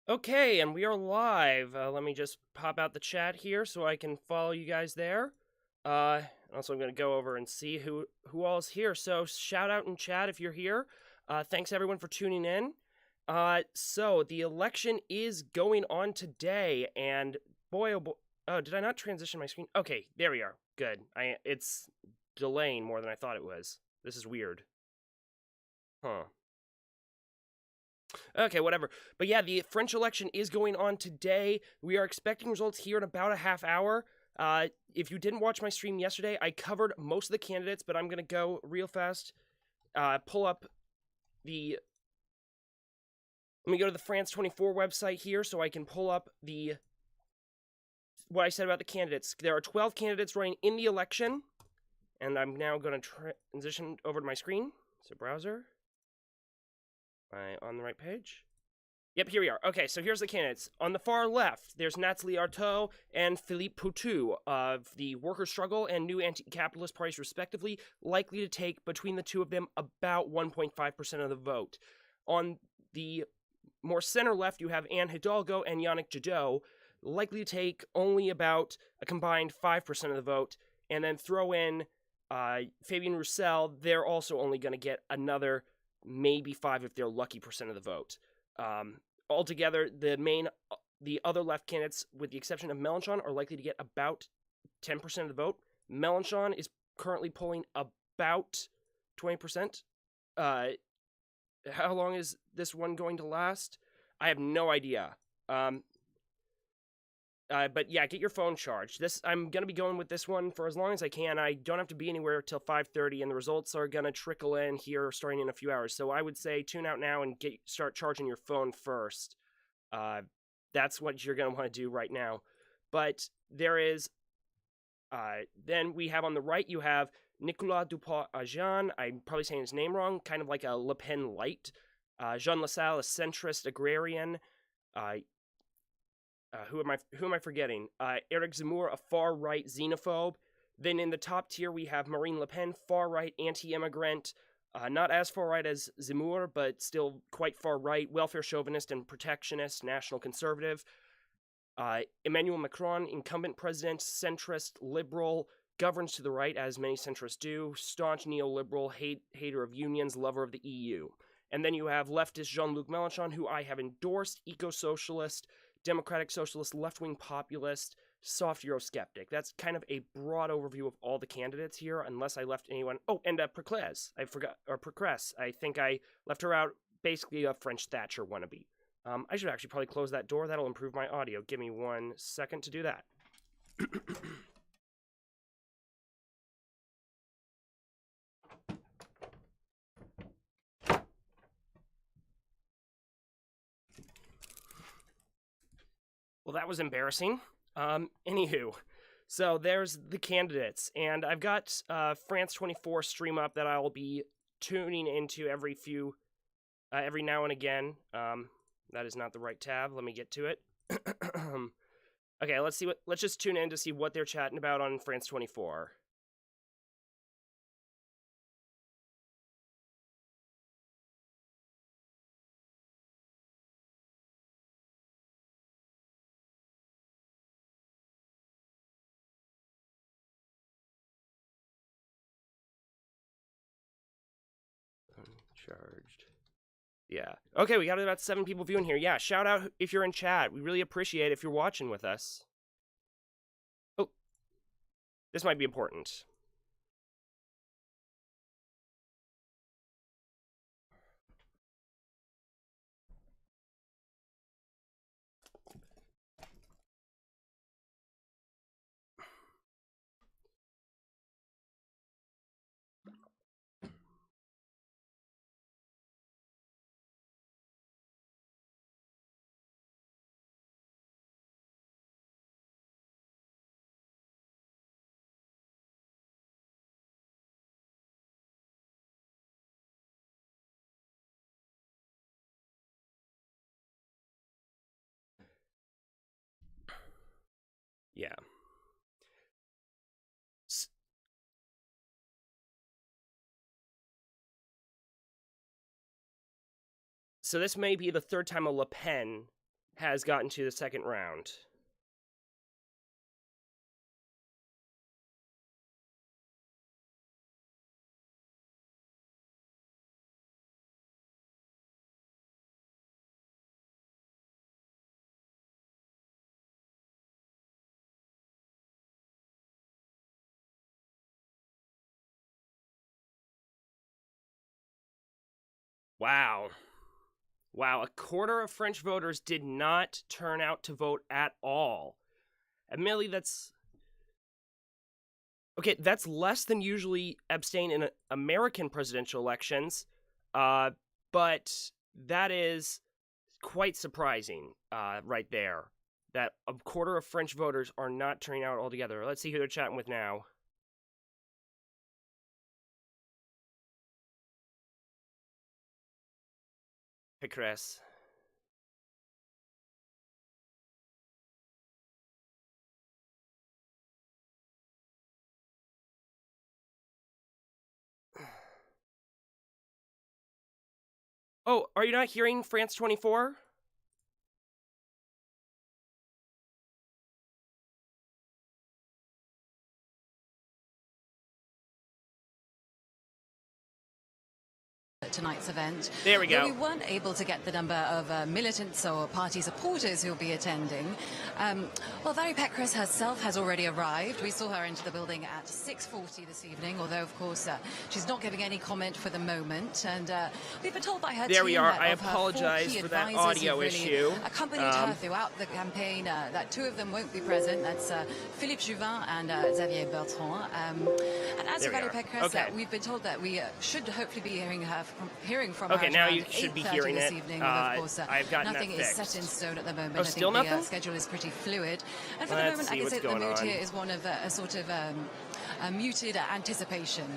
Okay, and we are live. Let me just pop out the chat here so I can follow you guys there. Also, I'm going to go over and see who all is here. So, shout out in chat if you're here. Thanks everyone for tuning in. So the election is going on today, and boy, oh boy, oh, did I not transition my screen? Okay, there we are. Good. It's delaying more than I thought it was. This is weird. Huh. Okay, whatever. But yeah, the French election is going on today. We are expecting results here in about a half hour. If you didn't watch my stream yesterday, I covered most of the candidates, but I'm going to go real fast. Pull up the. Let me go to the France 24 website here so I can pull up the. What I said about the candidates. There are 12 candidates running in the election, and I'm now going to transition over to my screen. So, browser. Am I on the right page? Yep, here we are. Okay, so here's the candidates. On the far left, there's Nathalie Arthaud and Philippe Poutou of the Workers' Struggle and New Anti-Capitalist parties, respectively, likely to take, between the two of them, about 1.5% of the vote. On the more center left, you have Anne Hidalgo and Yannick Jadot, likely to take only about a combined 5% of the vote. And then throw in Fabien Roussel, they're also only going to get another maybe 5 if they're lucky percent of the vote. Altogether, the other left candidates, with the exception of Mélenchon, are likely to get about 10% of the vote. Mélenchon is currently polling about 20%. How long is this one going to last? I have no idea. But yeah, get your phone charged. I'm gonna be going with this one for as long as I can. I don't have to be anywhere till 5:30, and the results are gonna trickle in here starting in a few hours. So I would say tune out now and start charging your phone first. That's what you're gonna want to do right now. But there is. Then we have on the right, you have Nicolas Dupont-Aignan. I'm probably saying his name wrong. Kind of like a Le Pen light. Jean Lassalle, a centrist agrarian. Who am I forgetting? Eric Zemmour, a far right xenophobe. Then in the top tier we have Marine Le Pen, far right anti-immigrant, not as far right as Zemmour, but still quite far right, welfare chauvinist and protectionist, national conservative. Emmanuel Macron, incumbent president, centrist, liberal, governs to the right, as many centrists do, staunch neoliberal, hater of unions, lover of the EU. And then you have leftist Jean-Luc Mélenchon, who I have endorsed, eco-socialist, democratic socialist, left-wing populist, soft Eurosceptic. That's kind of a broad overview of all the candidates here, unless I left anyone. Oh, and Pécresse. I forgot, or Pécresse. I think I left her out. Basically, a French Thatcher wannabe. I should actually probably close that door. That'll improve my audio. Give me 1 second to do that. Well, that was embarrassing. Anywho, so there's the candidates, and I've got France 24 stream up that I'll be tuning into every now and again. That is not the right tab. Let me get to it. Okay, let's just tune in to see what they're chatting about on France 24. Charged. Yeah. Okay, we got about 7 people viewing here. Yeah, shout out if you're in chat. We really appreciate it if you're watching with us. Oh, this might be important. Yeah. So this may be the third time a Le Pen has gotten to the second round. Wow. Wow, a quarter of French voters did not turn out to vote at all. Admittedly, that's... Okay, that's less than usually abstain in American presidential elections, but that is quite surprising right there, that a quarter of French voters are not turning out altogether. Let's see who they're chatting with now. Pécresse. Oh, are you not hearing France 24? Tonight's event. There we go. We weren't able to get the number of militants or party supporters who'll be attending. Well, Valérie Pécresse herself has already arrived. We saw her into the building at 6:40 this evening, although, of course, she's not giving any comment for the moment. And we've been told by her there team we are. that I of her apologize for that audio really issue. accompanied her throughout the campaign, that two of them won't be present. That's Philippe Juvin and Xavier Bertrand. And as for Valérie Pécresse, we've been told that we should hopefully be hearing from her. Okay, now you should be hearing this it. evening. Of course, I've gotten nothing that is fixed. set in stone at the moment. Oh, I still think nothing? the schedule is pretty fluid. And for Let's the moment, see I what's guess the going mood on. here is one of a sort of a muted anticipation.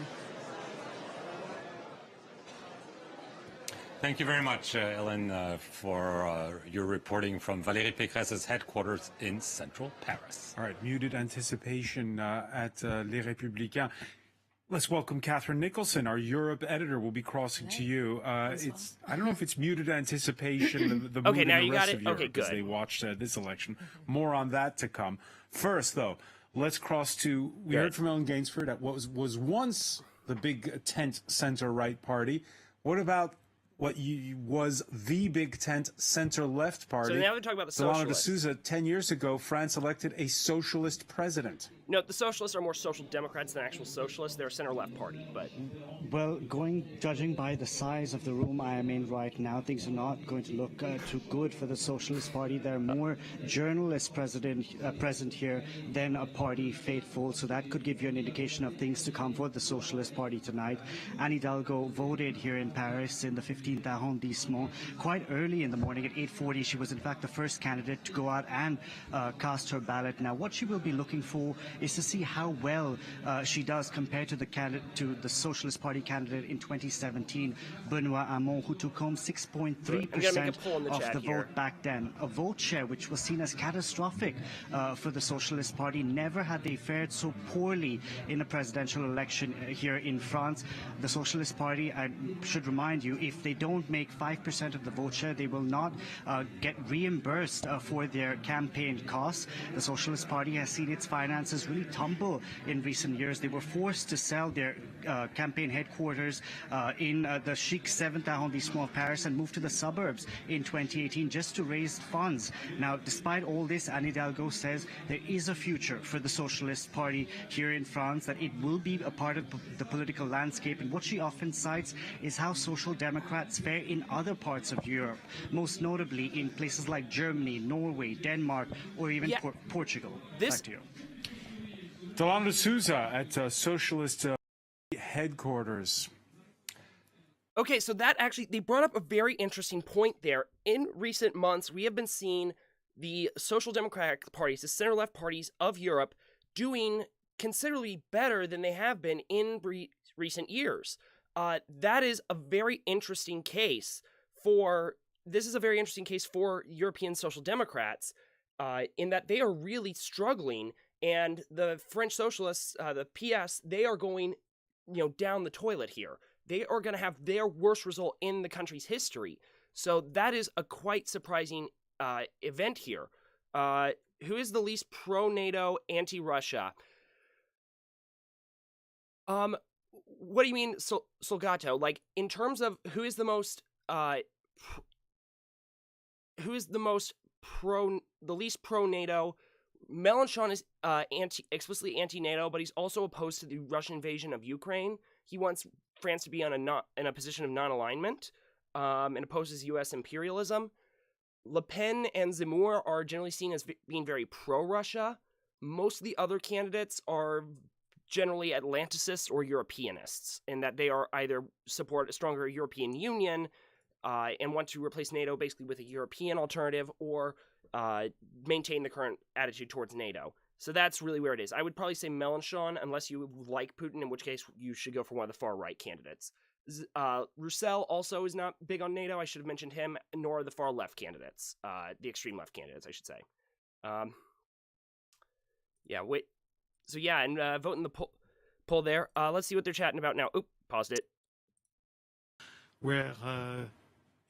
Thank you very much, Ellen, for your reporting from Valérie Pécresse's headquarters in central Paris. All right, muted anticipation at Les Républicains. Let's welcome Catherine Nicholson, our Europe editor. Will be crossing to you. I don't know if it's muted anticipation, the mood Okay, now in the you rest got of it? Europe Okay, as good. they watched this election. More on that to come. First, though, let's cross to, we heard from Ellen Gainsford at what was once the big tent center-right party. What about what was the big tent center-left party? So now they're talking about the Delano Socialists. D'Souza, 10 years ago, France elected a socialist president. No, the Socialists are more social democrats than actual socialists. They're a center-left party, but... Well, judging by the size of the room I am in right now, things are not going to look too good for the Socialist Party. There are more journalists present here than a party faithful, so that could give you an indication of things to come for the Socialist Party tonight. Anne Hidalgo voted here in Paris in the 15th arrondissement quite early in the morning at 8:40. She was in fact the first candidate to go out and cast her ballot. Now, what she will be looking for is to see how well she does compared to the Socialist Party candidate in 2017, Benoît Hamon, who took home 6.3% of the vote back then. A vote share which was seen as catastrophic for the Socialist Party. Never had they fared so poorly in a presidential election here in France. The Socialist Party, I should remind you, if they don't make 5% of the vote share, they will not get reimbursed for their campaign costs. The Socialist Party has seen its finances really tumble in recent years. They were forced to sell their campaign headquarters in the chic 7th arrondissement of Paris and move to the suburbs in 2018 just to raise funds. Now, despite all this, Anne Hidalgo says there is a future for the Socialist Party here in France, that it will be a part of the political landscape. And what she often cites is how Social Democrats fare in other parts of Europe, most notably in places like Germany, Norway, Denmark, or even Portugal. Back to you. Delano D'Souza at Socialist headquarters. Okay, so that actually, they brought up a very interesting point there. In recent months, we have been seeing the Social Democratic parties, the center-left parties of Europe, doing considerably better than they have been in recent years. That is a very interesting case for European Social Democrats, in that they are really struggling, and the French Socialists, the PS, they are going, down the toilet here. They are going to have their worst result in the country's history. So that is a quite surprising event here. Who is the least pro-NATO, anti-Russia? What do you mean, Solgato? Like, in terms of who is the most the least pro-NATO? Mélenchon is explicitly anti-NATO, but he's also opposed to the Russian invasion of Ukraine. He wants France to be in a position of non-alignment, and opposes U.S. imperialism. Le Pen and Zemmour are generally seen as being very pro-Russia. Most of the other candidates are generally Atlanticists or Europeanists, in that they are either support a stronger European Union and want to replace NATO basically with a European alternative, or maintain the current attitude towards NATO. So that's really where it is. I would probably say Mélenchon, unless you like Putin, in which case you should go for one of the far-right candidates. Roussel also is not big on NATO. I should have mentioned him, nor the far-left candidates. The extreme-left candidates, I should say. So yeah, and vote in the poll there. Let's see what they're chatting about now. Oop, paused it. Where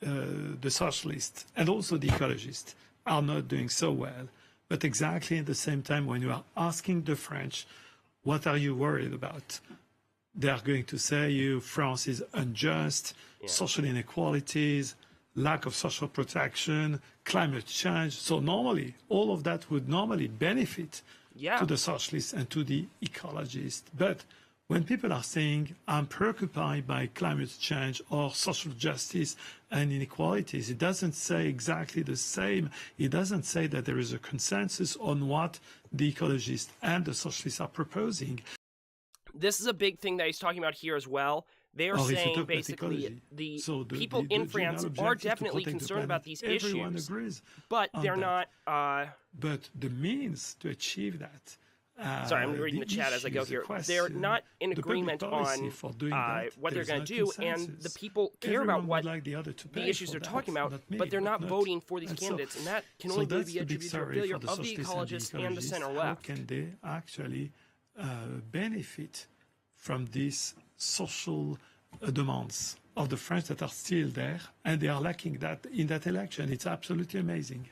the socialists and also the ecologists are not doing so well. But exactly at the same time, when you are asking the French, what are you worried about? They are going to say France is unjust, social inequalities, lack of social protection, climate change. So normally, all of that would normally benefit to the socialists and to the ecologists. But when people are saying, I'm preoccupied by climate change or social justice and inequalities, it doesn't say exactly the same. It doesn't say that there is a consensus on what the ecologists and the socialists are proposing. This is a big thing that he's talking about here as well. They are saying basically the people in France are definitely concerned about these issues. Everyone agrees, but they're not. But the means to achieve that. Sorry, I'm reading the chat as I go here. They're not in agreement on what they're going to do, and the people care about what the issues they're talking about, but they're not voting for these candidates, and that can only be attributed to a failure of the ecologists and the center left. How can they actually benefit from these social demands of the French that are still there, and they are lacking that in that election? It's absolutely amazing.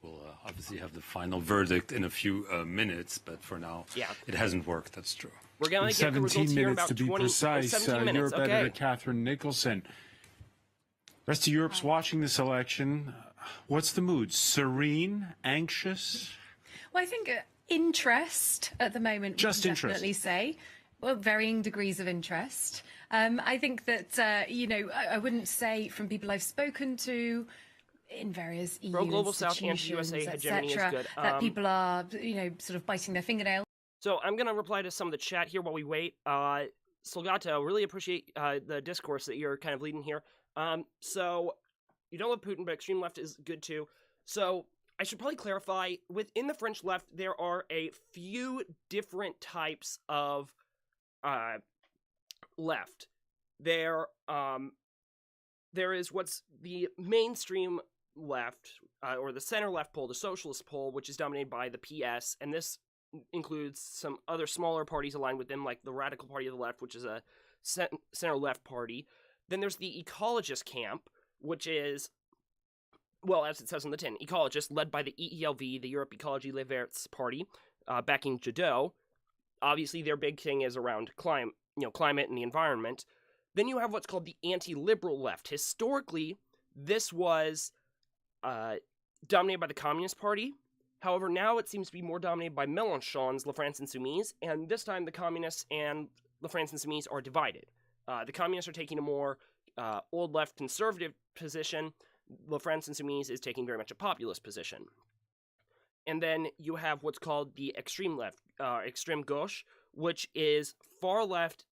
We'll obviously have the final verdict in a few minutes, but for now, it hasn't worked. That's true. We're going to get the results here in about 17 minutes to be precise. 17 minutes. Europe editor Catherine Nicholson. Rest of Europe's watching this election. What's the mood? Serene? Anxious? Well, I think interest at the moment. Just we can interest. Definitely say. Well, varying degrees of interest. I think that I wouldn't say from people I've spoken to in various EU Pro-Global South institutions, anti-USA hegemony is good. that people are, sort of biting their fingernails. So I'm going to reply to some of the chat here while we wait. Solgato, really appreciate the discourse that you're kind of leading here. So you don't love Putin, but extreme left is good too. So I should probably clarify, within the French left, there are a few different types of left. There is what's the mainstream left, or the center left pole, the socialist pole, which is dominated by the PS, and this includes some other smaller parties aligned with them, like the Radical Party of the Left, which is a center left party. Then there's the ecologist camp, which is, well, as it says on the tin, ecologist, led by the EELV, the Europe Ecology Les Verts party, backing Jadot. Obviously, their big thing is around climate and the environment. Then you have what's called the anti-liberal left. Historically, this was dominated by the Communist Party. However, now it seems to be more dominated by Mélenchon's La France Insoumise, and this time the Communists and La France Insoumise are divided. The Communists are taking a more old left conservative position. La France Insoumise is taking very much a populist position. And then you have what's called the extreme left, extreme gauche, which is far left,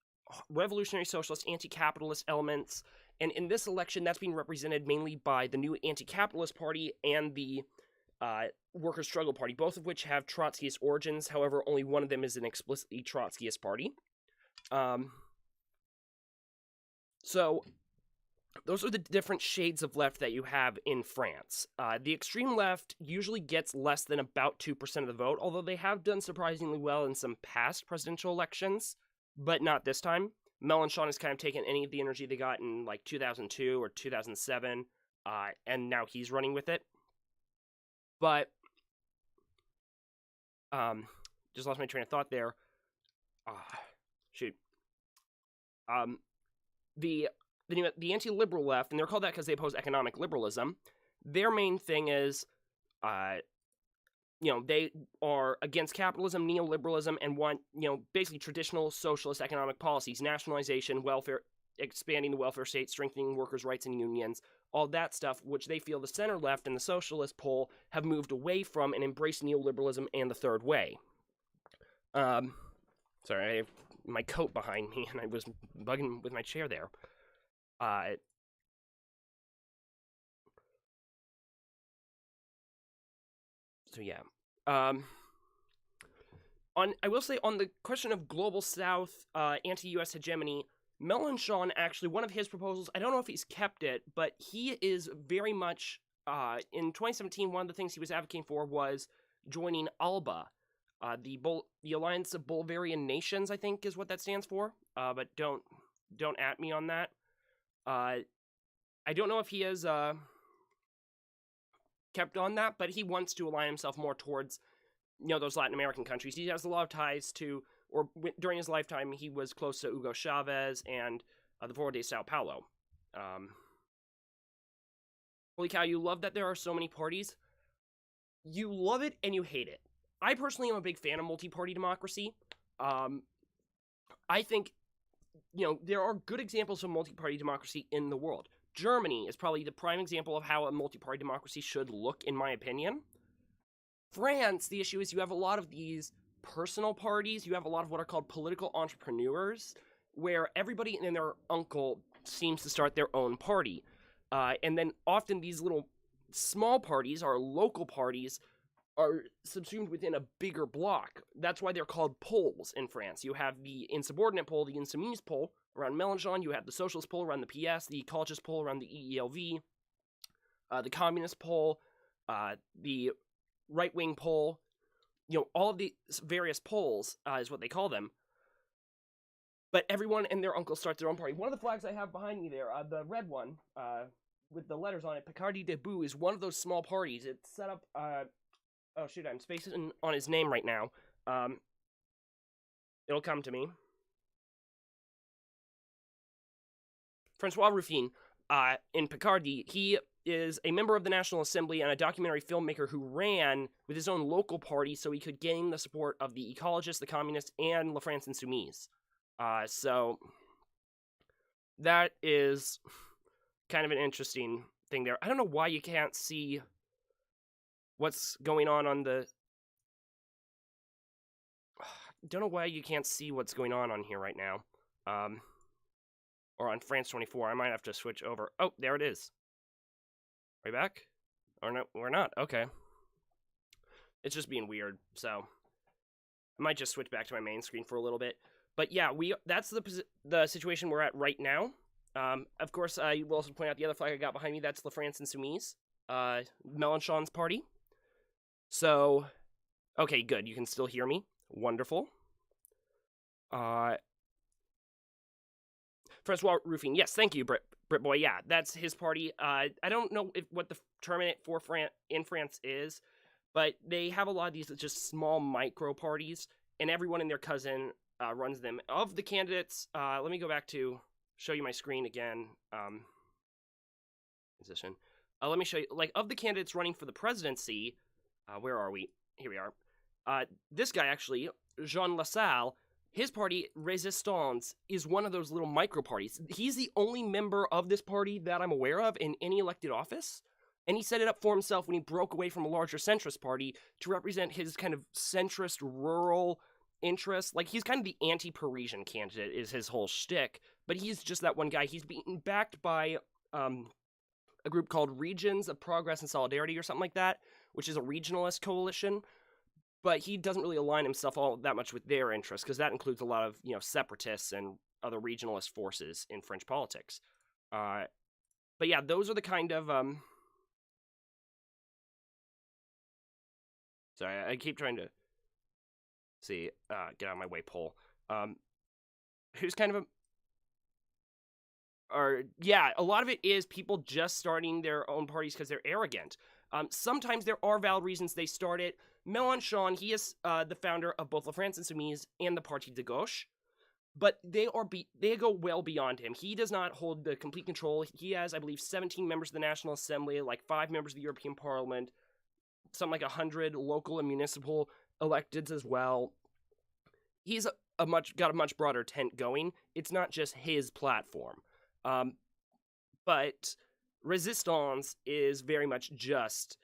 revolutionary socialist, anti-capitalist elements. And in this election, that's being represented mainly by the new anti-capitalist party and the Workers' Struggle Party, both of which have Trotskyist origins. However, only one of them is an explicitly Trotskyist party. So those are the different shades of left that you have in France. The extreme left usually gets less than about 2% of the vote, although they have done surprisingly well in some past presidential elections, but not this time. Mélenchon has kind of taken any of the energy they got in like 2002 or 2007, and now he's running with it. But just lost my train of thought there. Shoot. The anti-liberal left, and they're called that because they oppose economic liberalism. Their main thing is, they are against capitalism, neoliberalism, and want, basically traditional socialist economic policies, nationalization, welfare, expanding the welfare state, strengthening workers' rights and unions, all that stuff, which they feel the center left and the socialist pole have moved away from and embraced neoliberalism and the third way. Sorry, I have my coat behind me, and I was bugging with my chair there. So yeah. I will say on the question of global South, anti-U.S. hegemony, Mélenchon, actually, one of his proposals, I don't know if he's kept it, but he is very much, in 2017, one of the things he was advocating for was joining ALBA, the Alliance of Bolivarian Nations, I think is what that stands for, but don't at me on that. I don't know if he has kept on that, but he wants to align himself more towards, those Latin American countries. He has a lot of ties to, or during his lifetime, he was close to Hugo Chavez and the Foro de Sao Paulo. Holy cow, you love that there are so many parties. You love it and you hate it. I personally am a big fan of multi-party democracy. I think, there are good examples of multi-party democracy in the world. Germany is probably the prime example of how a multi-party democracy should look, in my opinion. France, the issue is you have a lot of these personal parties. You have a lot of what are called political entrepreneurs, where everybody and their uncle seems to start their own party. And then often these little small parties, or local parties, are subsumed within a bigger bloc. That's why they're called poles in France. You have the insubordinate pole, the insoumise pole around Mélenchon. You have the socialist pole around the PS, the ecologist pole around the EELV, the communist pole, the right-wing pole. All of these various poles is what they call them. But everyone and their uncle starts their own party. One of the flags I have behind me there, the red one, with the letters on it, Picardie Debout, is one of those small parties. It's set up, oh shoot, I'm spacing on his name right now. It'll come to me. Francois Ruffin, in Picardy, he is a member of the National Assembly and a documentary filmmaker who ran with his own local party so he could gain the support of the ecologists, the communists, and La France Insoumise. So that is kind of an interesting thing there. I don't know why you can't see what's going on the... Don't know why you can't see what's going on here right now. Or on France 24. I might have to switch over. Oh, there it is. Are we back? Or no, we're not. Okay. It's just being weird, so I might just switch back to my main screen for a little bit. But yeah, that's the situation we're at right now. Of course, I will also point out the other flag I got behind me. That's La France Insoumise, Mélenchon's party. So, okay, good. You can still hear me. Wonderful. Francois Ruffin. Yes, thank you, Brit Boy. Yeah, that's his party. I don't know what the term for in France is, but they have a lot of these just small micro parties, and everyone and their cousin runs them. Of the candidates, let me go back to show you my screen again. Position. Let me show you. Of the candidates running for the presidency, where are we? Here we are. This guy actually, Jean Lassalle. His party, Resistance, is one of those little micro-parties. He's the only member of this party that I'm aware of in any elected office, and he set it up for himself when he broke away from a larger centrist party to represent his kind of centrist, rural interests. He's kind of the anti-Parisian candidate is his whole shtick, but he's just that one guy. He's being backed by a group called Regions of Progress and Solidarity or something like that, which is a regionalist coalition. But he doesn't really align himself all that much with their interests, because that includes a lot of, separatists and other regionalist forces in French politics. But yeah, those are the kind of, sorry, I keep trying to see, get out of my way, poll. Who's kind of a lot of it is people just starting their own parties because they're arrogant. Sometimes there are valid reasons they start it. Mélenchon, he is the founder of both La France Insoumise and the Parti de Gauche, but they go well beyond him. He does not hold the complete control. He has, I believe, 17 members of the National Assembly, like 5 members of the European Parliament, something like 100 local and municipal electeds as well. He's got a much broader tent going. It's not just his platform. But Resistance is very much just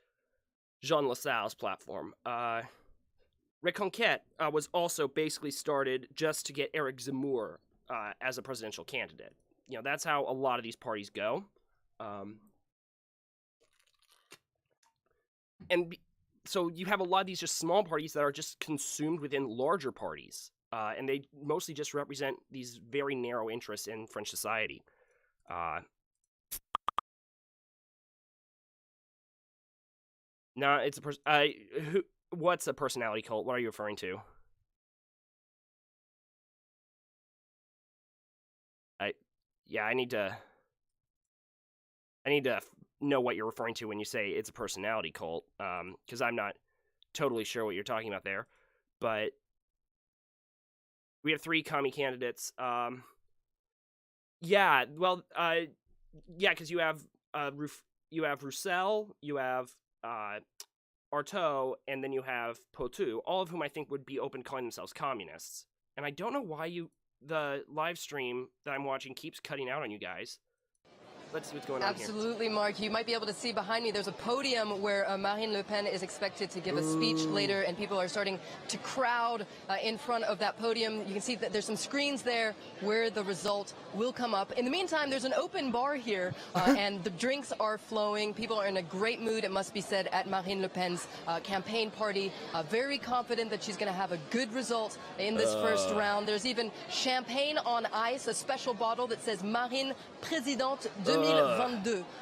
Jean Lassalle's platform. Reconquête was also basically started just to get Eric Zemmour as a presidential candidate. You know, that's how a lot of these parties go. So you have a lot of these just small parties that are just consumed within larger parties. And they mostly just represent these very narrow interests in French society. No, it's what's a personality cult? What are you referring to? I need to know what you're referring to when you say it's a personality cult, because I'm not totally sure what you're talking about there. But we have 3 commie candidates. Because you have Roussel, you have Artaud, and then you have Poitou, all of whom I think would be open calling themselves communists. And I don't know why the live stream that I'm watching keeps cutting out on you guys. Let's see what's going on here. Absolutely, Mark. You might be able to see behind me, there's a podium where Marine Le Pen is expected to give a speech later, and people are starting to crowd in front of that podium. You can see that there's some screens there where the result will come up. In the meantime, there's an open bar here, and the drinks are flowing. People are in a great mood, it must be said, at Marine Le Pen's campaign party. Very confident that she's going to have a good result in this first round. There's even champagne on ice, a special bottle that says Marine Présidente 2022.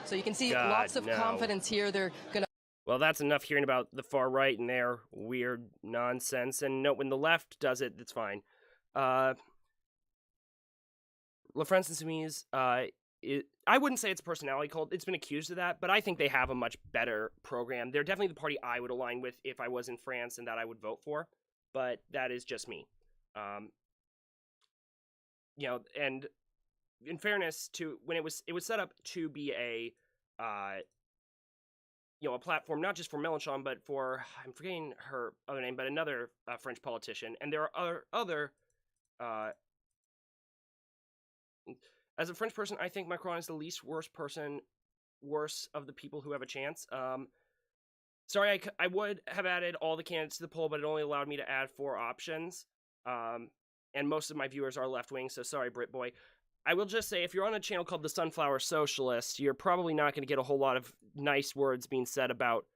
So you can see lots of confidence here. They're going to... Well, that's enough hearing about the far right and their weird nonsense. And no, when the left does it, it's fine. La France Insoumise, I wouldn't say it's a personality cult. It's been accused of that, but I think they have a much better program. They're definitely the party I would align with if I was in France and that I would vote for. But that is just me. And in fairness to when it was set up to be a platform not just for Mélenchon but for, I'm forgetting her other name, but another French politician, and there are other as a French person, I think Macron is the least worse of the people who have a chance. Sorry, I would have added all the candidates to the poll, but it only allowed me to add 4 options, and most of my viewers are left-wing, so sorry, Britboy. I will just say, if you're on a channel called the Sunflower Socialist, you're probably not going to get a whole lot of nice words being said about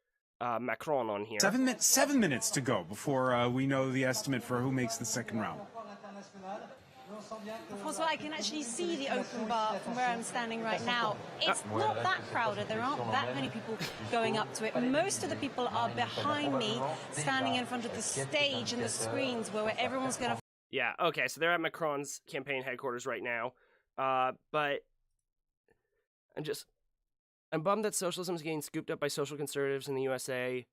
Macron on here. 7 minutes to go before we know the estimate for who makes the second round. François, I can actually see the open bar from where I'm standing right now. It's not that crowded. There aren't that many people going up to it. Most of the people are behind me, standing in front of the stage and the screens where everyone's going to... Yeah, okay, so they're at Macron's campaign headquarters right now. But I'm bummed that socialism is getting scooped up by social conservatives in the USA,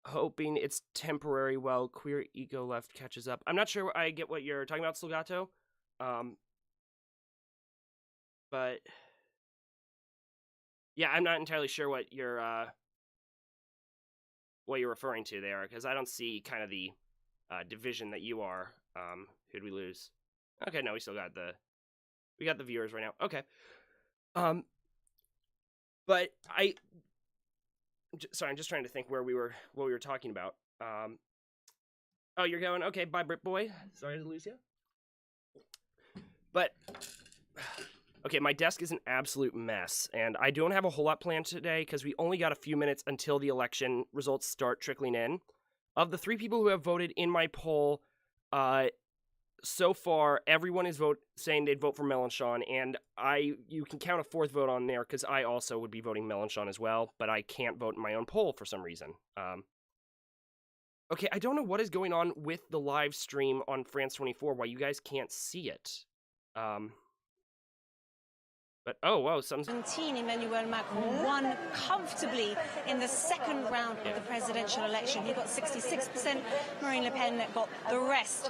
hoping it's temporary while queer ego left catches up. I'm not sure I get what you're talking about, Salgato. But yeah, I'm not entirely sure what you're referring to there, because I don't see kind of the division that you are. Who'd we lose? Okay, no, we got the viewers right now. Okay. But sorry, I'm just trying to think what we were talking about. Oh, you're going, okay, bye, Britboy. Sorry to lose you. But, okay, my desk is an absolute mess, and I don't have a whole lot planned today because we only got a few minutes until the election results start trickling in. Of the 3 people who have voted in my poll, so far, everyone is saying they'd vote for Mélenchon, and you can count a 4th vote on there because I also would be voting Mélenchon as well, but I can't vote in my own poll for some reason. Okay, I don't know what is going on with the live stream on France 24, why you guys can't see it. But oh, whoa, some. Emmanuel Macron won comfortably in the second round of the presidential election. He got 66%. Marine Le Pen got the rest.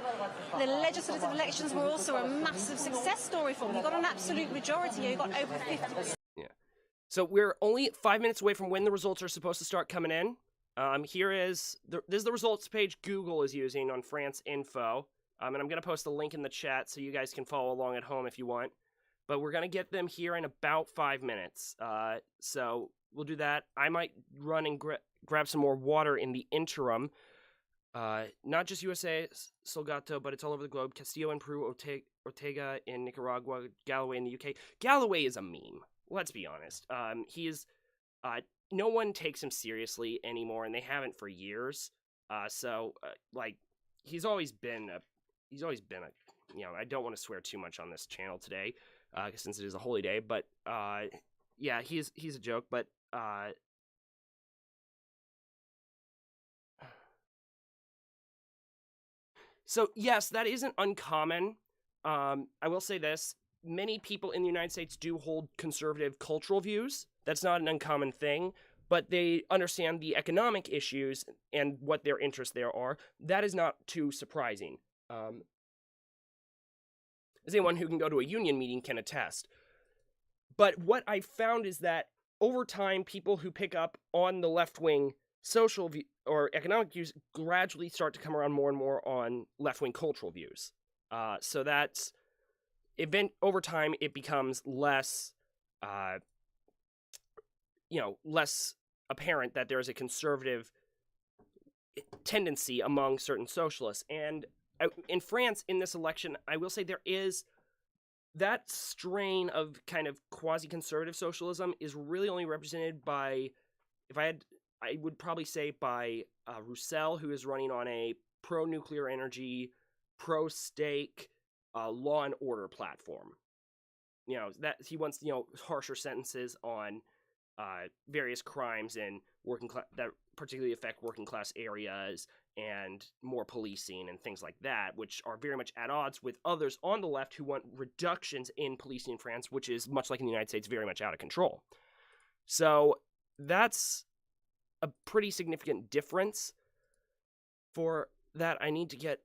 The legislative elections were also a massive success story for him. He got an absolute majority. He got over 50%. Yeah. So we're only 5 minutes away from when the results are supposed to start coming in. This is the results page Google is using on France Info. And I'm going to post a link in the chat so you guys can follow along at home if you want. But we're going to get them here in about 5 minutes. So we'll do that. I might run and grab some more water in the interim. Not just USA, Salgado, but it's all over the globe. Castillo in Peru, Ortega in Nicaragua, Galloway in the UK. Galloway is a meme. Let's be honest. No one takes him seriously anymore, and they haven't for years. He's always been a, I don't want to swear too much on this channel today, since it is a holy day, but, yeah, he's a joke, but, so, yes, that isn't uncommon. I will say this. Many people in the United States do hold conservative cultural views. That's not an uncommon thing, but they understand the economic issues and what their interests there are. That is not too surprising. As anyone who can go to a union meeting can attest. But what I found is that over time, people who pick up on the left-wing social view or economic views gradually start to come around more and more on left-wing cultural views. So that's over time it becomes less, less apparent that there is a conservative tendency among certain socialists. And in France, in this election, I will say there is that strain of kind of quasi-conservative socialism is really only represented by, I would probably say by Roussel, who is running on a pro-nuclear energy, pro-state, law and order platform. That he wants, harsher sentences on various crimes in working class that particularly affect working class areas, and more policing and things like that, which are very much at odds with others on the left who want reductions in policing in France, which is, much like in the United States, very much out of control. So that's a pretty significant difference. For that, I need to get...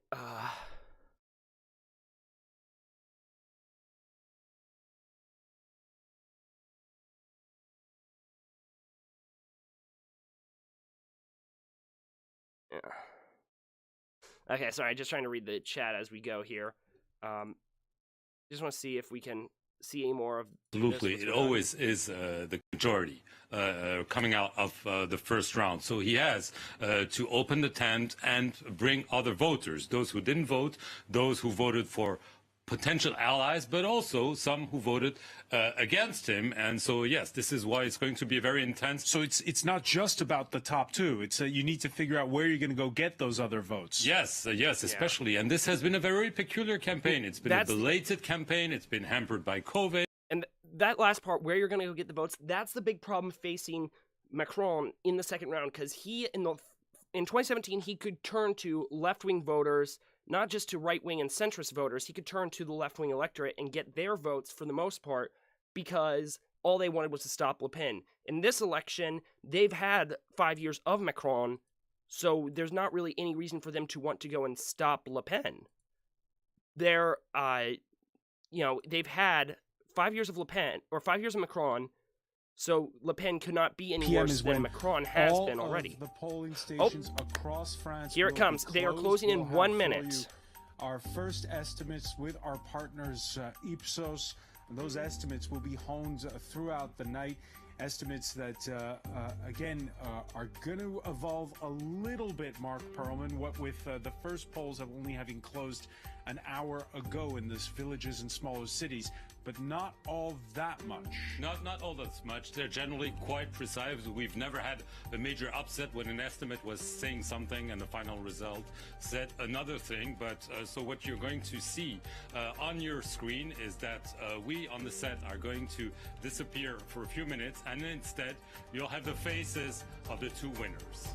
Okay, sorry, just trying to read the chat as we go here. Just want to see if we can see any more of... Absolutely, it always is the majority coming out of the first round. So he has to open the tent and bring other voters, those who didn't vote, those who voted for potential allies, but also some who voted against him. And so, yes, this is why it's going to be very intense. So it's not just about the top two. It's you need to figure out where you're going to go get those other votes. Yes, especially. And this has been a very peculiar campaign. It's been a belated campaign. It's been hampered by COVID. And that last part, where you're going to go get the votes, that's the big problem facing Macron in the second round, because in 2017, he could turn to left-wing voters, not just to right-wing and centrist voters. He could turn to the left-wing electorate and get their votes for the most part, because all they wanted was to stop Le Pen. In this election, they've had 5 years of Macron, so there's not really any reason for them to want to go and stop Le Pen. They've had 5 years of Le Pen, or 5 years of Macron, so Le Pen could not be any worse than Macron has been already. The polling stations across France. Here it comes. They are closing in 1 minute. Our first estimates with our partners Ipsos, and those estimates will be honed throughout the night. Estimates that, again, are going to evolve a little bit, Mark Perlman, what with the first polls only having closed an hour ago in these villages and smaller cities, but not all that much. Not all that much. They're generally quite precise. We've never had a major upset when an estimate was saying something and the final result said another thing. But so what you're going to see on your screen is that we on the set are going to disappear for a few minutes, and instead you'll have the faces of the two winners.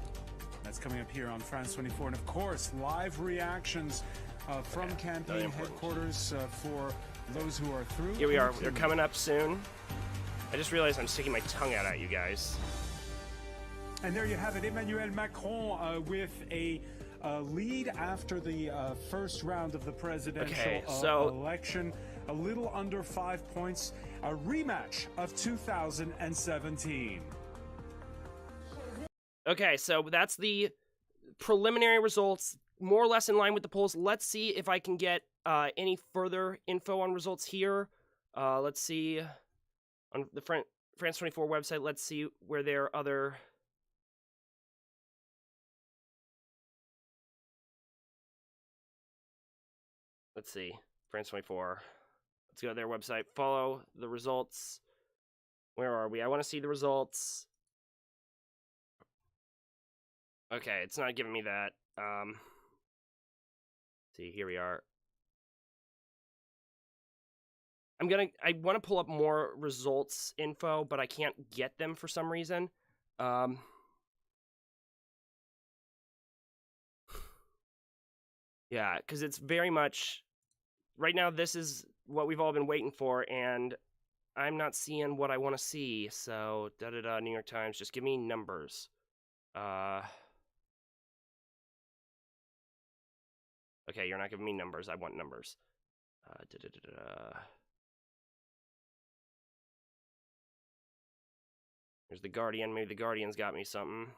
That's coming up here on France 24, and of course live reactions from campaign headquarters for Those who are through. Here we are. They're coming up soon. I just realized I'm sticking my tongue out at you guys. And there you have it, Emmanuel Macron with a lead after the first round of the presidential election. A little under 5 points. A rematch of 2017. Okay, so that's the preliminary results, more or less in line with the polls. Let's see if I can get any further info on results here. Let's see on the France 24 website. Let's see where there are other. Let's see, France 24. Let's go to their website. Follow the results. Where are we? I want to see the results. Okay, it's not giving me that. See, here we are. I want to pull up more results info, but I can't get them for some reason. Yeah, because it's very much... Right now, this is what we've all been waiting for, and I'm not seeing what I want to see. So, New York Times, just give me numbers. Okay, you're not giving me numbers. I want numbers. There's The Guardian. Maybe The Guardian's got me something.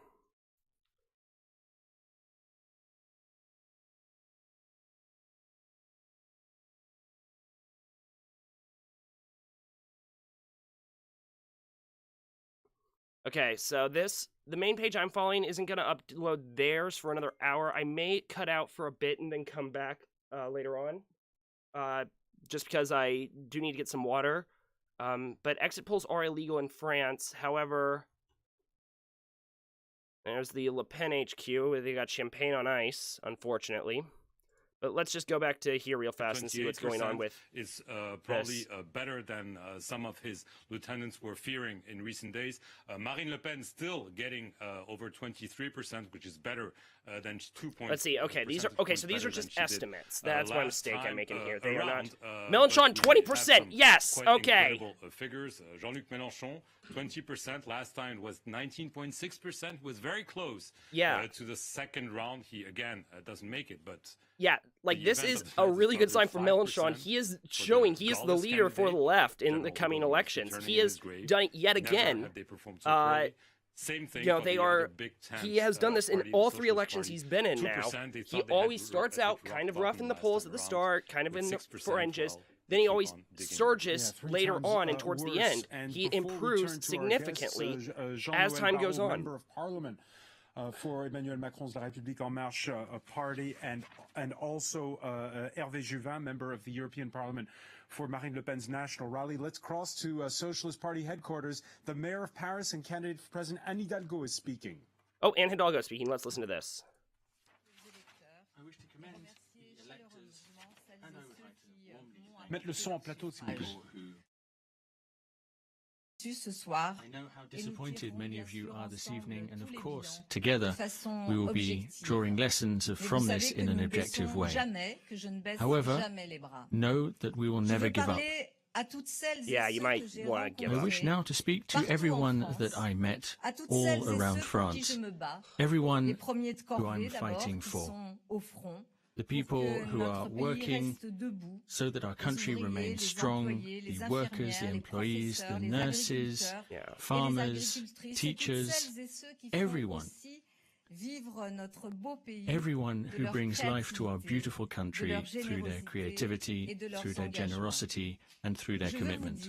Okay, so the main page I'm following isn't going to upload theirs for another hour. I may cut out for a bit and then come back later on, just because I do need to get some water. But exit polls are illegal in France. However, there's the Le Pen HQ, where they got champagne on ice, unfortunately. But let's just go back to here real fast and see what's going on with is probably better than some of his lieutenants were fearing in recent days. Marine Le Pen still getting over 23%, which is better than 2 points. Let's see. Okay, these are okay. So these are just estimates. That's my mistake I'm making here. They are not. Mélenchon 20%. Yes. Okay. Figures. Jean-Luc Mélenchon 20%. Last time it was 19.6%. Was very close. Yeah. To the second round, he again doesn't make it, but. Yeah, like this is a really good sign for Mélenchon. He is showing he is the leader for the left in the coming elections. He has done it yet again. Same thing. You know, they are. He has done this in all three elections he's been in now. He always starts out kind of rough in the polls at the start, kind of in the fringes. Then he always surges later on and towards the end. He improves significantly as time goes on. For Emmanuel Macron's La République En Marche party, and also Hervé Juvin, member of the European Parliament for Marine Le Pen's national rally. Let's cross to Socialist Party headquarters. The mayor of Paris and candidate for president Anne Hidalgo is speaking. Oh, Anne Hidalgo is speaking. Let's listen to this. I wish to commend the electors, and I would like to mettre le son en plateau, s'il vous plaît. I know how disappointed many of you are this evening, and of course, together, we will be drawing lessons from this in an objective way. However, know that we will never give up. Yeah, you might want to give up. I wish now to speak to everyone that I met all around France, everyone who I'm fighting for. The people who are working so that our country remains strong, the workers, the employees, the nurses, farmers, teachers, everyone who brings life to our beautiful country through their creativity, through their generosity, and through their commitment.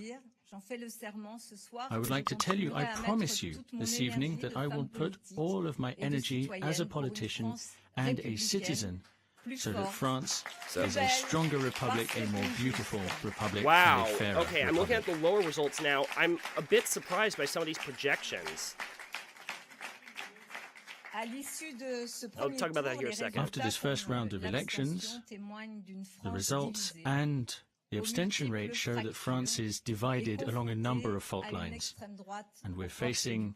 I would like to tell you, I promise you this evening, that I will put all of my energy as a politician and a citizen so that France is a stronger republic, a more beautiful republic, wow. and a fairer Okay, I'm looking at the lower results now. I'm a bit surprised by some of these projections. I'll talk about that here in a second. After this first round of elections, the results and the abstention rate show that France is divided along a number of fault lines, and we're facing...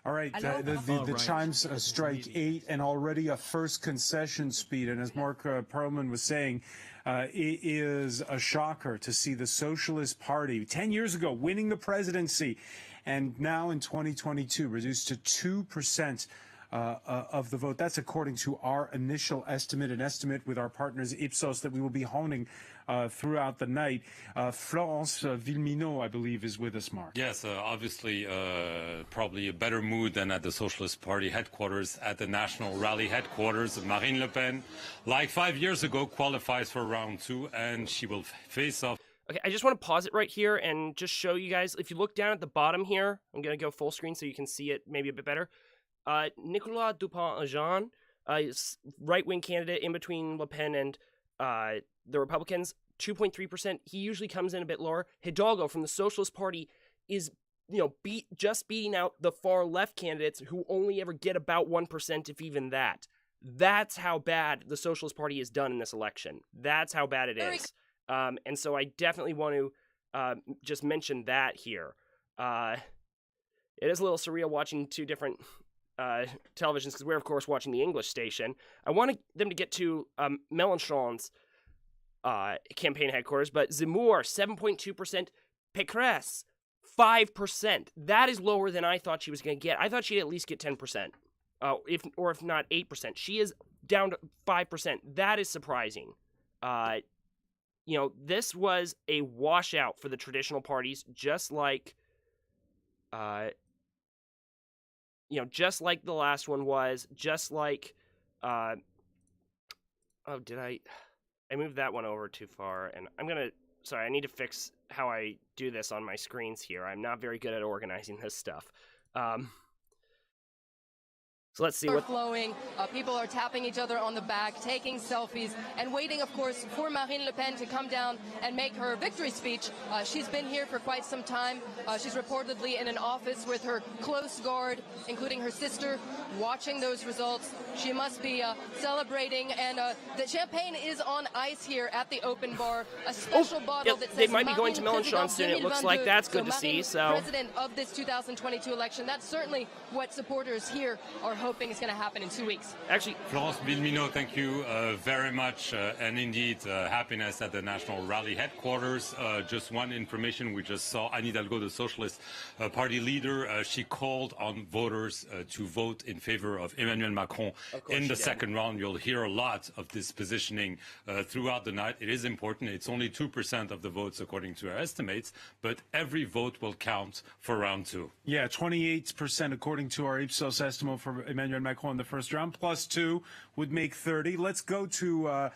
All right, the chimes strike 8, and already a first concession speed. And as Mark Perlman was saying, It is a shocker to see the Socialist Party 10 years ago winning the presidency and now in 2022 reduced to 2% of the vote. That's according to our initial estimate, an estimate with our partners Ipsos that we will be honing throughout the night. Florence Villeminot, I believe, is with us, Mark. Yes, obviously, probably a better mood than at the Socialist Party headquarters. At the National Rally headquarters, Marine Le Pen, like 5 years ago, qualifies for round 2, and she will face off. Okay, I just want to pause it right here and just show you guys. If you look down at the bottom here, I'm going to go full screen so you can see it maybe a bit better. Nicolas Dupont-Aignan is right-wing candidate in between Le Pen and the Republicans, 2.3%. He usually comes in a bit lower. Hidalgo from the Socialist Party is, just beating out the far-left candidates who only ever get about 1%, if even that. That's how bad the Socialist Party is done in this election. That's how bad it is. And so I definitely want to just mention that here. It is a little surreal watching two different televisions because we're, of course, watching the English station. I wanted them to get to Mélenchon's campaign headquarters, but Zemmour, 7.2%, Pécresse, 5%. That is lower than I thought she was going to get. I thought she'd at least get 10%, if not 8%. She is down to 5%. That is surprising. This was a washout for the traditional parties, just like just like the last one was, just like, I moved that one over too far, and I need to fix how I do this on my screens here. I'm not very good at organizing this stuff. So let's see what flowing. People are tapping each other on the back, taking selfies, and waiting, of course, for Marine Le Pen to come down and make her victory speech. She's been here for quite some time. She's reportedly in an office with her close guard, including her sister, watching those results. She must be celebrating, and the champagne is on ice here at the open bar. A special bottle that says they might be going to Mélenchon soon. It looks like that's good to see. So, president of this 2022 election. That's certainly what supporters here are hoping is going to happen in 2 weeks. Actually, Florence Villeminot, thank you very much, and indeed happiness at the National Rally headquarters. Just one information, we just saw Anne Hidalgo, the Socialist Party leader. She called on voters to vote in favor of Emmanuel Macron in the second round. You'll hear a lot of this positioning throughout the night. It is important. It's only 2% of the votes according to our estimates, but every vote will count for round 2. Yeah, 28% according to our Ipsos estimate for Emmanuel Macron in the first round, plus 2 would make 30. Let's go to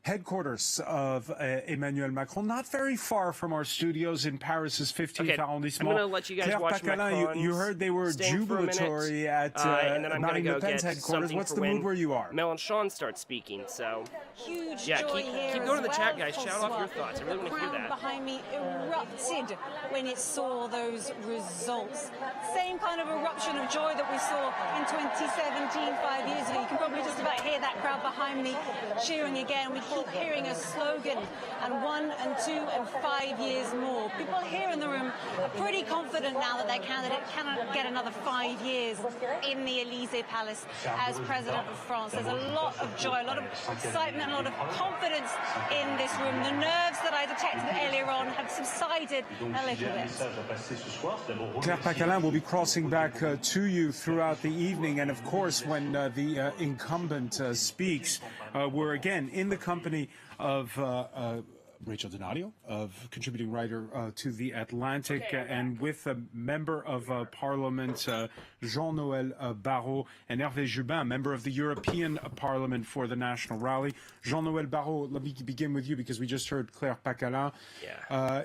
headquarters of Emmanuel Macron, not very far from our studios in Paris's 15th arrondissement. I'm going to let you guys Claire watch Pacalin, you heard they were jubilatory at and then I'm going to go Le Pen's get headquarters. What's the mood where you are? Mélenchon starts speaking, so Huge yeah, joy keep here going to the as chat, well, guys. Shout Francois. off your thoughts. I really want to hear The that. crowd behind me erupted when it saw those results. Same kind of eruption of joy that we saw in 2017, 5 years ago. You can probably just about hear that crowd behind me cheering again. We keep hearing a slogan, and 1 and 2 and 5 years more. People here in the room are pretty confident now that their candidate cannot get another 5 years in the Élysée Palace as president of France. There's a lot of joy, a lot of excitement, a lot of confidence in this room. The nerves that I detected earlier on have subsided a little bit. Claire Pacalin will be crossing back to you throughout the evening. And of course, when the incumbent speaks, we're again in the company of Rachel Donadio, of contributing writer to The Atlantic, and with a member of Parliament, Jean-Noël Barrot, and Hervé Jubin, member of the European Parliament for the National Rally. Jean-Noël Barrot, let me begin with you because we just heard Claire Pacalin.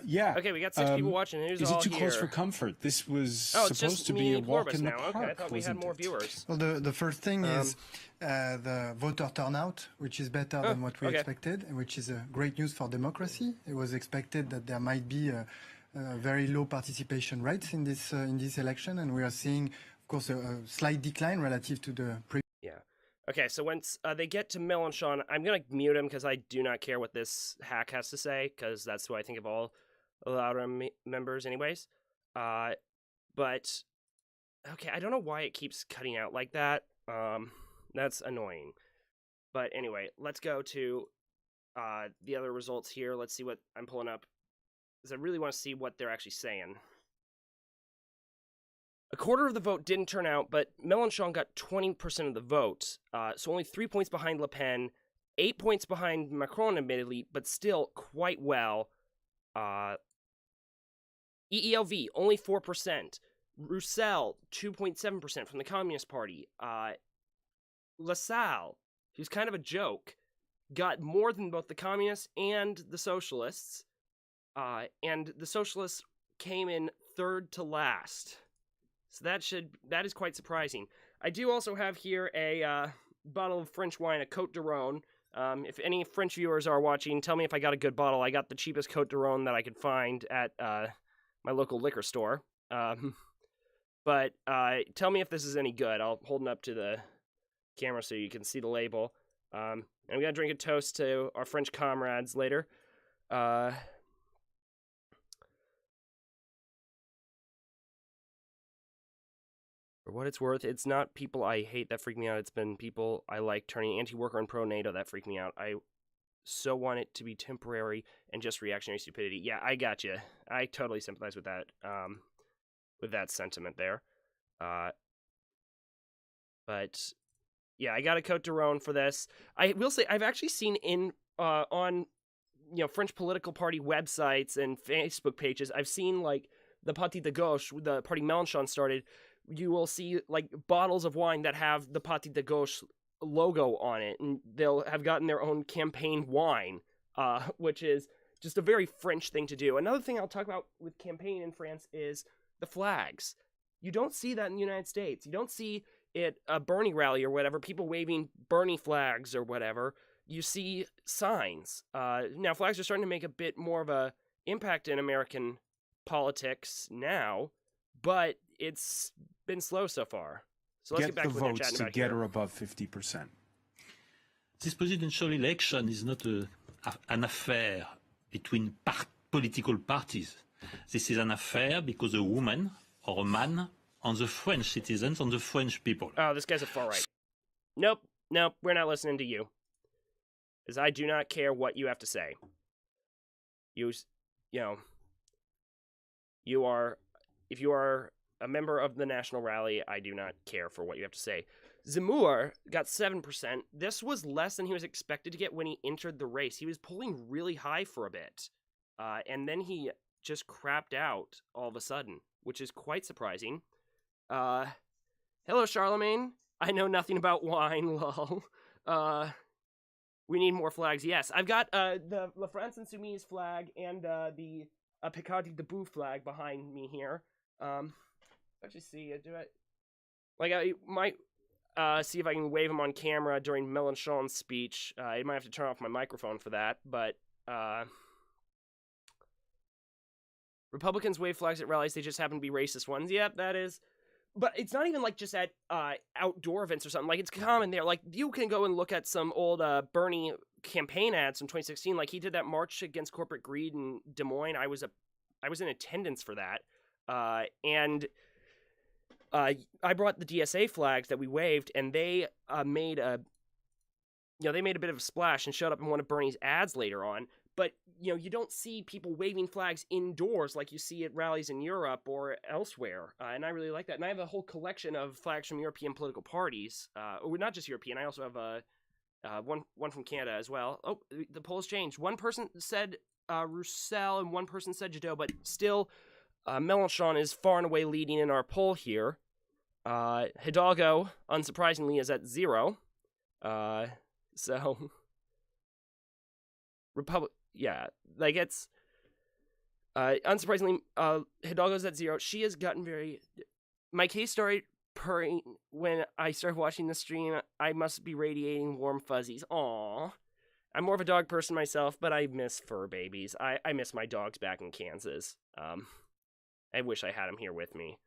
Yeah. Okay, we got 6 people watching. Who's is all it too here? close for comfort? This was it's supposed just to me be a and walk Corbus in the now. park. Okay, I thought we had wasn't more it? viewers. Well, the first thing is the voter turnout, which is better than what we expected, and which is great news for democracy. It was expected that there might be very low participation rates in this election, and we are seeing, of course, a slight decline relative to the previous. Yeah. Okay, so once they get to Mélenchon, I'm going to mute him because I do not care what this hack has to say, because that's who I think of all Laura members anyways. But, okay, I don't know why it keeps cutting out like that. That's annoying. But anyway, let's go to the other results here. Let's see what I'm pulling up, because I really want to see what they're actually saying. A quarter of the vote didn't turn out, but Mélenchon got 20% of the vote, so only 3 points behind Le Pen, 8 points behind Macron, admittedly, but still quite well. EELV, only 4%. Roussel, 2.7% from the Communist Party. Lassalle, who's kind of a joke, got more than both the Communists and the Socialists. And the Socialists came in third to last. So that is quite surprising. I do also have here a bottle of French wine, a Côte de Rhône. If any French viewers are watching, tell me if I got a good bottle. I got the cheapest Côte de Rhône that I could find at my local liquor store. But tell me if this is any good. I'll hold it up to the camera so you can see the label. And we gotta drink a toast to our French comrades later. For what it's worth, it's not people I hate that freak me out. It's been people I like turning anti-worker and pro-NATO that freak me out. I so want it to be temporary and just reactionary stupidity. Yeah, I got you. I totally sympathize with that sentiment there. But yeah, I got a Côte de Rhône for this. I will say I've actually seen on French political party websites and Facebook pages, I've seen like the Parti de Gauche, the party Mélenchon started. You will see like bottles of wine that have the Parti de Gauche logo on it, and they'll have gotten their own campaign wine, which is just a very French thing to do. Another thing I'll talk about with campaign in France is the flags. You don't see that in the United States. You don't see it a Bernie rally or whatever, people waving Bernie flags or whatever. You see signs. Now flags are starting to make a bit more of a impact in American politics now, but it's been slow so far. So let's get back to what they're chatting about here. Get her above 50%. This presidential election is not an affair between political parties. This is an affair because a woman or a man on the French citizens, on the French people. Oh, this guy's a far right. Nope, we're not listening to you. Because I do not care what you have to say. If you are a member of the National Rally, I do not care for what you have to say. Zemmour got 7%. This was less than he was expected to get when he entered the race. He was polling really high for a bit. And then he just crapped out all of a sudden, which is quite surprising. Hello, Charlemagne. I know nothing about wine, lol. We need more flags. Yes, I've got the La France Insoumise flag and the Picardie Debout flag behind me here. Let's just see. I might see if I can wave them on camera during Mélenchon's speech. I might have to turn off my microphone for that, but Republicans wave flags at rallies. They just happen to be racist ones. Yep, that is. But it's not even like just at outdoor events or something. Like, it's common there. Like, you can go and look at some old Bernie campaign ads from 2016. Like, he did that march against corporate greed in Des Moines. I was in attendance for that. And I brought the DSA flags that we waved, and they made a bit of a splash and showed up in one of Bernie's ads later on. But, you don't see people waving flags indoors like you see at rallies in Europe or elsewhere. And I really like that. And I have a whole collection of flags from European political parties. Not just European. I also have one from Canada as well. Oh, the polls changed. One person said Roussel and one person said Jadot, but still Mélenchon is far and away leading in our poll here. Hidalgo, unsurprisingly, is at 0. So... Yeah, like it's unsurprisingly, Hidalgo's at 0. She has gotten very. My case started purring when I started watching the stream. I must be radiating warm fuzzies. Aww. I'm more of a dog person myself, but I miss fur babies. I miss my dogs back in Kansas. I wish I had them here with me.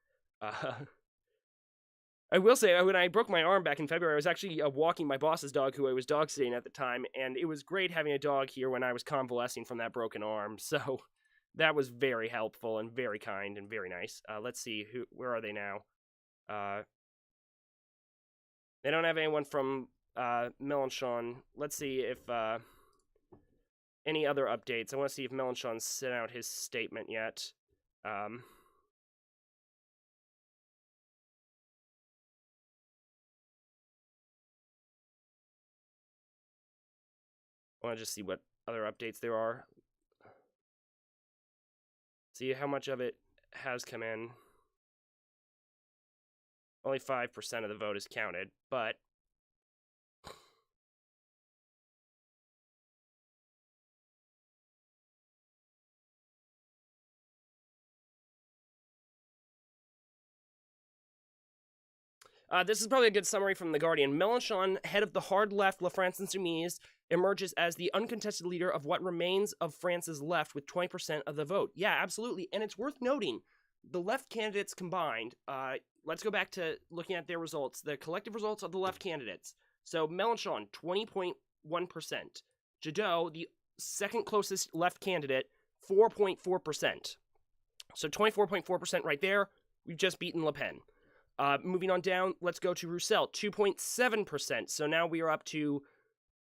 I will say, when I broke my arm back in February, I was actually walking my boss's dog, who I was dog sitting at the time, and it was great having a dog here when I was convalescing from that broken arm, so that was very helpful and very kind and very nice. Let's see, where are they now? They don't have anyone from Mélenchon. Let's see if any other updates. I want to see if Mélenchon sent out his statement yet. I want to just see what other updates there are. See how much of it has come in. Only 5% of the vote is counted, but this is probably a good summary from The Guardian. Mélenchon, head of the hard left La France Insoumise, emerges as the uncontested leader of what remains of France's left with 20% of the vote. Yeah, absolutely. And it's worth noting, the left candidates combined, let's go back to looking at their results, the collective results of the left candidates. So Mélenchon, 20.1%. Jadot, the second closest left candidate, 4.4%. So 24.4% right there. We've just beaten Le Pen. Moving on down, let's go to Roussel, 2.7%. So now we are up to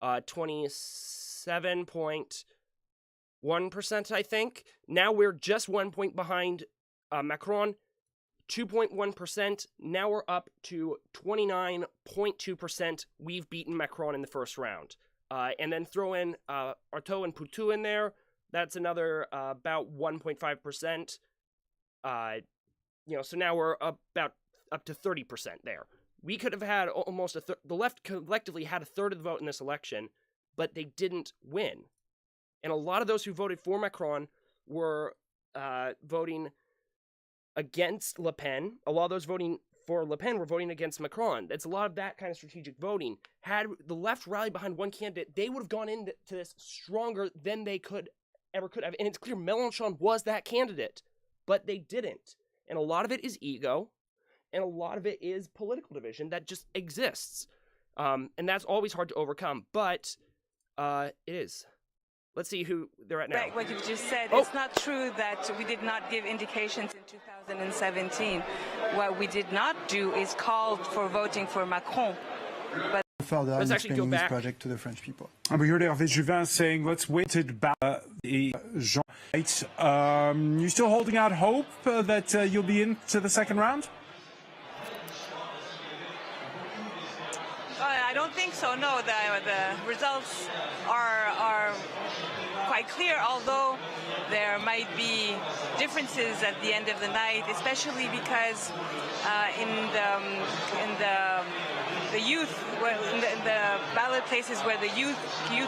27.1%, I think. Now we're just 1 point behind Macron, 2.1%. Now we're up to 29.2%. We've beaten Macron in the first round. And then throw in Artaud and Poutou in there. That's another about 1.5%. So now we're about up to 30% there. We could have had almost the left collectively had a third of the vote in this election, but they didn't win. And a lot of those who voted for Macron were voting against Le Pen. A lot of those voting for Le Pen were voting against Macron. It's a lot of that kind of strategic voting. Had the left rallied behind one candidate, they would have gone into this stronger than they could have. And it's clear Mélenchon was that candidate, but they didn't. And a lot of it is ego. And a lot of it is political division that just exists. And that's always hard to overcome. But it is. Let's see who they're at now. Right, what you've just said. It's not true that we did not give indications in 2017. What we did not do is call for voting for Macron. But further in explaining this project to the French people. We heard Hervé Juvin saying, let's wait about Jean. You still holding out hope that you'll be into the second round? I don't think so, no. The results are quite clear, although there might be differences at the end of the night, especially because in the youth, in the ballot places where the youth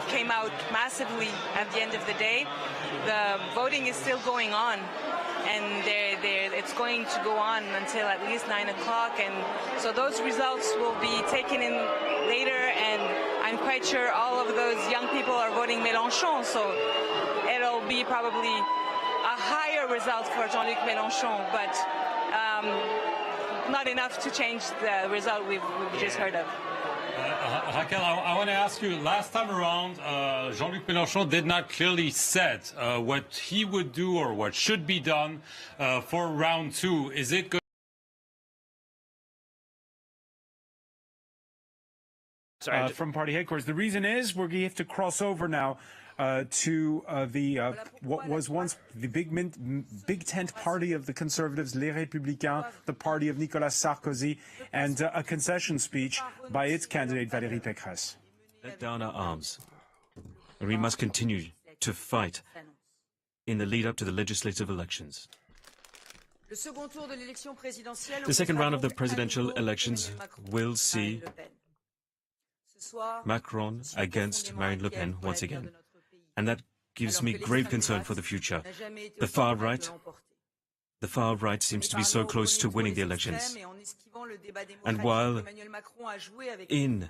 came out massively at the end of the day, the voting is still going on. And it's going to go on until at least 9 o'clock, and so those results will be taken in later, and I'm quite sure all of those young people are voting Mélenchon, so it'll be probably a higher result for Jean-Luc Mélenchon, but not enough to change the result we've just heard of. Raquel, I want to ask you, last time around, Jean-Luc Mélenchon did not clearly set what he would do or what should be done for round two. Is it good? From party headquarters. The reason is we're going to have to cross over now to what was once the big tent party of the Conservatives, Les Républicains, the party of Nicolas Sarkozy, and a concession speech by its candidate, Valérie Pécresse. Let down our arms, and we must continue to fight in the lead-up to the legislative elections. The second round of the presidential elections will see Macron against Marine Le Pen once again. And that gives me grave concern for the future. The far right seems to be so close to winning the elections. And while in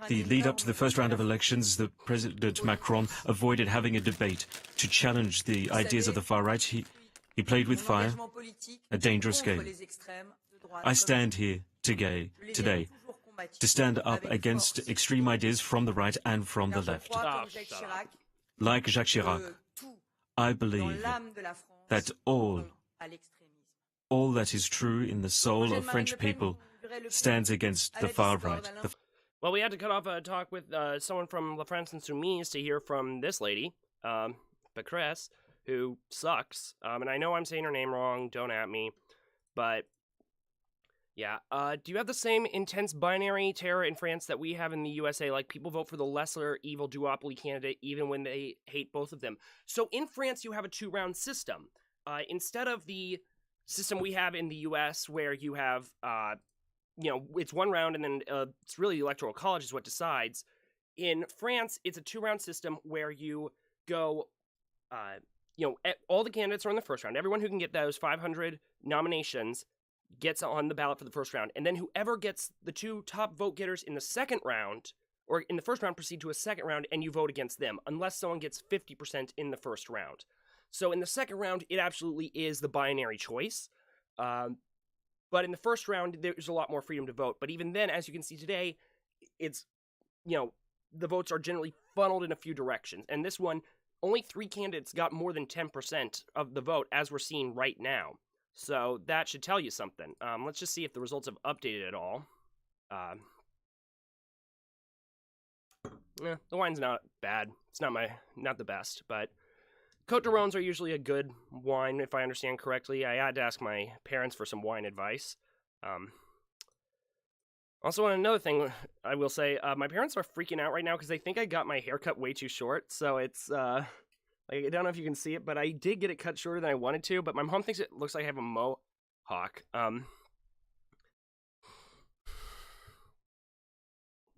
the lead-up to the first round of elections, the President Macron avoided having a debate to challenge the ideas of the far right, he played with fire, a dangerous game. I stand here today to stand up against extreme ideas from the right and from the left. Like Jacques Chirac, I believe that all that is true in the soul of French people stands against the far right. Well, we had to cut off a talk with someone from La France Insoumise to hear from this lady, Pécresse, who sucks. And I know I'm saying her name wrong, don't at me, but yeah. Do you have the same intense binary terror in France that we have in the USA? Like, people vote for the lesser evil duopoly candidate even when they hate both of them. So in France, you have a 2-round system. Instead of the system we have in the US where you have, it's 1 round and then it's really the Electoral College is what decides. In France, it's a 2-round system where you go, all the candidates are in the first round. Everyone who can get those 500 nominations gets on the ballot for the first round. And then whoever gets the 2 top vote getters in the second round, or in the first round, proceed to a second round, and you vote against them, unless someone gets 50% in the first round. So in the second round, it absolutely is the binary choice. But in the first round, there's a lot more freedom to vote. But even then, as you can see today, it's, the votes are generally funneled in a few directions. And this one, only 3 candidates got more than 10% of the vote, as we're seeing right now. So that should tell you something. Let's just see if the results have updated at all. The wine's not bad. It's not the best, but Côte de Rhônes are usually a good wine, if I understand correctly. I had to ask my parents for some wine advice. Also, another thing I will say, my parents are freaking out right now because they think I got my haircut way too short. So it's, I don't know if you can see it, but I did get it cut shorter than I wanted to. But my mom thinks it looks like I have a mohawk.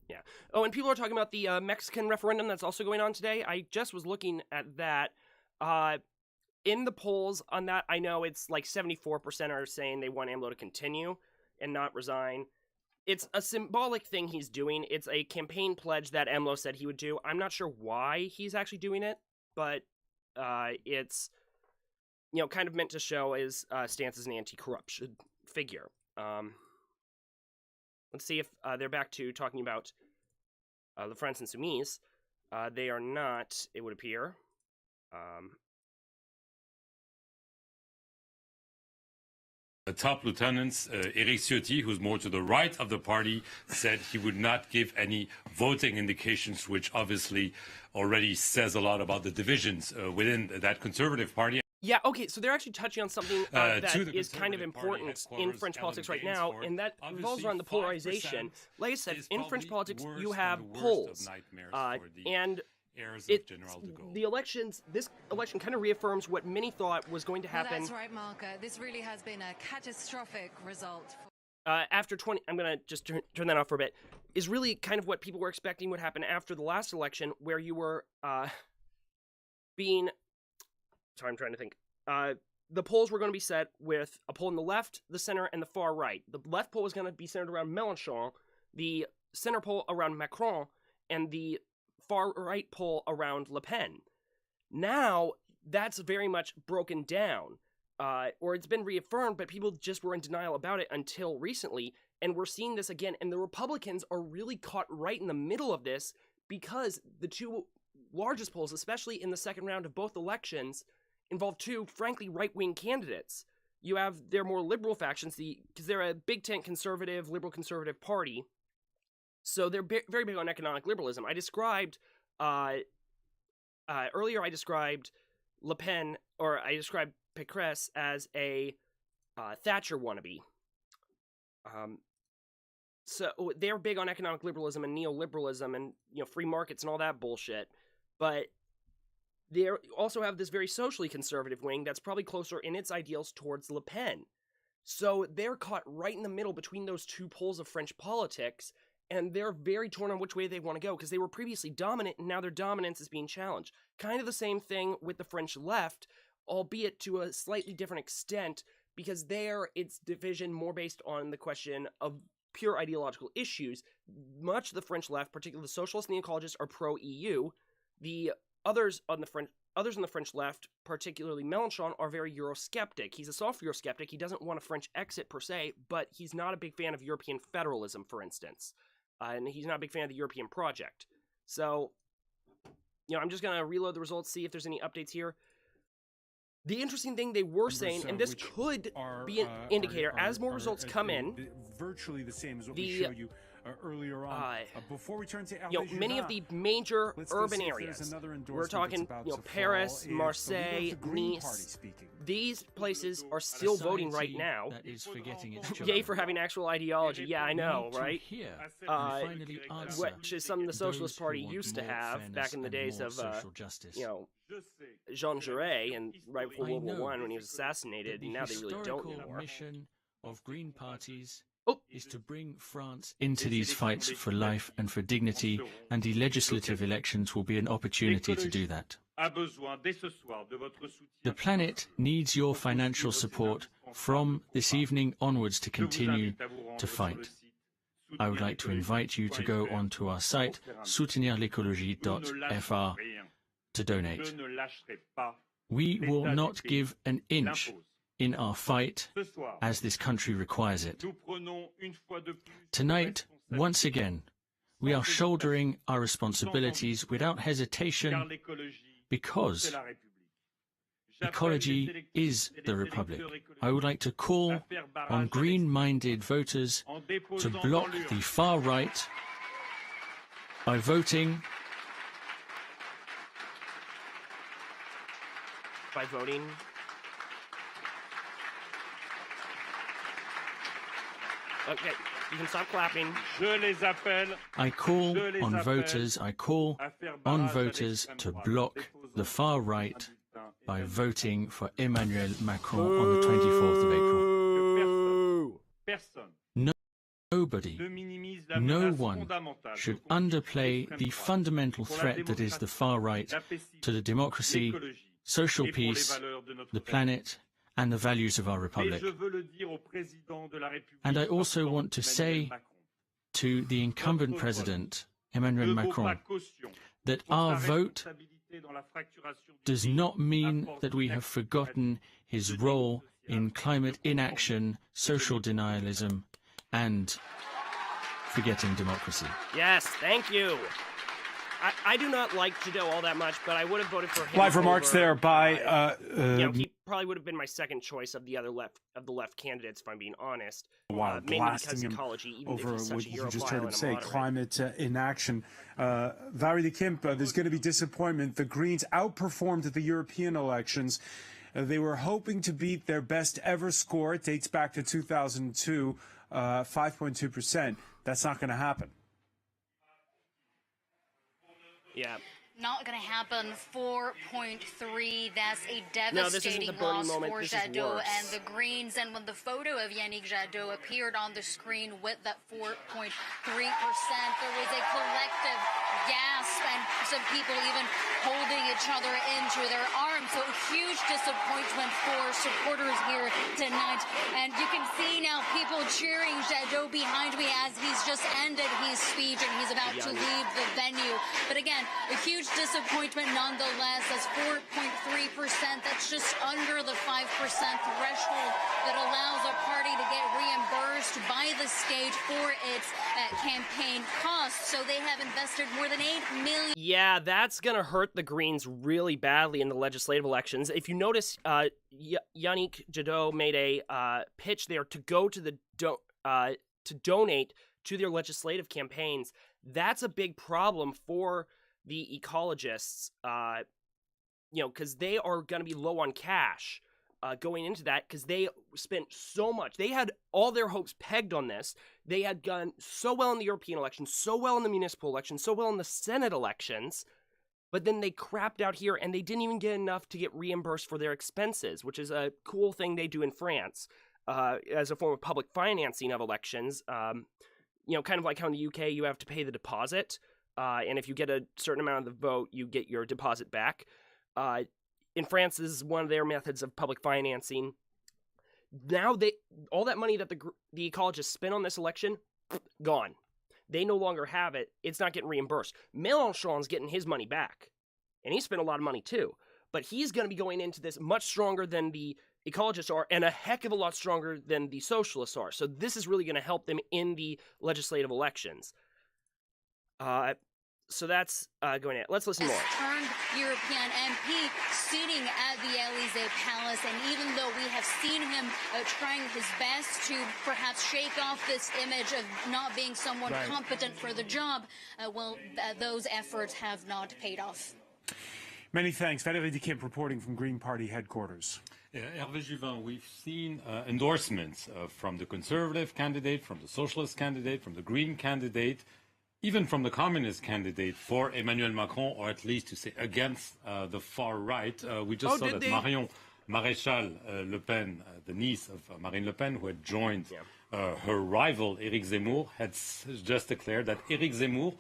Yeah. Oh, and people are talking about the Mexican referendum that's also going on today. I just was looking at that. In the polls on that, I know it's like 74% are saying they want AMLO to continue and not resign. It's a symbolic thing he's doing. It's a campaign pledge that AMLO said he would do. I'm not sure why he's actually doing it, but it's, kind of meant to show his stance as an anti-corruption figure. Let's see if they're back to talking about La France Insoumise. They are not, it would appear. The top lieutenants, Éric Ciotti, who's more to the right of the party, said he would not give any voting indications, which obviously already says a lot about the divisions within that conservative party. Yeah, okay, so they're actually touching on something that is kind of important in French politics right now, and that revolves around the polarization. Like I said, in French politics, you have polls, and the elections, this election kind of reaffirms what many thought was going to happen. Well, that's right, Mark. This really has been a catastrophic result. After 20, I'm going to just turn that off for a bit, is really kind of what people were expecting would happen after the last election, where you were sorry, I'm trying to think. The polls were going to be set with a poll in the left, the center, and the far right. The left poll was going to be centered around Mélenchon, the center poll around Macron, and the far right poll around Le Pen. Now, that's very much broken down, or it's been reaffirmed, but people just were in denial about it until recently, and we're seeing this again, and the Republicans are really caught right in the middle of this because the 2 largest polls, especially in the second round of both elections, involve 2, frankly, right-wing candidates. You have their more liberal factions, because they're a big tent conservative, liberal conservative party, so they're very big on economic liberalism. I described, earlier I described Le Pen, or I described Pécresse as a Thatcher wannabe. So they're big on economic liberalism and neoliberalism and, free markets and all that bullshit, but they also have this very socially conservative wing that's probably closer in its ideals towards Le Pen. So they're caught right in the middle between those 2 poles of French politics, and they're very torn on which way they want to go, because they were previously dominant, and now their dominance is being challenged. Kind of the same thing with the French left, albeit to a slightly different extent, because there it's division more based on the question of pure ideological issues. Much of the French left, particularly the socialists and the ecologists, are pro-EU. The others on the French left, particularly Mélenchon, are very Eurosceptic. He's a soft Eurosceptic. He doesn't want a French exit per se, but he's not a big fan of European federalism, for instance. And he's not a big fan of the European project. So, I'm just going to reload the results, see if there's any updates here. The interesting thing they were saying, and this could be an indicator, as more results come in, virtually the same as what we showed you earlier on. Before we turn to many of the major urban areas. We're talking, Paris, Marseille, Nice. These places are still voting right now. That is forgetting its job. Yay for having actual ideology. Yeah, I know, right? Which is something the Socialist Party used to have back in the days of, Jean Jaurès and right before World War I when he was assassinated, and now they really don't anymore. The mission of Green parties is to bring France into these fights for life and for dignity, and the legislative elections will be an opportunity to do that. The planet needs your financial support from this evening onwards to continue to fight. I would like to invite you to go onto our site, soutenirlecologie.fr, to donate. We will not give an inch in our fight as this country requires it. Tonight, once again, we are shouldering our responsibilities without hesitation because ecology is the Republic. I would like to call on green-minded voters to block the far right by voting Okay, you can stop clapping. I call on voters to block the far right by voting for Emmanuel Macron on the 24th of April. Nobody, no one should underplay the fundamental threat that is the far right to the democracy, social peace, the planet, and the values of our republic. And I also want to say to the incumbent president, Emmanuel Macron, that our vote does not mean that we have forgotten his role in climate inaction, social denialism, and forgetting democracy. Yes, thank you. I do not like Jadot all that much, but I would have voted for him. Live remarks there by he probably would have been my second choice of the left candidates, if I'm being honest. While mainly blasting because him ecology, even over if he's such what a you just Europhile heard him and a say, moderate. climate inaction. Valerie de Kemp, there's going to be disappointment. The Greens outperformed at the European elections. They were hoping to beat their best ever score. It dates back to 2002, 5.2%. That's not going to happen. Yeah. Not going to happen. 4.3. That's a No, this isn't devastating the Bernie loss moment. for This is Jadot worse. and the Greens. And when the photo of Yannick Jadot appeared on the screen with that 4.3%, there was a collective gasp and some people even holding each other into their arms. So huge disappointment for supporters here tonight. And you can see now people cheering Jadot behind me as he's just ended his speech and he's about to leave the venue. But again, a huge disappointment nonetheless, as 4.3%. That's just under the 5% threshold that allows a party to get reimbursed by the state for its campaign costs. So they have invested more than $8 million. Yeah, that's going to hurt the Greens really badly in the legislative elections. If you notice, Yannick Jadot made a pitch there to go to the to donate to their legislative campaigns. That's a big problem for the ecologists, because they are going to be low on cash going into that because they spent so much. They had all their hopes pegged on this. They had done so well in the European elections, so well in the municipal elections, so well in the Senate elections, but then they crapped out here and they didn't even get enough to get reimbursed for their expenses, which is a cool thing they do in France as a form of public financing of elections. Kind of like how in the UK you have to pay the deposit. And if you get a certain amount of the vote, you get your deposit back. In France, this is one of their methods of public financing. Now, all that money that the ecologists spent on this election, gone. They no longer have it. It's not getting reimbursed. Mélenchon's getting his money back. And he spent a lot of money too. But he's going to be going into this much stronger than the ecologists are, and a heck of a lot stronger than the socialists are. So this is really going to help them in the legislative elections. So that's going in. Let's listen more. Turned European MP sitting at the Elysee Palace, and even though we have seen him trying his best to perhaps shake off this image of not being someone competent for the job, those efforts have not paid off. Many thanks. Valérie Dekimp reporting from Green Party headquarters. Yeah, Hervé Juvin, we've seen endorsements from the Conservative candidate, from the Socialist candidate, from the Green candidate, even from the Communist candidate for Emmanuel Macron, or at least to say against the far right. We just saw that Marion Maréchal Le Pen, the niece of Marine Le Pen, who had joined her rival Éric Zemmour, had just declared that Éric Zemmour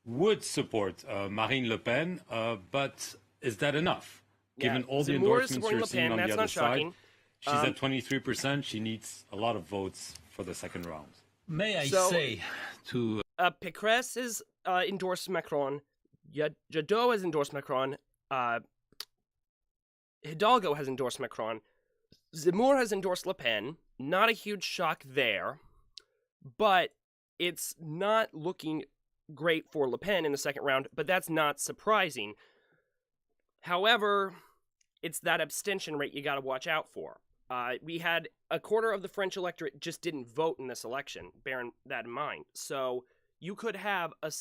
would support Marine Le Pen, but is that enough? Given all the endorsements you're seeing on the other side, she's at 23%. She needs a lot of votes for the second round. May I say to... Pécresse has endorsed Macron. Jadot has endorsed Macron. Hidalgo has endorsed Macron. Zemmour has endorsed Le Pen. Not a huge shock there. But it's not looking great for Le Pen in the second round, but that's not surprising. However, it's that abstention rate you got to watch out for. We had a quarter of the French electorate just didn't vote in this election, bearing that in mind. So you could have a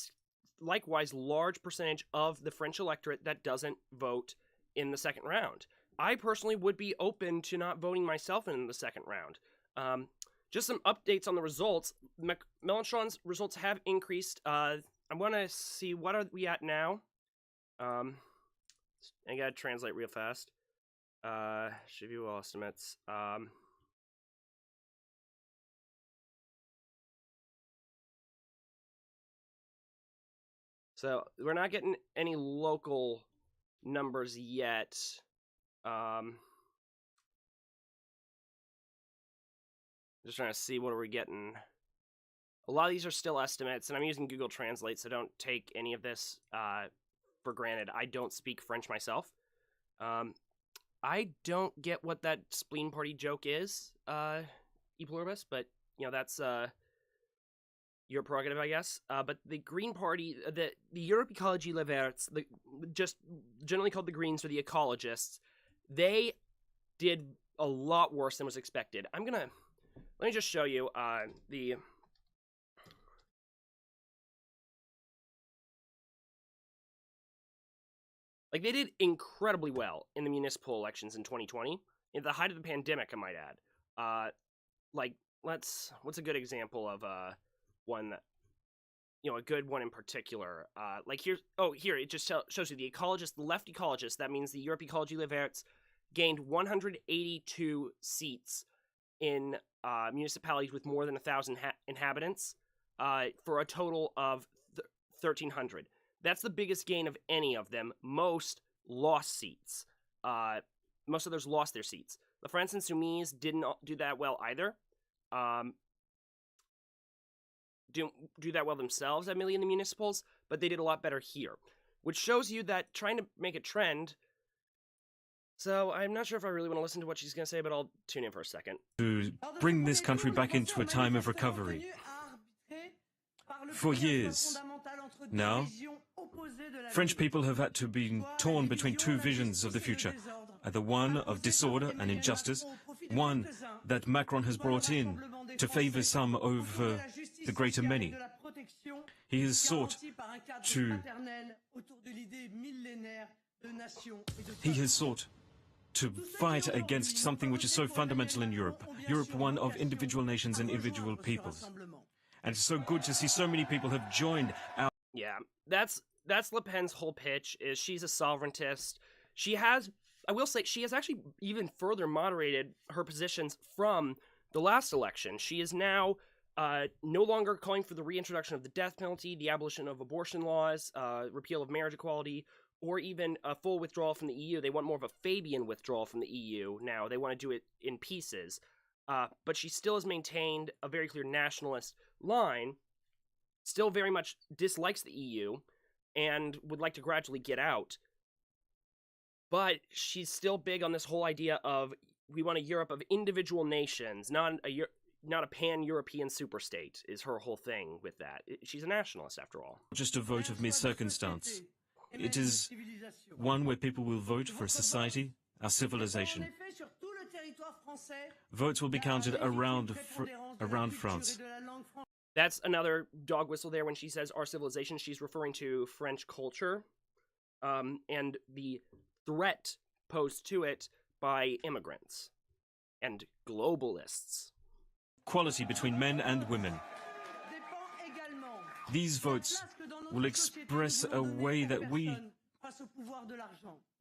likewise large percentage of the French electorate that doesn't vote in the second round. I personally would be open to not voting myself in the second round. Just some updates on the results. Mélenchon's results have increased. I want to see, what are we at now? I gotta translate real fast. Should view all estimates. So we're not getting any local numbers yet. Just trying to see what are we getting. A lot of these are still estimates, and I'm using Google Translate, so don't take any of this for granted. I don't speak French myself. I don't get what that spleen party joke is, E pluribus, but, you know, that's your prerogative, I guess. But the Green Party, the Europe Ecology Les Verts, just generally called the Greens or the Ecologists, they did a lot worse than was expected. Let me just show you they did incredibly well in the municipal elections in 2020, in the height of the pandemic, I might add. What's a good example of one that, you know, a good one in particular? Here it just shows you the ecologist, the left ecologist. That means the Europe Ecology Les Verts gained 182 seats in municipalities with more than 1,000 inhabitants for a total of 1,300. That's the biggest gain of any of them. Most lost seats. Most others lost their seats. The France Insoumise didn't do that well either. Didn't do that well themselves, Emily, in the municipals, but they did a lot better here, which shows you that trying to make a trend. So I'm not sure if I really want to listen to what she's going to say, but I'll tune in for a second. To bring this country back into a time of recovery. For years now, French people have had to be torn between two visions of the future, either one of disorder and injustice, one that Macron has brought in to favor some over the greater many. He has sought to fight against something which is so fundamental in Europe. Europe, one of individual nations and individual peoples. And it's so good to see so many people have joined our... Yeah, that's Le Pen's whole pitch, is she's a sovereigntist. She has, I will say, she has actually even further moderated her positions from the last election. She is now no longer calling for the reintroduction of the death penalty, the abolition of abortion laws, repeal of marriage equality, or even a full withdrawal from the EU. They want more of a Fabian withdrawal from the EU now. They want to do it in pieces. But she still has maintained a very clear nationalist line, still very much dislikes the EU, and would like to gradually get out. But she's still big on this whole idea of, we want a Europe of individual nations, not a not a pan-European superstate is her whole thing with that. She's a nationalist, after all. Just a vote of mere circumstance. It is one where people will vote for a society, our civilization. Votes will be counted around France. That's another dog whistle there when she says our civilization. She's referring to French culture and the threat posed to it by immigrants and globalists. Equality between men and women. These votes will express a way that we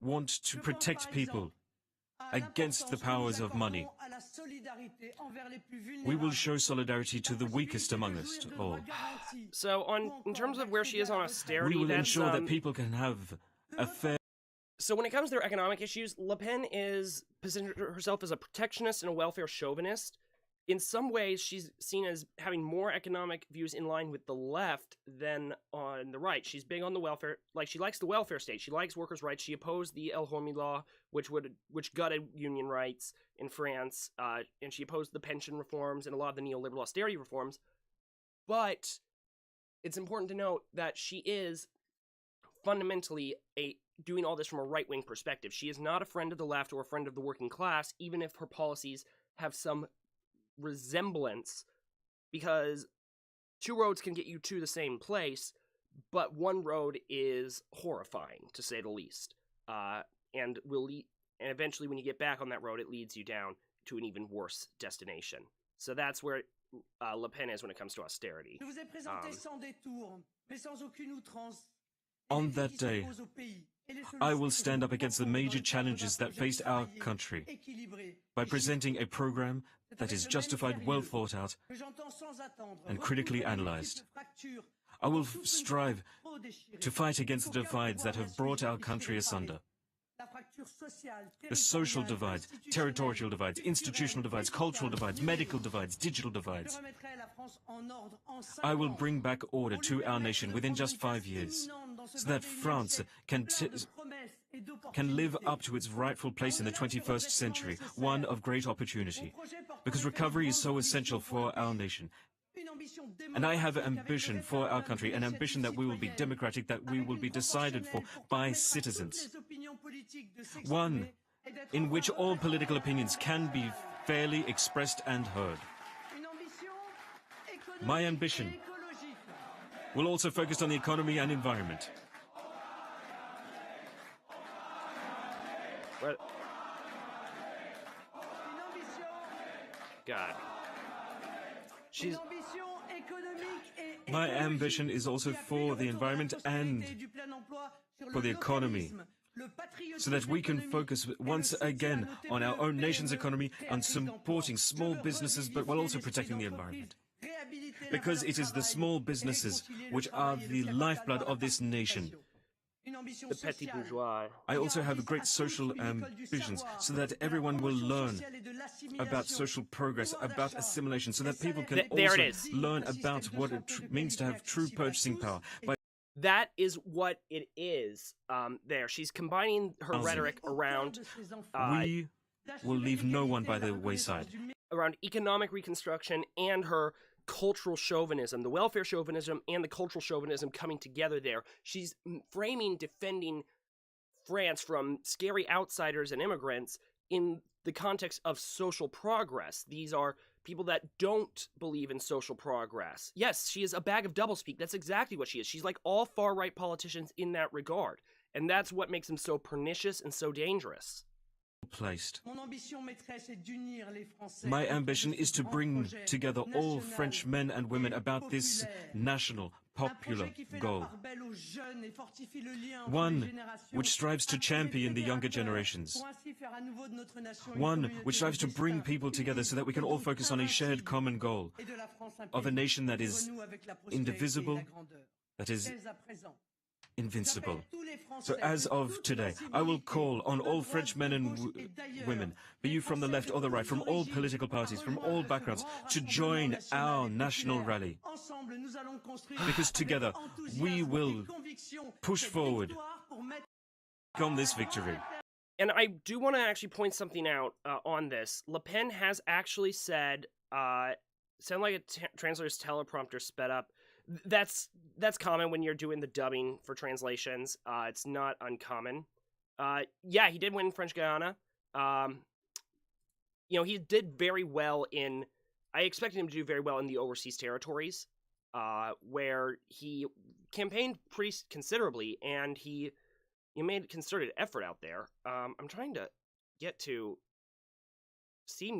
want to protect people against the powers of money. We will show solidarity to the weakest among us all. So, in terms of where she is on austerity, we will ensure that people can have a fair... So when it comes to their economic issues, Le Pen is positioned herself as a protectionist and a welfare chauvinist. In some ways, she's seen as having more economic views in line with the left than on the right. She's big on the welfare, like she likes the welfare state. She likes workers' rights. She opposed the El Khomri law, which gutted union rights in France, and she opposed the pension reforms and a lot of the neoliberal austerity reforms. But it's important to note that she is fundamentally doing all this from a right-wing perspective. She is not a friend of the left or a friend of the working class, even if her policies have some resemblance, because two roads can get you to the same place, but one road is horrifying, to say the least, and eventually when you get back on that road, it leads you down to an even worse destination. So that's where Le Pen is when it comes to austerity. On that day, I will stand up against the major challenges that faced our country by presenting a program that is justified, well thought out, and critically analyzed. I will strive to fight against the divides that have brought our country asunder. The social divides, territorial divides, institutional divides, cultural divides, medical divides, digital divides. I will bring back order to our nation within just 5 years, so that France can live up to its rightful place in the 21st century, one of great opportunity, because recovery is so essential for our nation. And I have ambition for our country, an ambition that we will be democratic, that we will be decided for by citizens. One in which all political opinions can be fairly expressed and heard. My ambition will also focus on the economy and environment. What? God. My ambition is also for the environment and for the economy, so that we can focus once again on our own nation's economy, on supporting small businesses, but while also protecting the environment. Because it is the small businesses which are the lifeblood of this nation. The petit bourgeois. I also have great social ambitions, so that everyone will learn about social progress, about assimilation, so that people can also learn about what it means to have true purchasing power. That is what it is there. She's combining her rhetoric around... we will leave no one by the wayside. Around economic reconstruction and her cultural chauvinism, the welfare chauvinism and the cultural chauvinism coming together there. She's framing defending France from scary outsiders and immigrants in the context of social progress. These are people that don't believe in social progress. Yes, she is a bag of doublespeak. That's exactly what she is. She's like all far-right politicians in that regard. And that's what makes them so pernicious and so dangerous. Placed. My ambition is to bring together all French men and women about this national, popular goal. One which strives to champion the younger generations. One which strives to bring people together so that we can all focus on a shared common goal of a nation that is indivisible, that is invincible. So as of today, I will call on all French men and women, be you from the left or the right, from all political parties, from all backgrounds, to join our national rally. Because together, we will push forward on this victory. And I do want to actually point something out on this. Le Pen has actually said Sound like a translator's teleprompter sped up. That's common when you're doing the dubbing for translations. It's not uncommon. Yeah, he did win French Guiana. He did very well in... I expected him to do very well in the overseas territories, where he campaigned pretty considerably, and he made a concerted effort out there. I'm trying to get to see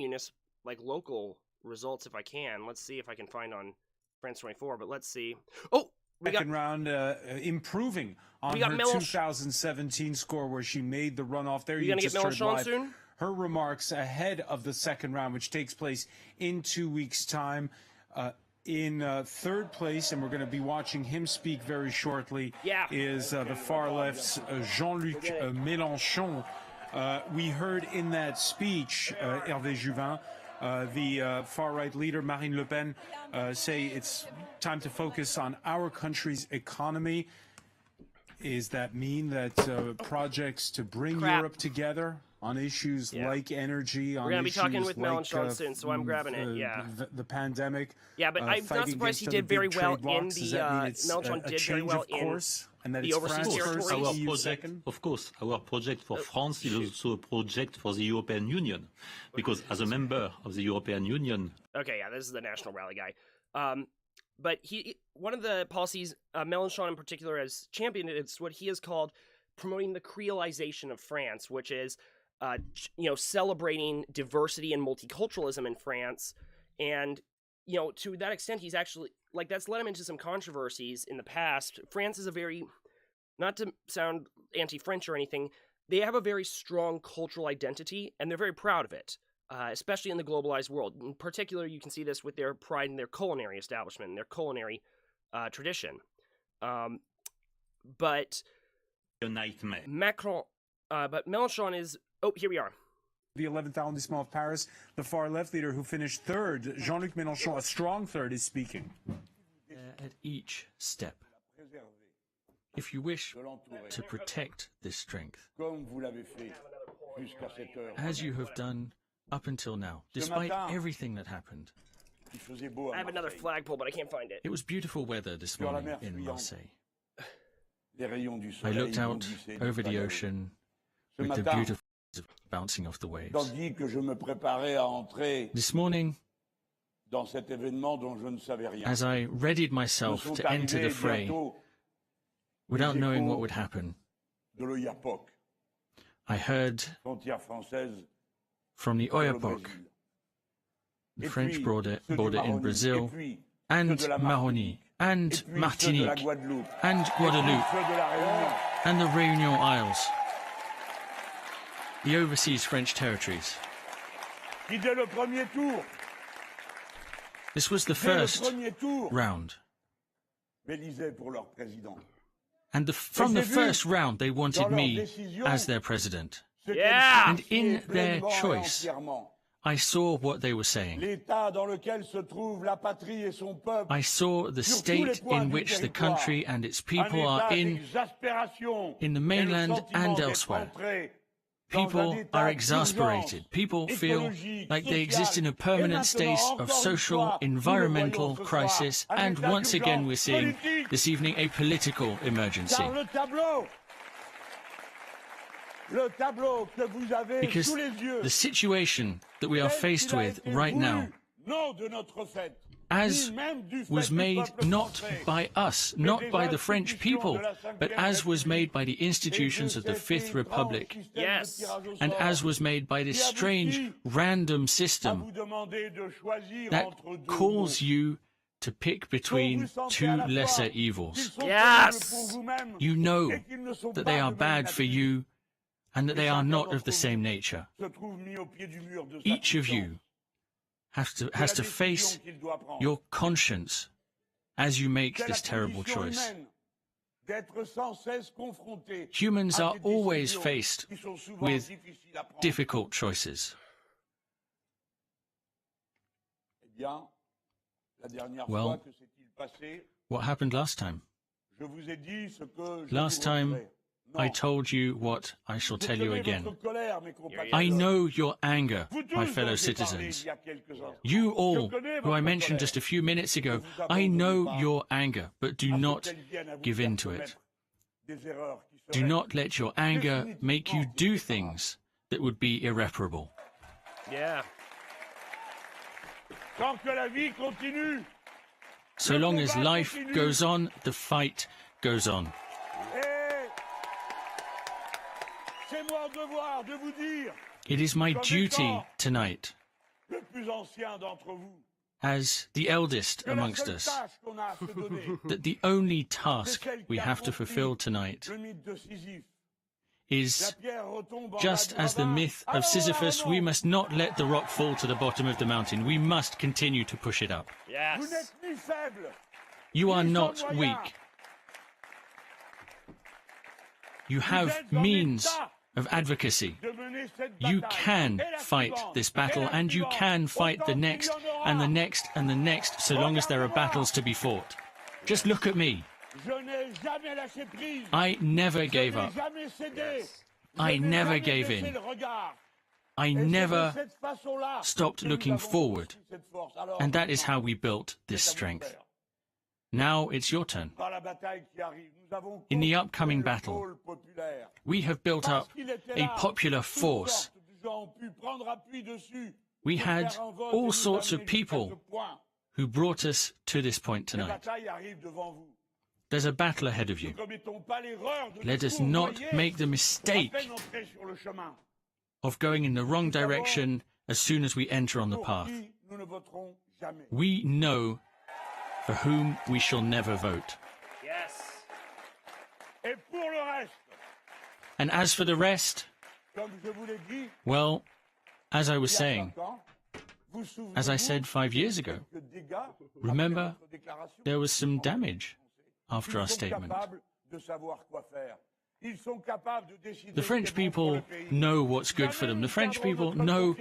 local results if I can. Let's see if I can find on France 24, but let's see. Oh, second round improving on her 2017 score where she made the runoff there. You just heard live soon? Her remarks ahead of the second round, which takes place in 2 weeks' time. In third place, and we're going to be watching him speak very shortly, is the far left's Jean-Luc Mélenchon. We heard in that speech, Hervé Juvin, the far-right leader, Marine Le Pen, say it's time to focus on our country's economy. Does that mean that projects to bring Europe together on issues like energy, we're going to be talking with Mélenchon soon, so I'm grabbing it, the pandemic. Yeah, but I'm not surprised he did very well in the... Mélenchon did very well in the overseas territories. Of course, our project for France is also a project for the European Union, because as a member of the European Union... Okay, yeah, this is the National Rally guy. But one of the policies Mélenchon in particular has championed is what he has called promoting the creolization of France, which is celebrating diversity and multiculturalism in France. And, to that extent, he's actually, that's led him into some controversies in the past. France is a very, not to sound anti-French or anything, they have a very strong cultural identity, and they're very proud of it, especially in the globalized world. In particular, you can see this with their pride in their culinary establishment and their culinary tradition. But a nightmare. But Mélenchon is... Oh, here we are. The 11th arrondissement of Paris, the far left leader who finished third, Jean-Luc Mélenchon, a strong third, is speaking. At each step, if you wish to protect this strength, as you have done up until now, despite everything that happened. I have another flagpole, but I can't find it. It was beautiful weather this morning in Marseille. I looked out over the ocean with the beautiful bouncing off the waves. This morning, as I readied myself to enter the fray, without knowing what would happen, I heard from the Oyapock, the French border in Brazil, and Maroni, and Martinique, and Guadeloupe, and the Réunion Isles, the overseas French territories. This was the first round. And from the first round, they wanted me as their president. Yeah! And in their choice, I saw what they were saying. I saw the state in which the country and its people are in the mainland and elsewhere. People are exasperated. People feel like they exist in a permanent state of social, environmental crisis, and once again we're seeing this evening a political emergency. Because the situation that we are faced with right now, as was made not by us, not by the French people, but as was made by the institutions of the Fifth Republic, yes, and as was made by this strange random system that calls you to pick between two lesser evils. Yes! You know that they are bad for you and that they are not of the same nature. Each of you has to face your conscience as you make this terrible choice. Humans are always faced with difficult choices. Well, what happened last time? Last time, I told you what I shall tell you again. I know your anger, my fellow citizens. You all, who I mentioned just a few minutes ago, I know your anger, but do not give in to it. Do not let your anger make you do things that would be irreparable. Yeah. So long as life goes on, the fight goes on. It is my duty tonight, as the eldest amongst us, that the only task we have to fulfill tonight is, just as the myth of Sisyphus, we must not let the rock fall to the bottom of the mountain. We must continue to push it up. Yes. You are not weak. You have means of advocacy. You can fight this battle, and you can fight the next and the next and the next, so long as there are battles to be fought. Just look at me. I never gave up. I never gave in. I never stopped looking forward. And that is how we built this strength. Now it's your turn. In the upcoming battle, we have built up a popular force. We had all sorts of people who brought us to this point tonight. There's a battle ahead of you. Let us not make the mistake of going in the wrong direction as soon as we enter on the path. We know for whom we shall never vote. Yes. And as for the rest, well, as I was saying, as I said 5 years ago, remember, there was some damage after our statement. The French people know what's good for them. The French people know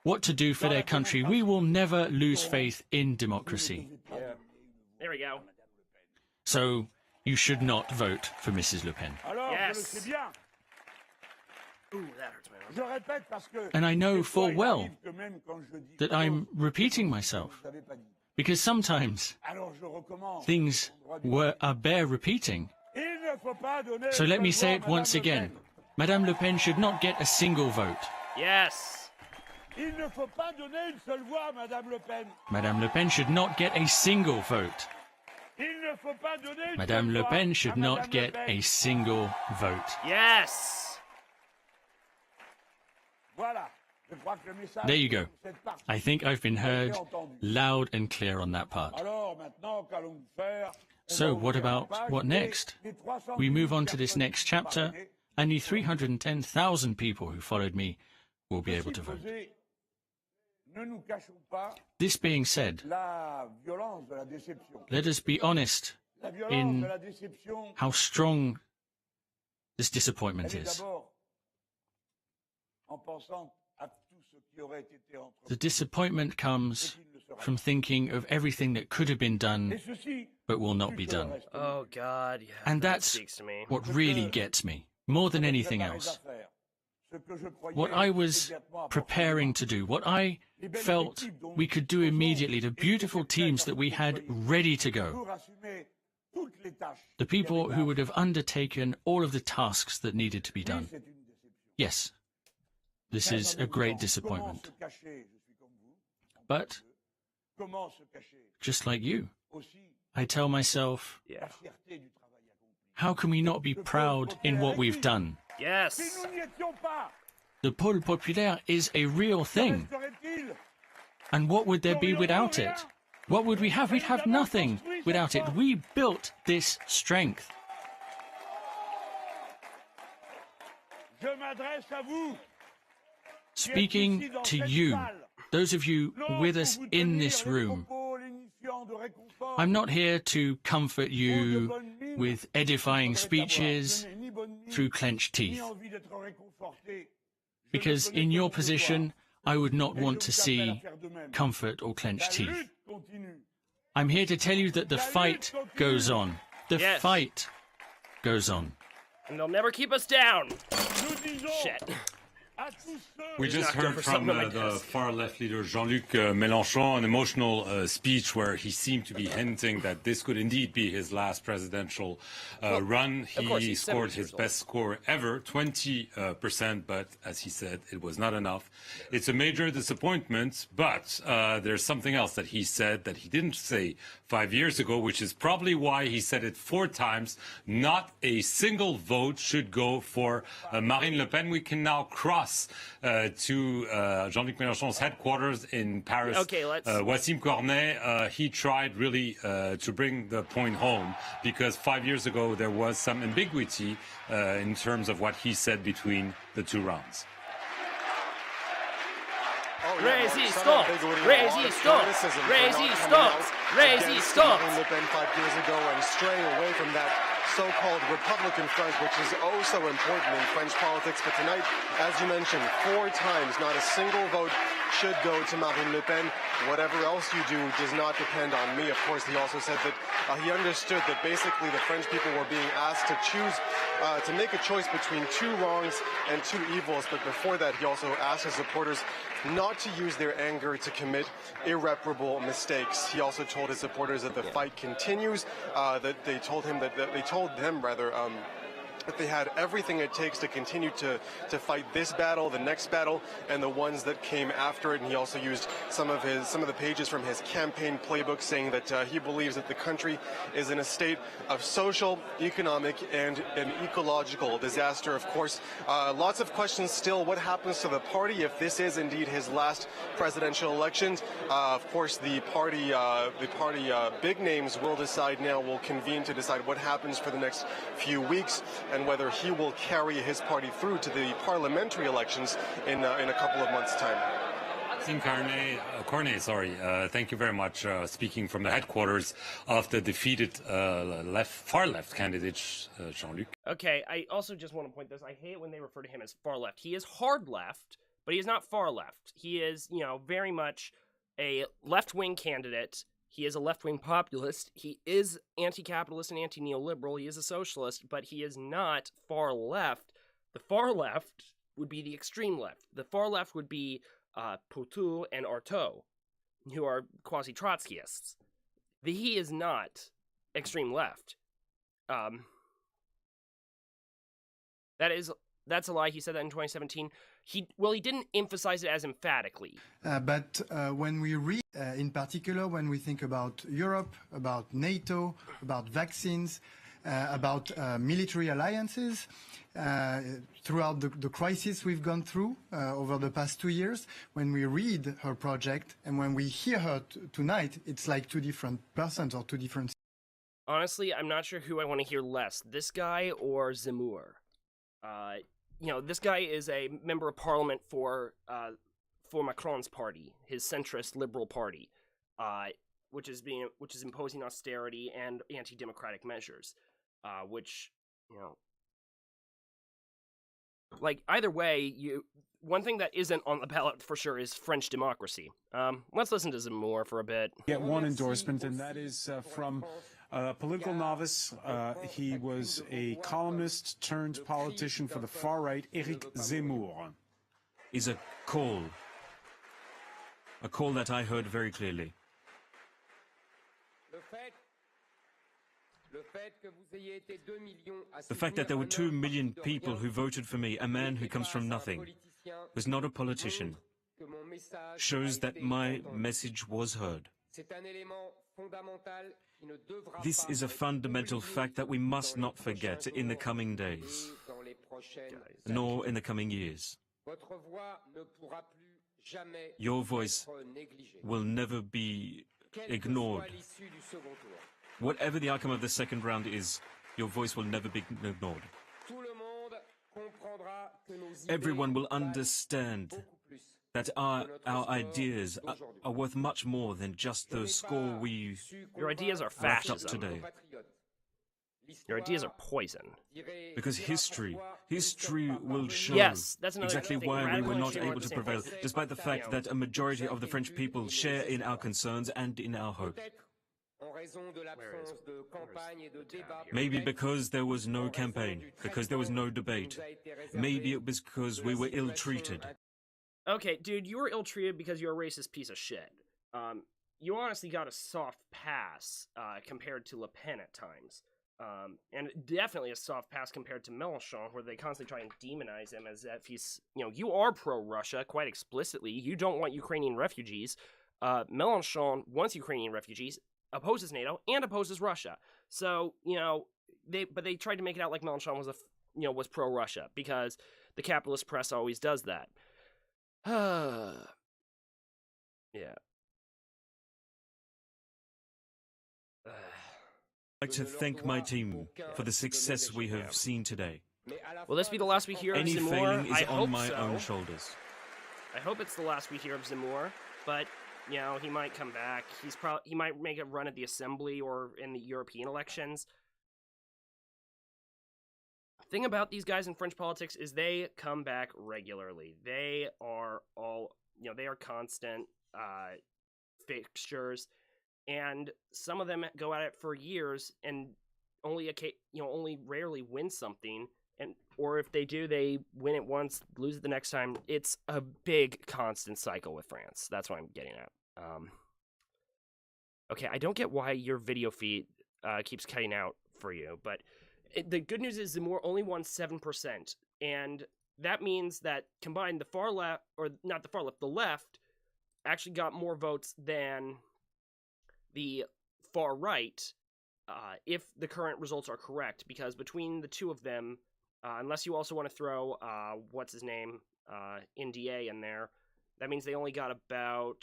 what to do for their country. We will never lose faith in democracy. Yeah. There we go. So you should not vote for Mrs. Le Pen. Yes. Ooh, that hurts my arm. And I know full well that I'm repeating myself, because sometimes things are bear repeating. So let me say it once again. Madame Le Pen should not get a single vote. Yes. Madame Le Pen should not get a single vote. Madame Le Pen should not get a single vote. Yes. There you go. I think I've been heard loud and clear on that part. So what next? We move on to this next chapter, and the 310,000 people who followed me will be able to vote. This being said, let us be honest in how strong this disappointment is. The disappointment comes from thinking of everything that could have been done but will not be done. Oh, God, yeah. And that's what really gets me, more than anything else. What I was preparing to do, what I felt we could do immediately, the beautiful teams that we had ready to go, the people who would have undertaken all of the tasks that needed to be done. Yes, this is a great disappointment. But, just like you, I tell myself, how can we not be proud in what we've done? Yes. The Pôle Populaire is a real thing. And what would there be without it? What would we have? We'd have nothing without it. We built this strength. Speaking to you, those of you with us in this room, I'm not here to comfort you with edifying speeches through clenched teeth, because in your position, I would not want to see comfort or clenched teeth. I'm here to tell you that the fight goes on. The fight goes on. And they'll never keep us down. Shit. We just heard from the far-left leader Jean-Luc Mélenchon an emotional speech where he seemed to be hinting that this could indeed be his last presidential run. He scored his best score ever, 20%, but as he said, it was not enough. It's a major disappointment, but there's something else that he said that he didn't say 5 years ago, which is probably why he said it 4 times. Not a single vote should go for Marine Le Pen. We can now cross to Jean-Luc Mélenchon's headquarters in Paris. Okay, let's... Wassim Cornet, he tried really to bring the point home because 5 years ago there was some ambiguity in terms of what he said between the 2 rounds. Résistance! Résistance! Résistance! Résistance! Le Pen 5 years ago and straying away from that so-called Republican front, which is oh so important in French politics. But tonight, as you mentioned, 4 times, not a single vote should go to Marine Le Pen. Whatever else you do does not depend on me. Of course, he also said that he understood that basically the French people were being asked to choose, to make a choice between 2 wrongs and 2 evils. But before that, he also asked his supporters not to use their anger to commit irreparable mistakes. He also told his supporters that the fight continues, that they told them that they had everything it takes to continue to fight this battle, the next battle, and the ones that came after it. And he also used some of the pages from his campaign playbook, saying that he believes that the country is in a state of social, economic, and an ecological disaster. Of course, lots of questions still. What happens to the party if this is indeed his last presidential election? Of course, the party big names will decide now. Will convene to decide what happens for the next few weeks, and whether he will carry his party through to the parliamentary elections in a couple of months' time. Cornet, thank you very much. Speaking from the headquarters of the defeated far left candidate, Jean-Luc. Okay, I also just want to point this. I hate when they refer to him as far left. He is hard left, but he is not far left. He is, very much a left-wing candidate. He is a left-wing populist. He is anti-capitalist and anti-neoliberal. He is a socialist, but he is not far left. The far left would be the extreme left. The far left would be Poutou and Artaud, who are quasi-Trotskyists. He is not extreme left. That's a lie. He said that in 2017. He didn't emphasize it as emphatically. But when we read, in particular, when we think about Europe, about NATO, about vaccines, about military alliances, throughout the crisis we've gone through over the past 2 years, when we read her project and when we hear her tonight, it's like 2 different persons or 2 different... Honestly, I'm not sure who I want to hear less, this guy or Zemmour. This guy is a member of parliament for Macron's party, his centrist liberal party, which is imposing austerity and anti-democratic measures, either way, one thing that isn't on the ballot for sure is French democracy. Let's listen to Zemmour for a bit. Get one endorsement, and that is from political novice. He was a columnist turned politician for the far right, Éric Zemmour. Is a call that I heard very clearly. The fact that there were 2 million people who voted for me, a man who comes from nothing, was not a politician, shows that my message was heard. This is a fundamental fact that we must not forget in the coming days, nor in the coming years. Your voice will never be ignored. Whatever the outcome of the second round is, your voice will never be ignored. Everyone will understand that our ideas are worth much more than just the score we... Your ideas are fascism. Today. Your ideas are poison. Because history will show exactly thing. Why we were not able to prevail, despite the fact that a majority of the French people share in our concerns and in our hopes. Maybe because there was no campaign, because there was no debate. Maybe it was because we were ill-treated. Okay, dude, you were ill-treated because you're a racist piece of shit. You honestly got a soft pass compared to Le Pen at times. And definitely a soft pass compared to Mélenchon, where they constantly try and demonize him as if he's, you are pro-Russia quite explicitly. You don't want Ukrainian refugees. Mélenchon wants Ukrainian refugees, opposes NATO, and opposes Russia. So, they tried to make it out like Mélenchon was was pro-Russia, because the capitalist press always does that. Yeah. I'd like to thank my team for the success we have seen today. Will this be the last we hear of Zemmour? Any failing is on my so. own shoulders. I hope it's the last we hear of Zemmour, but he might come back. He might make a run at the assembly or in the European elections. The thing about these guys in French politics is they come back regularly. They are all, they are constant fixtures. And some of them go at it for years and only rarely win something, or if they do, they win it once, lose it the next time. It's a big constant cycle with France. That's what I'm getting at. Okay, I don't get why your video feed keeps cutting out for you, but the good news is Zemmour only won 7%, and that means that combined the far left, or not the far left, the left actually got more votes than the far right, if the current results are correct, because between the two of them, unless you also want to throw, what's his name, NDA in there, that means they only got about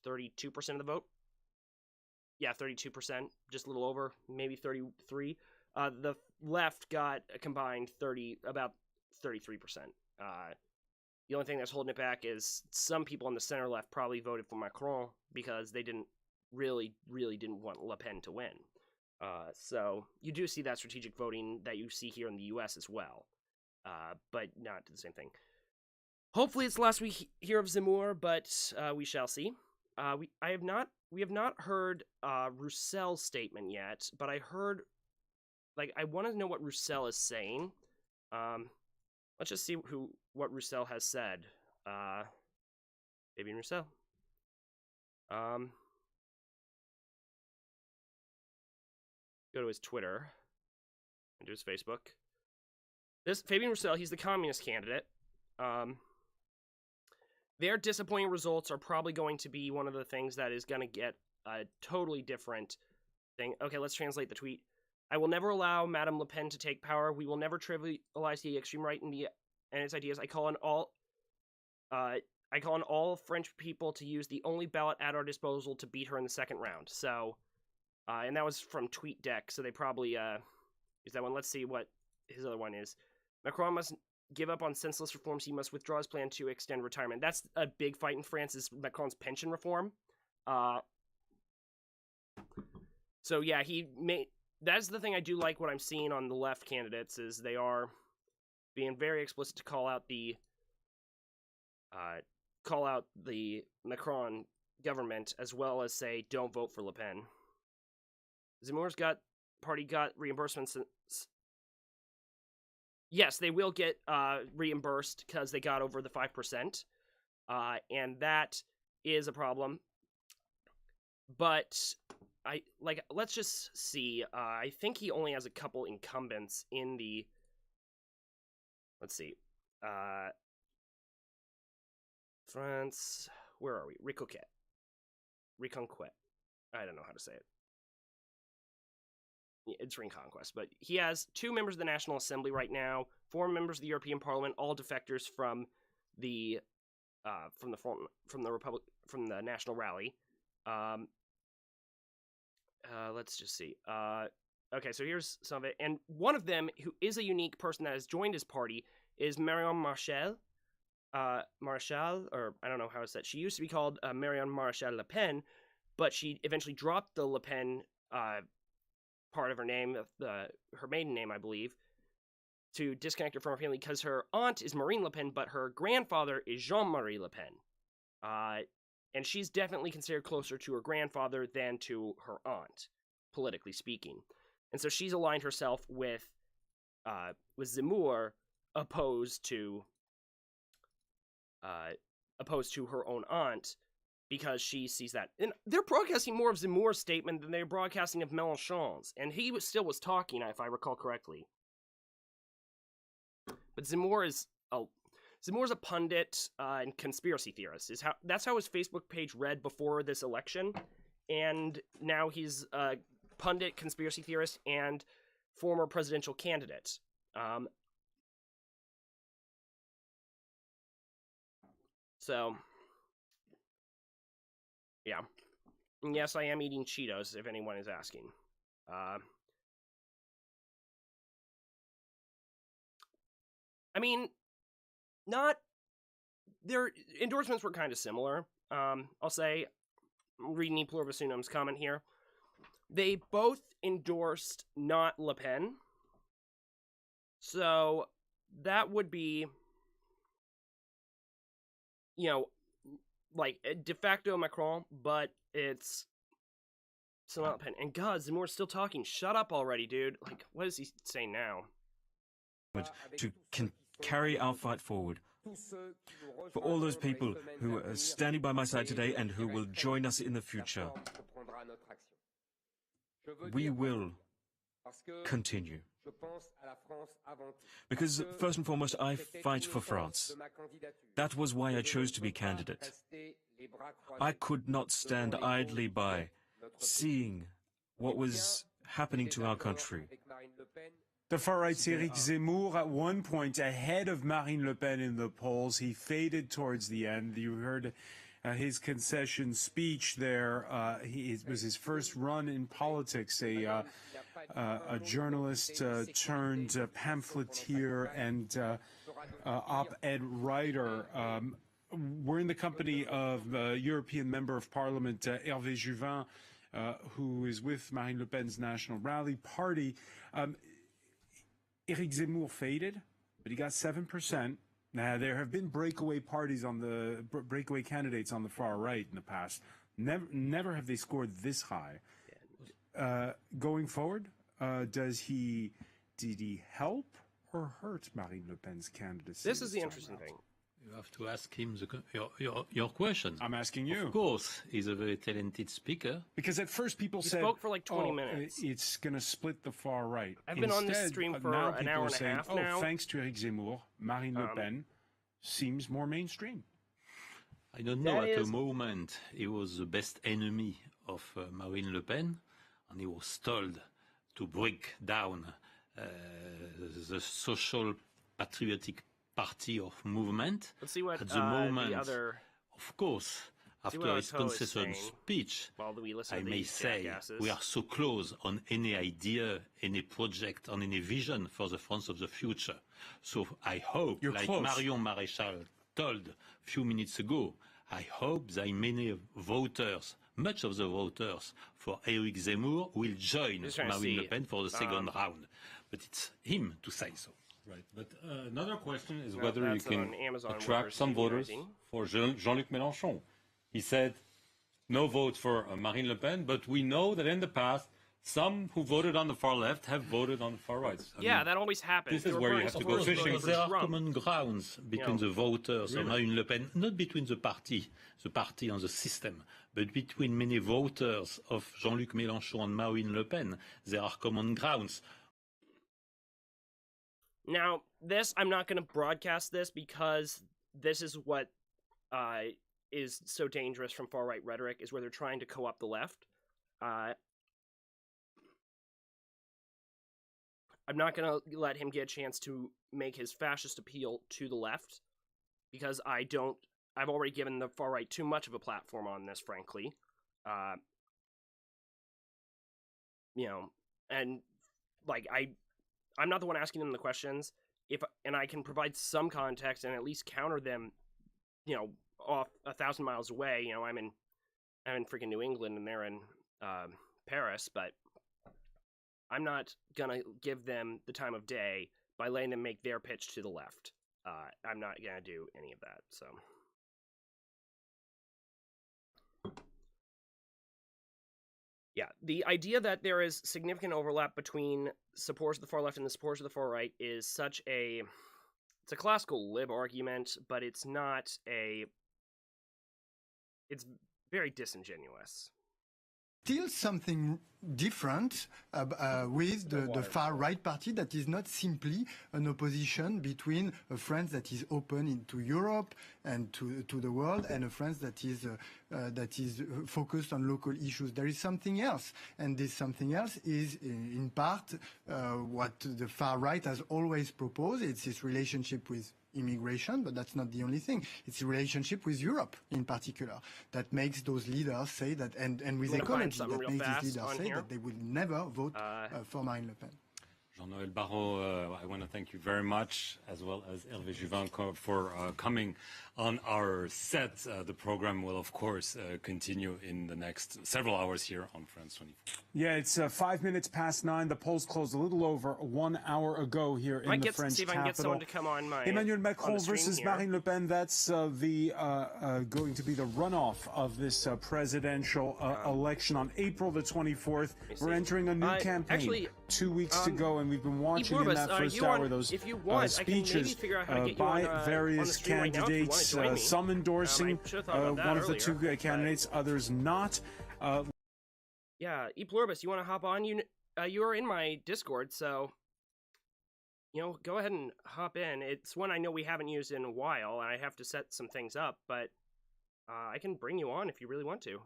32% of the vote. Yeah, 32%, just a little over, maybe 33. The left got a combined about 33%. The only thing that's holding it back is some people on the center left probably voted for Macron because they really didn't want Le Pen to win. So you do see that strategic voting that you see here in the U.S. as well, but not the same thing. Hopefully it's the last we hear of Zemmour, but we shall see. We have not heard Roussel's statement yet, but I heard, I want to know what Roussel is saying. Let's just see what Roussel has said. Fabian Roussel. Go to his Twitter and to his Facebook. This Fabian Roussel, he's the communist candidate. Their disappointing results are probably going to be one of the things that is going to get a totally different thing. Okay, let's translate the tweet. I will never allow Madame Le Pen to take power. We will never trivialize the extreme right and its ideas. I call on all French people to use the only ballot at our disposal to beat her in the second round. So, and that was from TweetDeck, so they probably use that one. Let's see what his other one is. Macron must give up on senseless reforms. He must withdraw his plan to extend retirement. That's a big fight in France, is Macron's pension reform. So yeah, that's the thing I do like what I'm seeing on the left candidates, is they are being very explicit to call out the Macron government, as well as say don't vote for Le Pen. Zemmour's party got reimbursements. Yes, they will get reimbursed because they got over the 5%, and that is a problem. But let's just see. I think he only has a couple incumbents in the. Let's see. France. Where are we? Reconquête. I don't know how to say it. It's Reconquest, but he has 2 members of the National Assembly right now, 4 members of the European Parliament, all defectors from the National Rally. Let's just see. Okay, so here's some of it, and one of them, who is a unique person that has joined his party, is Marion Maréchal. Maréchal, or I don't know how it's said. She used to be called Marion Maréchal Le Pen, but she eventually dropped the Le Pen part of her name, her maiden name, I believe, to disconnect her from her family, because her aunt is Marine Le Pen, but her grandfather is Jean-Marie Le Pen. And she's definitely considered closer to her grandfather than to her aunt. politically speaking. And so she's aligned herself with Zemmour, opposed to her own aunt, because she sees that. And they're broadcasting more of Zemmour's statement than they're broadcasting of Mélenchon's, and he still was talking, if I recall correctly. But Zemmour's a pundit and conspiracy theorist. That's how his Facebook page read before this election, and now he's a pundit, conspiracy theorist, and former presidential candidate. So, yeah. And yes, I am eating Cheetos, if anyone is asking. I mean, their endorsements were kind of similar. I'll say, reading E Pluribus Unum's comment here, they both endorsed not Le Pen. So, that would be, like, de facto Macron, but it's still not Le Pen. And God, Zemmour's still talking. Shut up already, dude. Like, what is he saying now? To carry our fight forward. For all those people who are standing by my side today and who will join us in the future, we will continue. Because, first and foremost, I fight for France. That was why I chose to be candidate. I could not stand idly by, seeing what was happening to our country. The far-right's Éric Zemmour, at one point ahead of Marine Le Pen in the polls. He faded towards the end. You heard his concession speech there. It was his first run in politics, a journalist turned pamphleteer and op-ed writer. We're in the company of European Member of Parliament Hervé Juvin, who is with Marine Le Pen's National Rally Party. Éric Zemmour faded, but he got 7%. Now, there have been breakaway candidates on the far right in the past. Never have they scored this high. Going forward, did he help or hurt Marine Le Pen's candidacy? This is the interesting thing. You have to ask him your question. I'm asking you. Of course, he's a very talented speaker. Because at first people said, spoke for like 20 minutes. It's going to split the far right. I've been on this stream for an hour and a half now. Thanks to Éric Zemmour, Marine Le Pen seems more mainstream. I don't know. At the moment, he was the best enemy of Marine Le Pen, and he was told to break down the social patriotic party of movement. Let's see what at the moment, the other... Of course, after his concession speech, I may say we are so close on any idea, any project, on any vision for the France of the future. So I hope, Marion Maréchal told a few minutes ago, I hope that many voters, much of the voters for Éric Zemmour, will join Marine Le Pen for the second round. But it's him to say so. Right, but another question is whether you can attract some voters for Jean-Luc Mélenchon. He said no vote for Marine Le Pen, but we know that in the past, some who voted on the far left have voted on the far right. I mean, that always happens. This is where you have to go fishing. There are common grounds between the voters of Marine Le Pen, not between the party and the system, but between many voters of Jean-Luc Mélenchon and Marine Le Pen. There are common grounds. Now, I'm not going to broadcast this because this is what is so dangerous from far-right rhetoric, is where they're trying to co-opt the left. I'm not going to let him get a chance to make his fascist appeal to the left, because I've already given the far-right too much of a platform on this, frankly. And, like, I'm not the one asking them the questions, and I can provide some context and at least counter them, off 1,000 miles away. I'm in freaking New England and they're in Paris, but I'm not gonna give them the time of day by letting them make their pitch to the left. I'm not gonna do any of that. So. Yeah, the idea that there is significant overlap between supporters of the far left and the supporters of the far right is such a... It's a classical lib argument, but it's not a... It's very disingenuous. Still something different with the far-right party that is not simply an opposition between a France that is open into Europe and to the world and a France that is focused on local issues. There is something else, and this something else is in part what the far-right has always proposed. It's this relationship with immigration, but that's not the only thing. It's a relationship with Europe in particular that makes those leaders say that, and with ecology, that makes these leaders say that they will never vote for Marine Le Pen. Jean-Noël Barrot, I want to thank you very much, as well as Hervé Juvin, for coming on our set. The program will, of course, continue in the next several hours here on France 24. Yeah, it's 5 minutes past 9. The polls closed a little over 1 hour ago here in the French see if capital. I can get someone to come on my Emmanuel Macron versus here. Marine Le Pen. That's going to be the runoff of this presidential election on April the 24th. We're entering a new campaign. Actually, 2 weeks to go, and we've been watching in that first hour those speeches by various candidates, some endorsing one of the two candidates, others not. Yeah, E Pluribus, you want to hop on? You are in my Discord, so go ahead and hop in. It's one I know we haven't used in a while, and I have to set some things up, but I can bring you on if you really want to.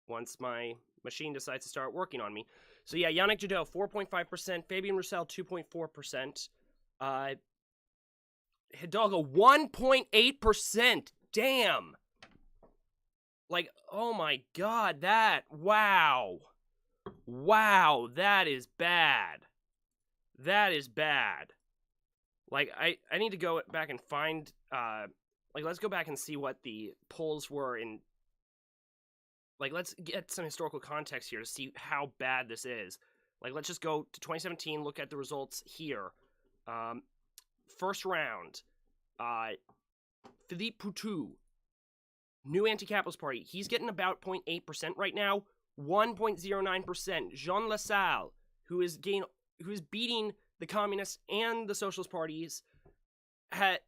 Once my machine decides to start working on me. So yeah, Yannick Jadot, 4.5%. Fabien Roussel, 2.4%. Hidalgo, 1.8%. Damn. Like, oh my god, wow. Wow, that is bad. That is bad. Like, I need to go back and find, let's go back and see what the polls were in... let's get some historical context here to see how bad this is. Let's just go to 2017, look at the results here. First round, Philippe Poutou, New Anti-Capitalist Party. He's getting about 0.8% right now. 1.09%. Jean Lassalle, who is beating the Communists and the Socialist parties, had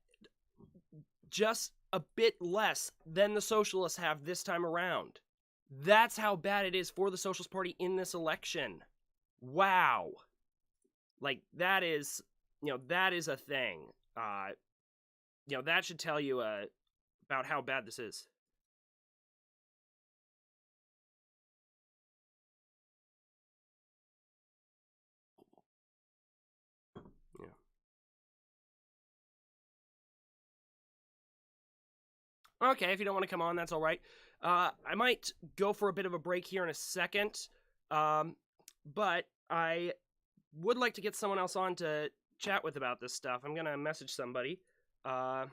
just a bit less than the Socialists have this time around. That's how bad it is for the Socialist Party in this election. Wow. That is, that is a thing. That should tell you about how bad this is. Yeah. Okay, if you don't want to come on, that's all right. I might go for a bit of a break here in a second, but I would like to get someone else on to chat with about this stuff. I'm gonna message somebody. Yeah.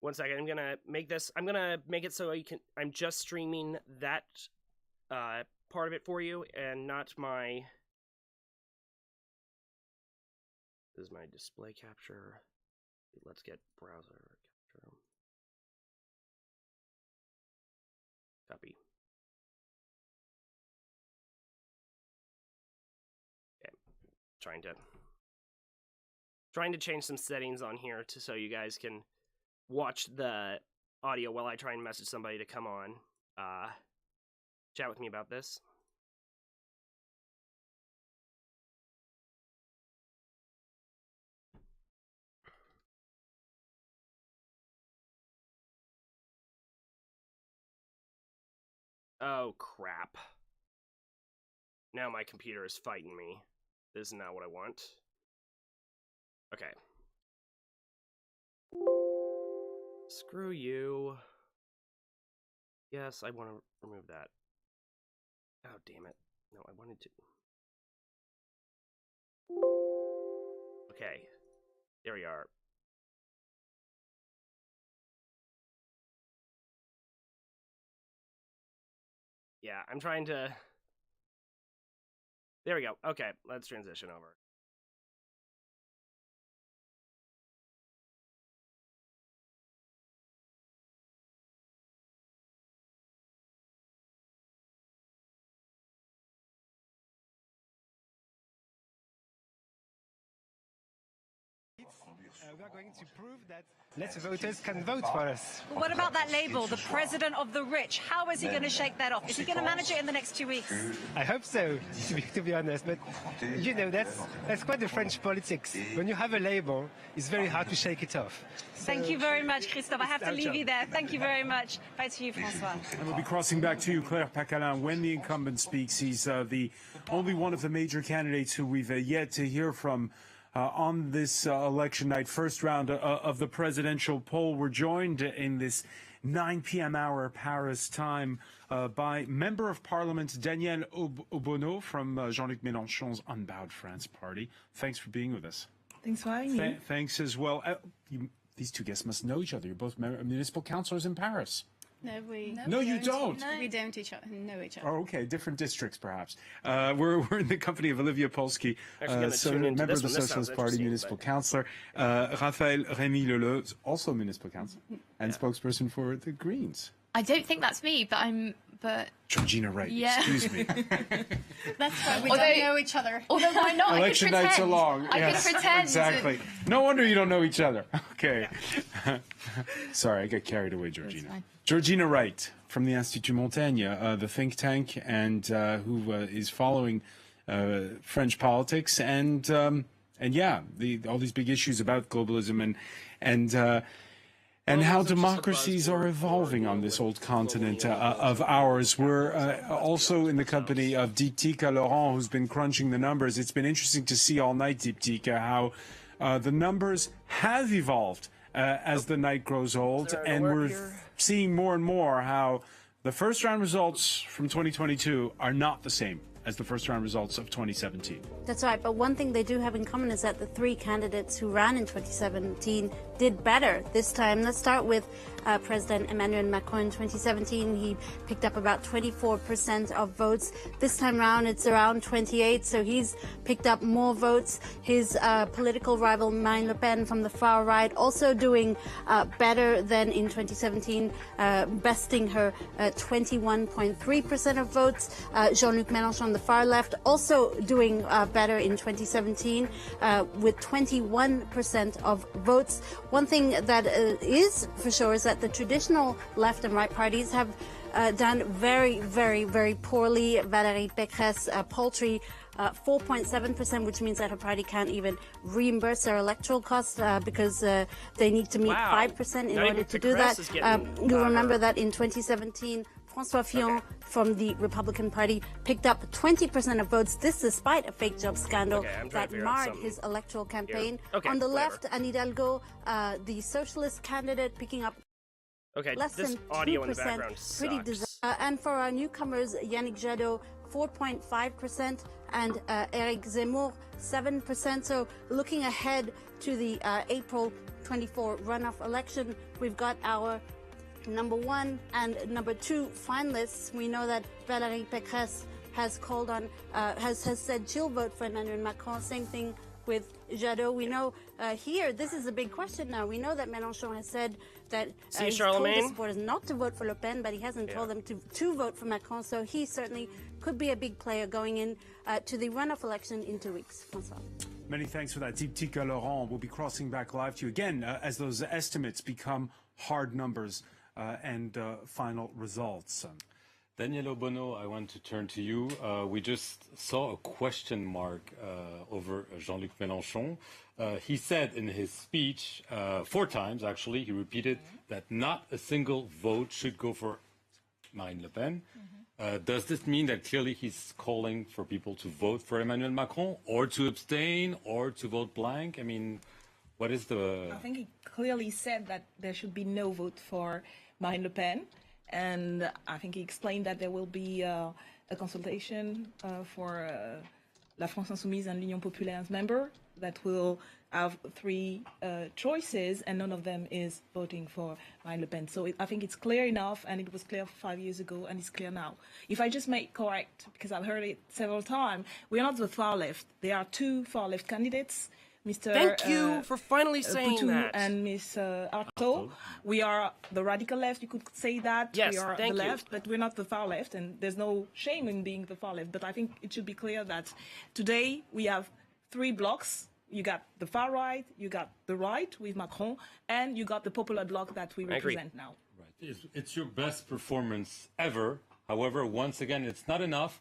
1 second. I'm gonna make this. I'm gonna make it so you can. I'm just streaming that part of it for you, and not my. This is my display capture. Let's get browser capture. Copy. Okay. Trying to change some settings on here so you guys can watch the audio while I try and message somebody to come on. Chat with me about this. Oh, crap. Now my computer is fighting me. This is not what I want. Okay. Screw you. Yes, I want to remove that. Oh, damn it. No, I wanted to. Okay. There we are. Yeah, I'm trying to There we go. Okay, let's transition over. We are going to prove that less voters can vote for us. But what about that label, the president of the rich? How is he going to shake that off? Is he going to manage it in the next 2 weeks? I hope so, to be honest. But you know, that's quite the French politics. When you have a label, it's very hard to shake it off. Thank you very much, Christophe. I have to leave you there. Thank you very much. Back to you, Francois. And we'll be crossing back to you, Claire Pacalin. When the incumbent speaks, he's the only one of the major candidates who we've yet to hear from on this election night, first round of the presidential poll. We're joined in this 9 p.m. hour Paris time by Member of Parliament Danielle Obono from Jean-Luc Mélenchon's Unbowed France party. Thanks for being with us. Thanks for having me. Thanks as well. These two guests must know each other. You're both municipal councillors in Paris. No, you don't. No. We don't know each other. Oh, okay. Different districts, perhaps. We're in the company of Olivia Polsky, member of the Socialist Party, municipal councillor. Raphaël Rémy-Leleu, also municipal councillor, and spokesperson for the Greens. I don't think that's me, but Georgina Wright, yeah. Excuse me. That's why we don't know each other. Although why not? Election nights are long. I Yes, could pretend. Exactly. No wonder you don't know each other. Okay. Sorry, I got carried away, Georgina. Georgina Wright from the Institut Montaigne, the think tank, and who is following French politics and yeah, all these big issues about globalism and how democracies are evolving on this old continent of ours. We're also in the company of Diptyque Laurent, who's been crunching the numbers. It's been interesting to see all night, Diptyque, how the numbers have evolved as the night grows old, and we're seeing more and more how the first round results from 2022 are not the same as the first round results of 2017. That's right, but one thing they do have in common is that the three candidates who ran in 2017 did better this time. Let's start with President Emmanuel Macron. In 2017, he picked up about 24% of votes. This time around, it's around 28%, so he's picked up more votes. His political rival, Marine Le Pen, from the far right, also doing better than in 2017, besting her 21.3% of votes. Jean-Luc Mélenchon on the far left also doing better in 2017 with 21% of votes. One thing that is for sure is that the traditional left and right parties have done very, very, very poorly. Valérie Pécresse, paltry 4.7%, which means that her party can't even reimburse their electoral costs because they need to meet 5% in order to do that. You'll remember that in 2017, François Fillon from the Republican Party picked up 20% of votes, this despite a fake job scandal that marred his electoral campaign. On the left, Anne Hidalgo, the Socialist candidate, picking up less than 2%, pretty disastrous. And for our newcomers, Yannick Jadot, 4.5%, and Éric Zemmour, 7%. So looking ahead to the April 24 runoff election, we've got our number one and number two finalists. We know that Valérie Pécresse has called on, has said she'll vote for Emmanuel Macron. Same thing with Jadot. We know here, this is a big question now. We know that Mélenchon has said that he's told his supporters not to vote for Le Pen, but he hasn't told them to vote for Macron. So he certainly could be a big player going in to the runoff election in 2 weeks. François. Many thanks for that, Diptyque Laurent. We'll be crossing back live to you again as those estimates become hard numbers and final results. Danielle Obono, I want to turn to you. We just saw a question mark over Jean-Luc Mélenchon. He said in his speech 4 times, actually, he repeated that not a single vote should go for Marine Le Pen. Does this mean that clearly he's calling for people to vote for Emmanuel Macron or to abstain or to vote blank? I mean, what is the... I think he clearly said that there should be no vote for Marine Le Pen. And I think he explained that there will be a consultation for La France Insoumise and l'Union Populaire's member that will have three choices, and none of them is voting for Marine Le Pen. So I think it's clear enough, and it was clear 5 years ago, and it's clear now. If I just make correct, because I've heard it several times, we are not the far left. There are two far left candidates, Mr. Thank you for finally saying Poutou that. and Ms. Artaud. We are the radical left, you could say that. Yes, we are thank the you. left, but we're not the far left, and there's no shame in being the far left. But I think it should be clear that today we have three blocks. You got the far right, you got the right with Macron, and you got the popular bloc that we represent now. Right. It's your best performance ever. However, once again, it's not enough.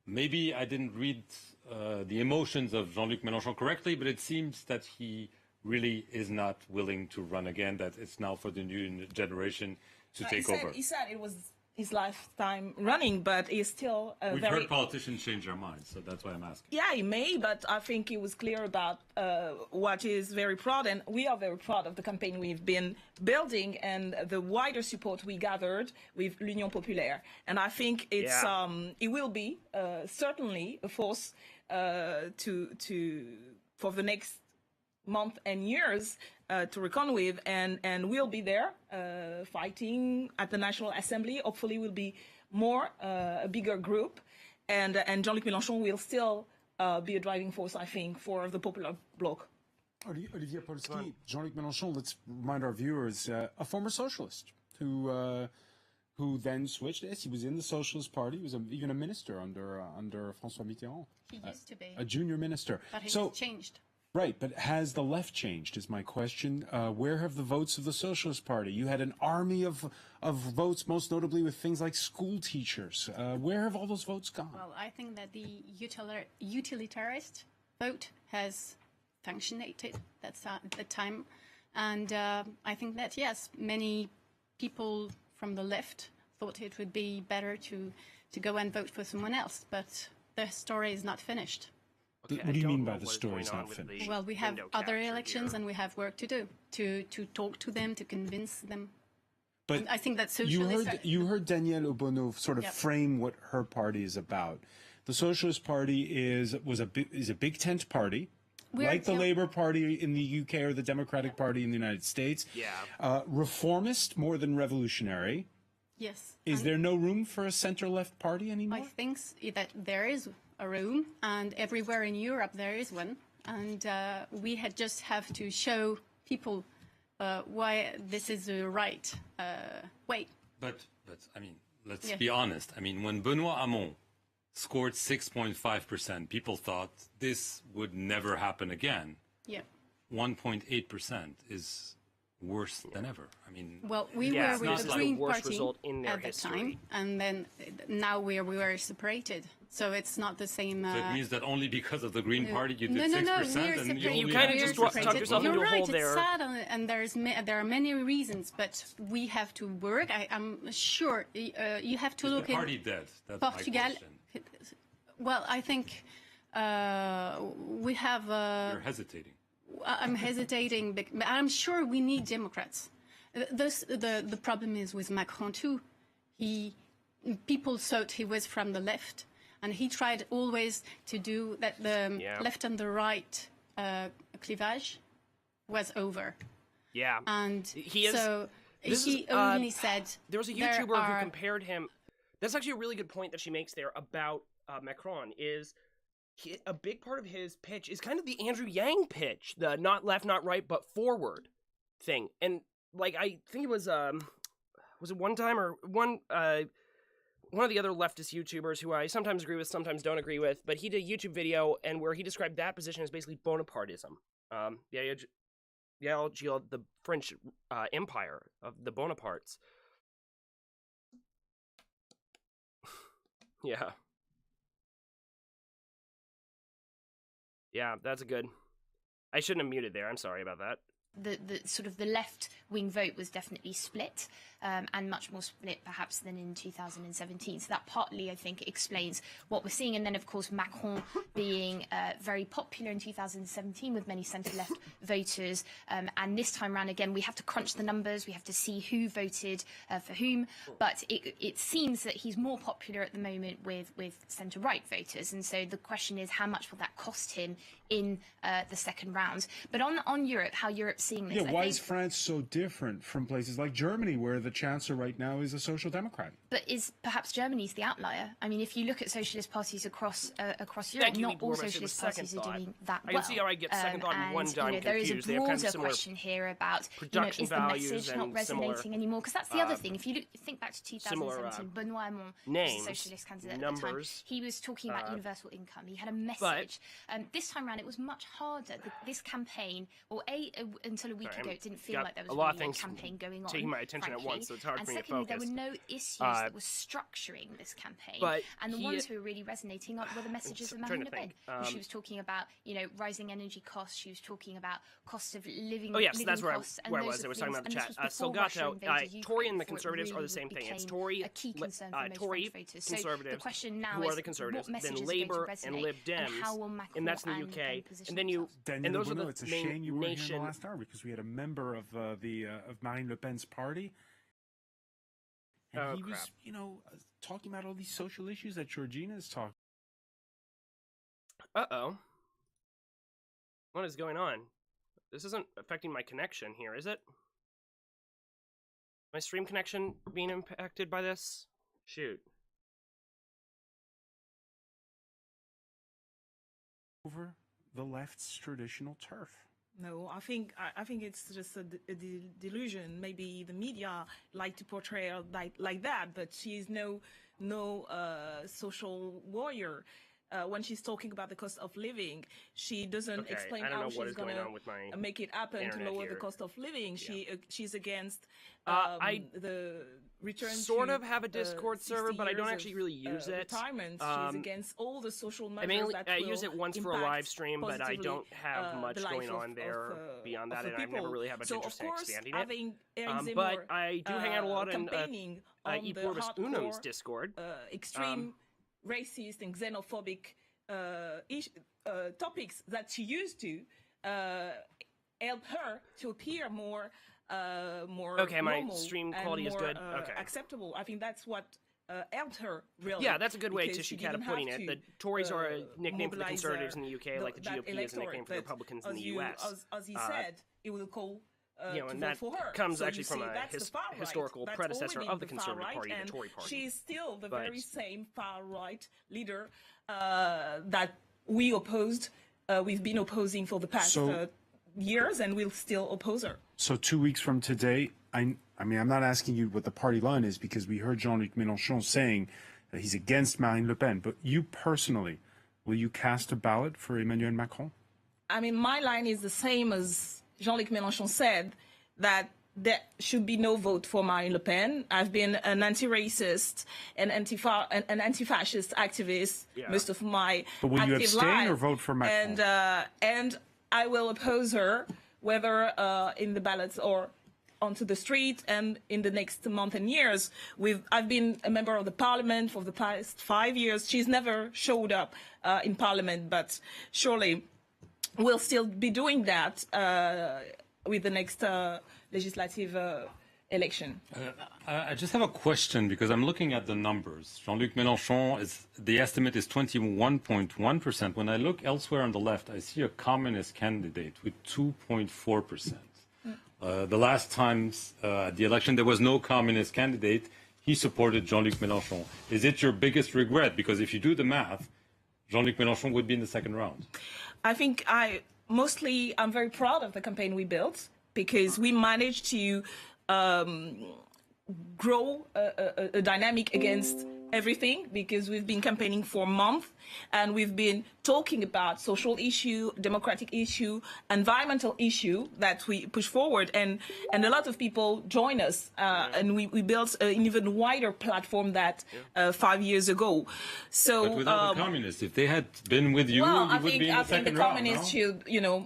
Maybe I didn't read the emotions of Jean-Luc Mélenchon correctly, but it seems that he really is not willing to run again, that it's now for the new generation to take over. He said it was his lifetime running, but he's still We've heard politicians change their minds, so that's why I'm asking. Yeah, he may, but I think he was clear about what is very proud, and we are very proud of the campaign we've been building and the wider support we gathered with l'Union Populaire. And I think it's it will be certainly a force for the next month and years to reckon with, and we'll be there fighting at the National Assembly. Hopefully we'll be more, a bigger group, and Jean-Luc Mélenchon will still be a driving force, I think, for the popular bloc. Olivier Polski, Jean-Luc Mélenchon, let's remind our viewers, a former socialist who then switched. Yes, he was in the Socialist Party. He was even a minister under François Mitterrand. He used to be. A junior minister. But he's changed. Right, but has the left changed, is my question. Where have the votes of the Socialist Party? You had an army of votes, most notably with things like school teachers. Where have all those votes gone? Well, I think that the utilitarist vote has functionated at the time. And I think that, yes, many people from the left thought it would be better to go and vote for someone else. But the story is not finished. Okay, what do you mean by the story's not finished? Well, we have other elections and we have work to do to talk to them, to convince them. But I think that socialists you heard Danielle Obono sort of frame what her party is about. The Socialist Party is a big tent party, like the Labour Party in the UK or the Democratic Party in the United States. Yeah. Reformist more than revolutionary. Yes. Is there no room for a center-left party anymore? I think that there is a room, and everywhere in Europe there is one, and we just have to show people why this is the right way. But I mean, let's be honest. I mean, when Benoît Hamon scored 6.5%, people thought this would never happen again. Yeah. 1.8% is worse than ever. I mean, well, we were with the Green Party at the time, and then now we were separated. So it's not the same. So it means that only because of the Green Party you did 6%, and you kind of just talk yourself into a hole there. It's sad, and there are many reasons, but we have to work. I'm sure you have to look at party dead. That's Portugal. My question. Well, I think we have. You're hesitating. I'm hesitating, but I'm sure we need Democrats. The problem is with Macron too. People thought he was from the left. And he tried always to do that the left and the right cleavage was over. Yeah. And he only said... There was a YouTuber who compared him... That's actually a really good point that she makes there about Macron, is a big part of his pitch is kind of the Andrew Yang pitch, the not left, not right, but forward thing. And, like, I think it was it one time or one of the other leftist YouTubers who I sometimes agree with, sometimes don't agree with, but he did a YouTube video and where he described that position as basically Bonapartism. The French empire of the Bonapartes. Yeah. Yeah, that's a good... I shouldn't have muted there. I'm sorry about that. The sort of the left-wing vote was definitely split. and much more split perhaps than in 2017. So that partly, I think, explains what we're seeing. And then, of course, Macron being very popular in 2017 with many centre-left voters. And this time around, again, we have to crunch the numbers. We have to see who voted for whom. But it seems that he's more popular at the moment with centre-right voters. And so the question is, how much will that cost him in the second round? But on Europe, how Europe's seeing this. Yeah, why is France so different from places like Germany, where the chancellor right now is a social democrat? But is perhaps Germany's the outlier? I mean, if you look at socialist parties across Europe, not all socialist parties are doing that well. I can see how I get second thought and one dime there is confused. a broader question here about, is the message not resonating anymore? Because that's the other thing. If you think back to 2017, Benoît Hamon, the socialist candidate at the time, he was talking about universal income. He had a message. This time around, it was much harder. This campaign, or until a week ago, it didn't feel like there was a lot really of things a campaign going on. Taking my attention at once, so it's hard for me to focus. And secondly, there were no issues that were structuring this campaign. And the ones who were really resonating were the messages of Marine Le Pen. She was talking about, rising energy costs. She was talking about cost of living. Oh yes, living that's where costs, I was. I was talking about the chat. Salgato, Tory and the Conservatives are the same thing. It's Tory, Tory, Conservatives. Who are the Conservatives? Then Labour and Lib Dems, and that's in the UK. And then and those are the it's a shame you weren't here in the last hour, because we had a member of Marine Le Pen's party. And he was, talking about all these social issues that Georgina is talking. Uh-oh. What is going on? This isn't affecting my connection here, is it? My stream connection being impacted by this? Shoot. Over the left's traditional turf. No, I think it's just a delusion. Maybe the media like to portray her like that, but she's no social warrior. When she's talking about the cost of living, she doesn't explain how she's going to make it happen to lower the cost of living. Yeah. She's against the return sort of have a Discord server, but I don't actually really use it. Retirement. She's against all the social measures I use it once for a live stream, but I don't have much going on there beyond that, and I've never really had much interest in expanding it. But I do hang out a lot in E Pluribus Unum's Discord. Extreme racist and xenophobic topics that she used to help her to appear more okay, my stream quality is good. Okay, acceptable. I think that's what helped her really. Yeah, that's a good way to putting it. The Tories are a nickname for the Conservatives in the UK, like the GOP is a nickname for the Republicans in the US. As he said, it will call. And that comes actually from a historical predecessor of the Conservative Party, the Tory Party. She's still the very same far-right leader that we opposed. We've been opposing for the past years, and we'll still oppose her. So 2 weeks from today, I mean, I'm not asking you what the party line is, because we heard Jean-Luc Mélenchon saying that he's against Marine Le Pen. But you personally, will you cast a ballot for Emmanuel Macron? I mean, my line is the same as Jean-Luc Mélenchon said, that there should be no vote for Marine Le Pen. I've been an anti-racist and an anti-fascist activist most of my But will you abstain or vote for Macron? And I will oppose her, whether in the ballots or onto the street, and in the next month and years. I've been a member of the parliament for the past 5 years. She's never showed up in parliament, but surely we'll still be doing that with the next legislative election. I just have a question, because I'm looking at the numbers. Jean-Luc Mélenchon, the estimate is 21.1%. When I look elsewhere on the left, I see a communist candidate with 2.4%. The last times at the election, there was no communist candidate. He supported Jean-Luc Mélenchon. Is it your biggest regret? Because if you do the math, Jean-Luc Mélenchon would be in the second round. I think I'm very proud of the campaign we built, because we managed to grow a dynamic against everything, because we've been campaigning for a month, and we've been talking about social issue, democratic issue, environmental issue that we push forward, and a lot of people join us, and we built an even wider platform that 5 years ago. So, but without the communists, if they had been with you, you would be in the second round. I think the communists should,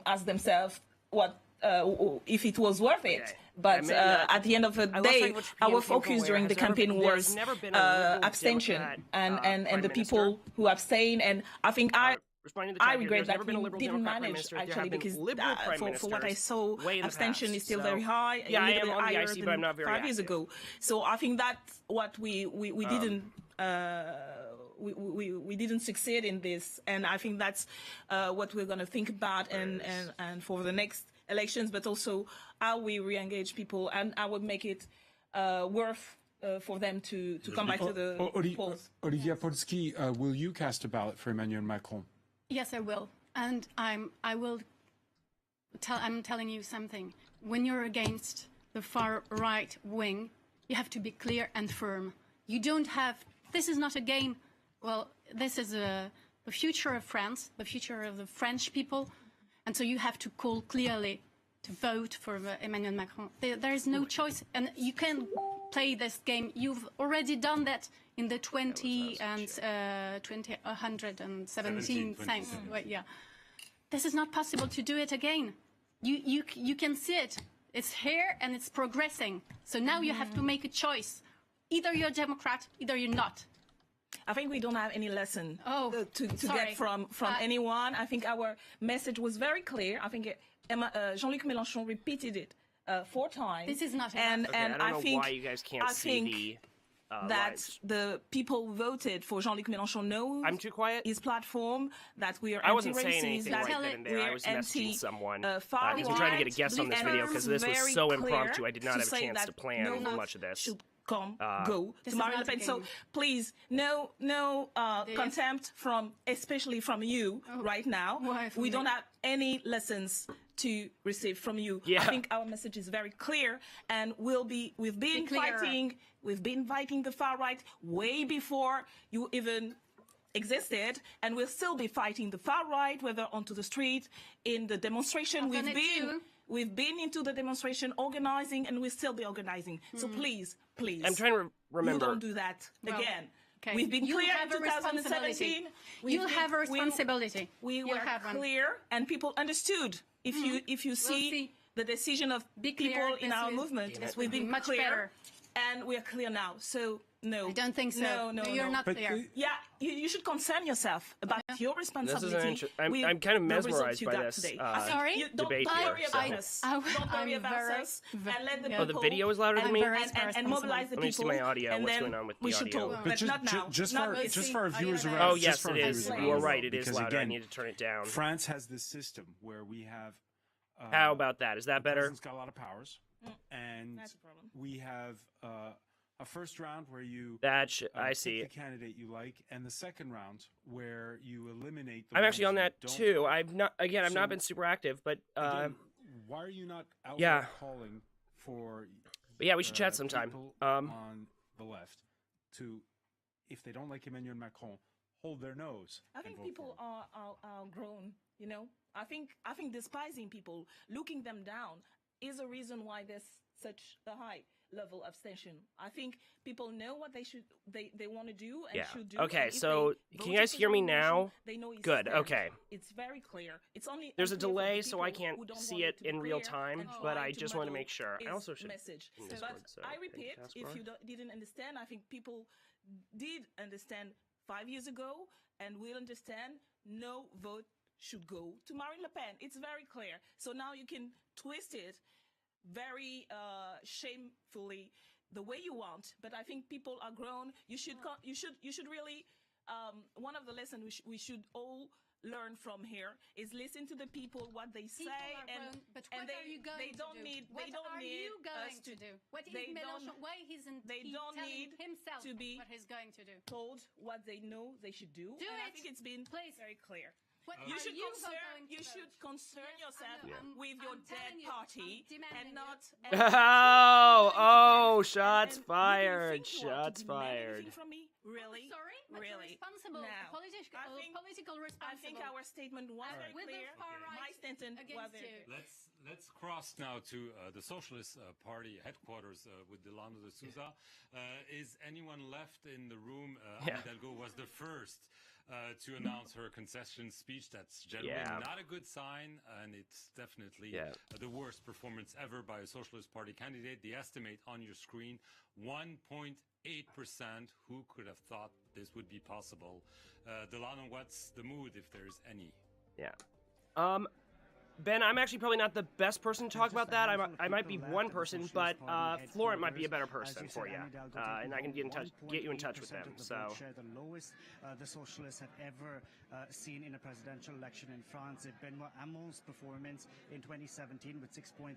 ask themselves what if it was worth it. But at the end of the day, our focus during the campaign was abstention and the people who abstain. And I think I regret that we didn't manage, actually, because for what I saw, abstention is still very high, a little bit higher than 5 years ago. So I think that's what we didn't we didn't succeed in this, and I think that's what we're going to think about and for the next elections, but also how we re-engage people and how we make it worth for them to come back to the polls. Olivia Polski, will you cast a ballot for Emmanuel Macron? Yes, I will, and I'm telling you something. When you're against the far right wing, you have to be clear and firm. You don't have. This is not a game. Well, this is the future of France, the future of the French people, and so you have to call clearly to vote for Emmanuel Macron. There is no choice, and you can play this game. You've already done that in the 2017 thing. Well, yeah, this is not possible to do it again. You can see it. It's here and it's progressing. So now you have to make a choice. Either you're a Democrat, either you're not. I think we don't have any lesson to get from anyone. I think our message was very clear. I think Jean-Luc Mélenchon repeated it 4 times. This is not and I don't know think why you guys can't see that lives. the people voted for Jean-Luc Mélenchon knows I'm too quiet. His platform, that we are I wasn't saying anti-racist, anything that right then and there. I was messaging someone. He's far been trying to get a right, guest on this and video because this was very so clear impromptu. I did not to have a say chance that to plan no vote much of this. Should go This to is Marine not Le a Pen. So game. please, no contempt especially from you right now. Why from We me? don't have any lessons to receive from you. Yeah. I think our message is very clear, and we've been fighting the far right way before you even existed, and we'll still be fighting the far right, whether onto the street, in the demonstration. We've been into the demonstration, organizing, and we'll still be organizing. So please. I'm trying to remember. You don't do that again. Okay. We've been You clear have in a responsibility. 2017. You have a responsibility. We were clear, and people understood. If you see the decision of people in our movement, we've been much clear, better. and we're clear now. So no, I don't think so. No, You're not clear. Yeah, you should concern yourself about your responsibility. I'm kind of mesmerized by this Sorry? debate Don't here. worry about us. Don't worry about us. And let the people. The video is louder than me. And mobilize the people. Let me see my audio. And What's then going on with we the should audio? talk, But not now. just for our viewers around. Oh yes, it is. You are right. It is because louder. I again, need to turn it down. France has this system where we have. How about that? Is that the better? president's got a lot of powers, and That's a problem. we have a first round where you I see pick it. the candidate you like, and the second round where you eliminate. I'm actually on that don't too. like. I've not. Again, I've So, not been super active, but Again, why are you not out yeah. calling for? But yeah, we should chat sometime. People on the left to, if they don't like Emmanuel Macron, hold their nose. I think people are grown, you know. I think despising people, looking them down, is a reason why there's such a high level of abstention. I think people know what they want to do and should do. Okay, and if so they can you vote guys for hear me the now? nomination, they know it's Good. fair. Okay. It's very clear. It's only There's a unclear for delay, the so I people can't who don't see want it to be in real clear time, and but try I just want to make sure. I his also should. message. in But Discord, so I thank you, repeat, if Caspar. you didn't understand, I think people did understand 5 years ago and will understand. No vote should go to Marine Le Pen. It's very clear. So now you can twist it very shamefully the way you want. But I think people are grown. You should really. One of the lessons we should all learn from here is listen to the people, what they say, But what are you going to do? What are you going to do? What is Mélenchon? Why isn't he telling himself what he's going to do? Told what they know they should do. Do and it. I think it's been very clear. What You are should you concern. going to You vote? should concern yourself I'm with your dead telling you, party I'm demanding and not. Oh, shots fired. Shots fired. From me, really? Sorry, but you're Really? responsible. Now, Political responsible. I think our statement was very with clear. the far right My statement was against very you. Let's cross now to the Socialist Party headquarters with Delano de Souza. Is anyone left in the room? Anne Hidalgo was the first to announce her concession speech. That's generally not a good sign, and it's definitely the worst performance ever by a Socialist Party candidate. The estimate on your screen, 1.8%. Who could have thought this would be possible? Delano, what's the mood, if there's any? Yeah. Ben, I'm actually probably not the best person to talk about that. I might be one person, but Florent might be a better person for you, and I can get you in touch with them. So the lowest the Socialists have ever seen in a presidential election in France. Benoît Hamon's performance in 2017 with 6.3%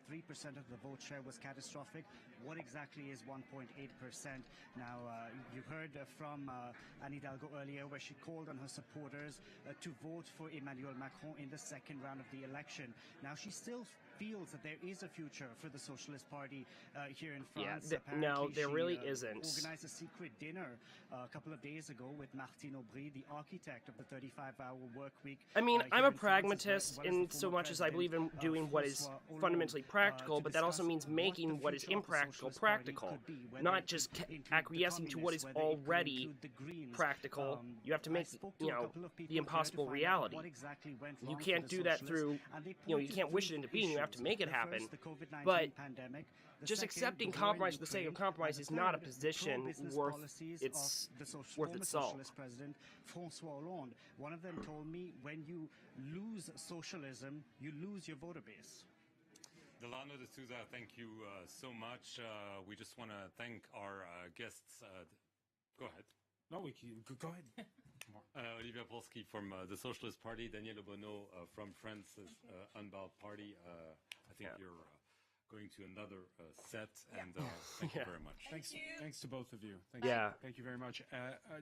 of the vote share was catastrophic. What exactly is 1.8%? Now, you heard from Anne Hidalgo earlier where she called on her supporters to vote for Emmanuel Macron in the second round of the election. Now, she still feels that there is a future for the Socialist Party here in France. No, there really isn't. Organized a secret dinner a couple of days ago with Martine Aubry, the architect of the 35-hour work week. I mean, I'm a pragmatist in so much as I believe in doing what is fundamentally practical, but that also means making what is impractical practical, not just acquiescing to what is already practical. You have to make, the impossible reality. You can't do that through, you can't wish it into being. You have to make it happen. But just accepting compromise for the sake of compromise is not a position worth its salt. President François Hollande. One of them told me, when you lose socialism, you lose your voter base. Delano de Souza, thank you so much. We just want to thank our guests. Go ahead. No, we can go ahead. Olivia Polsky from the Socialist Party, Daniel Obono from France's Unbound Party. I think you're going to another set, and thank you very much. Thanks to both of you. Thank you very much.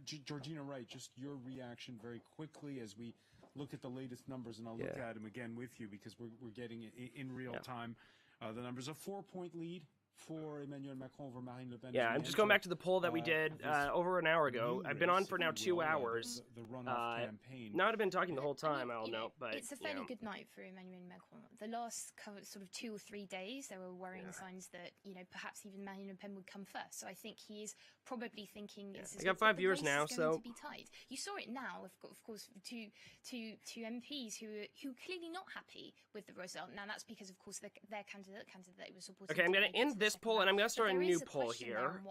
Georgina Wright, just your reaction very quickly as we look at the latest numbers, and I'll look at them again with you because we're getting it in real time. The numbers: a 4-point lead for Emmanuel Macron over Marine Le Pen. Yeah, I'm just going back to the poll that we did over an hour ago. I've been on for now 2 hours. The runoff campaign. Now I've been talking the whole time, I'll note, but it's a fairly good night for Emmanuel Macron. The last sort of 2 or 3 days, there were worrying signs that perhaps even Marine Le Pen would come first. So I think he is probably thinking. I got 5 years now, so to be tight. You saw it now, of course, two MPs who are clearly not happy with the result. Now that's because, of course, their candidate was supporting. Okay, I'm going to end this poll, and I'm going to start a new poll here.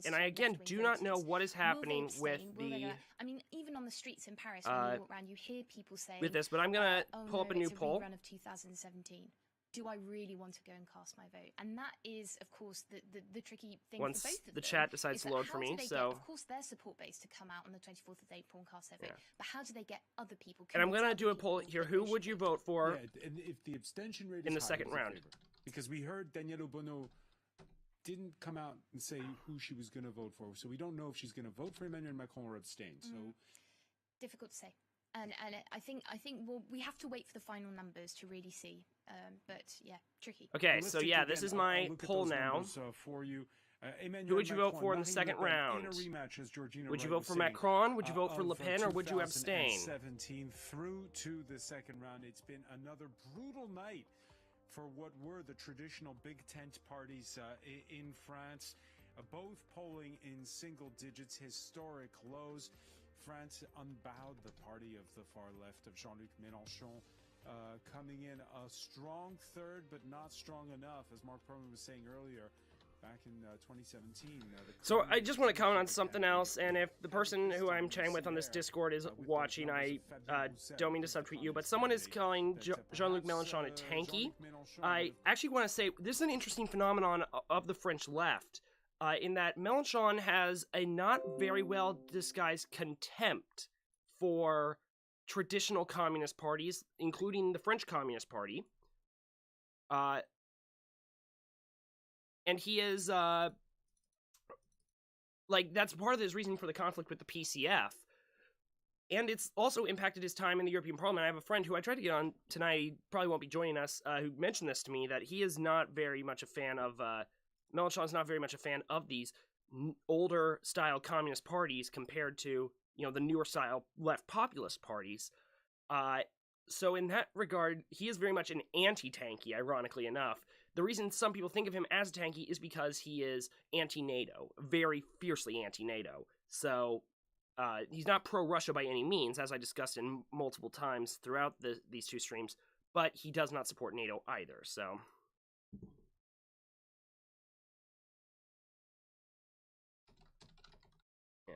And I, again, do not know what is happening with the... I mean, even on the streets in Paris, when you walk around, you hear people saying... With this, but I'm going to pull up a new poll. It's a rerun of 2017. Do I really want to go and cast my vote? And that is, of course, the tricky thing Once for both of them. the chat decides to load for me, so... Get, of course, their support base to come out on the 24th of April and cast their vote. But how do they get other people... And I'm going to do a poll here. Who would you vote for and if the abstention rate in the is second round? Because we heard Danielle Obono didn't come out and say who she was going to vote for. So we don't know if she's going to vote for Emmanuel Macron or abstain. So difficult to say. And I think we have to wait for the final numbers to really see. But yeah, tricky. Okay, so yeah, this is my poll now. For you, who would you vote for in the second round? Would you vote for Macron? Would you vote for Le Pen, or would you abstain? 17 through to the second round. It's been another brutal night for what were the traditional big tent parties in France, both polling in single digits, historic lows. France unbowed the party of the far left of Jean-Luc Mélenchon, coming in a strong third, but not strong enough, as Mark Perman was saying earlier. Back in 2017. So I just want to comment on something else, and if the person who I'm chatting with on this Discord is watching, I don't mean to subtweet you, but someone is calling Jean-Luc Mélenchon a tanky. I actually want to say this is an interesting phenomenon of the French left, in that Mélenchon has a not very well disguised contempt for traditional communist parties, including the French Communist Party. And he is, that's part of his reason for the conflict with the PCF. And it's also impacted his time in the European Parliament. I have a friend who I tried to get on tonight, he probably won't be joining us, who mentioned this to me, that he is not very much a fan of, Mélenchon's not very much a fan of these older-style communist parties compared to, the newer-style left populist parties. So in that regard, he is very much an anti-tanky, ironically enough. The reason some people think of him as a tanky is because he is anti-NATO, very fiercely anti-NATO. So he's not pro-Russia by any means, as I discussed in multiple times throughout these two streams, but he does not support NATO either, so... Yeah.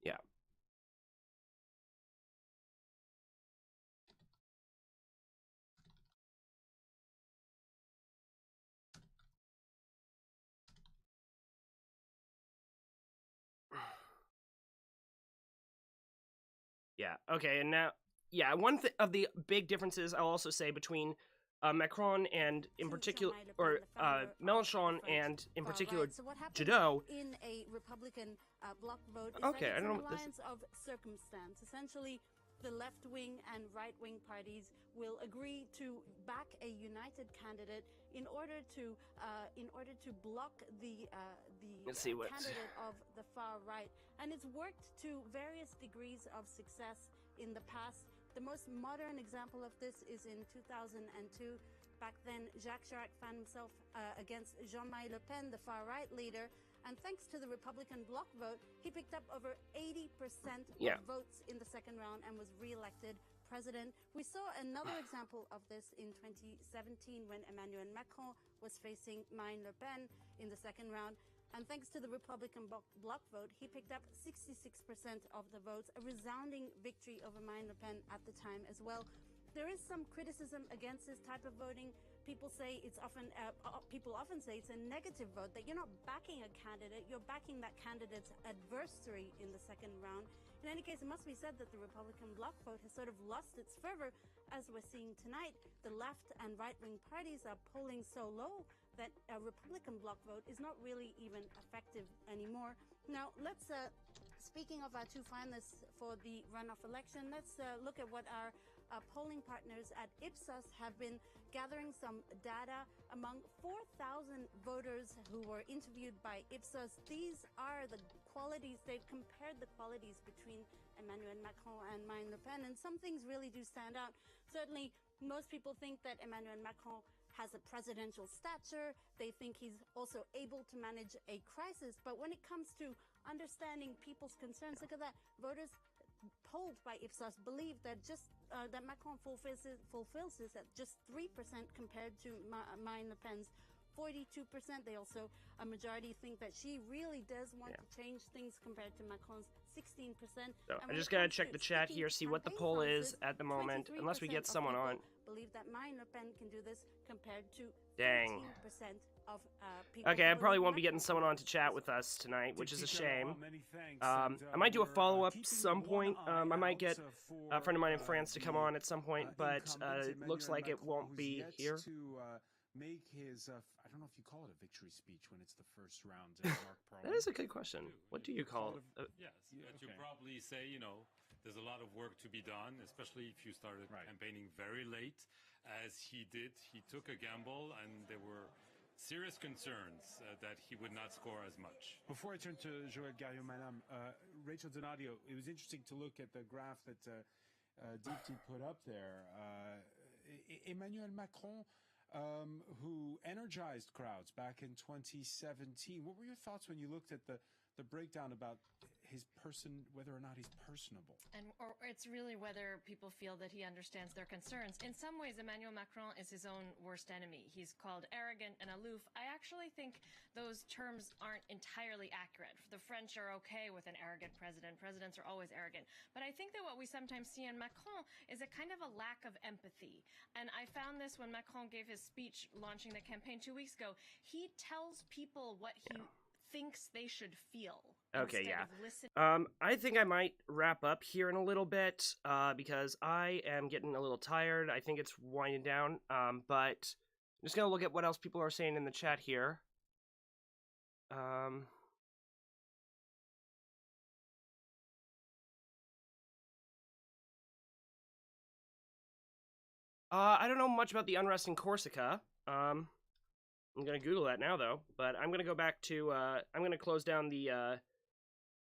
Yeah. Yeah, okay, and now, yeah, one of the big differences I'll also say between Macron and in particular, or Mélenchon and in particular Jadot. In a Republican bloc vote, is okay, that it's I don't an know what alliance of circumstance. Essentially, the left-wing and right-wing parties will agree to back a united candidate in order to block the candidate of the far right, and it's worked to various degrees of success in the past. The most modern example of this is in 2002. Back then, Jacques Chirac found himself against Jean-Marie Le Pen, the far-right leader, and thanks to the Republican bloc vote, he picked up over 80% of votes in the second round and was re-elected president. We saw another example of this in 2017 when Emmanuel Macron was facing Marine Le Pen in the second round. And thanks to the Republican bloc vote, he picked up 66% of the votes, a resounding victory over Marine Le Pen at the time as well. There is some criticism against this type of voting. People say it's often, people often say it's a negative vote, that you're not backing a candidate, you're backing that candidate's adversary in the second round. In any case, it must be said that the Republican bloc vote has sort of lost its fervor, as we're seeing tonight. The left and right-wing parties are polling so low that a Republican bloc vote is not really even effective anymore. Now, let's, speaking of our two finalists for the runoff election, let's look at what our polling partners at Ipsos have been gathering some data among 4,000 voters who were interviewed by Ipsos. These are the qualities, they've compared the qualities between Emmanuel Macron and Marine Le Pen, and some things really do stand out. Certainly, most people think that Emmanuel Macron has a presidential stature. They think he's also able to manage a crisis. But when it comes to understanding people's concerns, look at that. Voters polled by Ipsos believe that that Macron fulfills this at just 3% compared to Marine Le Pen's 42%. They also, a majority think that she really does want to change things compared to Macron's 16%. So I just gotta check the chat here, see what the poll is at the moment, unless we get someone on. Believe that Marine Le Pen can do this compared to 13% of people. Okay, I probably won't be getting someone on to chat with us tonight, which is a shame. I might do a follow-up some point. I might get a friend of mine in France to come on at some point, but it looks like it won't be here. Make his, I don't know if you call it a victory speech when it's the first round in Mark Parliament. That is a good question. What do you call it? Yes, but you probably say, you know, there's a lot of work to be done, especially if you started campaigning very late, as he did. He took a gamble, and there were serious concerns that he would not score as much. Before I turn to Joël Garriaud-Madame, Rachel Donadio, it was interesting to look at the graph that Deepti put up there. Emmanuel Macron, who energized crowds back in 2017. What were your thoughts when you looked at the breakdown about his person, whether or not he's personable? Or it's really whether people feel that he understands their concerns. In some ways, Emmanuel Macron is his own worst enemy. He's called arrogant and aloof. I actually think those terms aren't entirely accurate. The French are okay with an arrogant president. Presidents are always arrogant. But I think that what we sometimes see in Macron is a kind of a lack of empathy. And I found this when Macron gave his speech launching the campaign 2 weeks ago. He tells people what he thinks they should feel. Okay, instead yeah. of listening. I think I might wrap up here in a little bit, because I am getting a little tired. I think it's winding down, but I'm just gonna look at what else people are saying in the chat here. I don't know much about the unrest in Corsica. I'm gonna Google that now, though. But I'm gonna go back to. I'm gonna close down the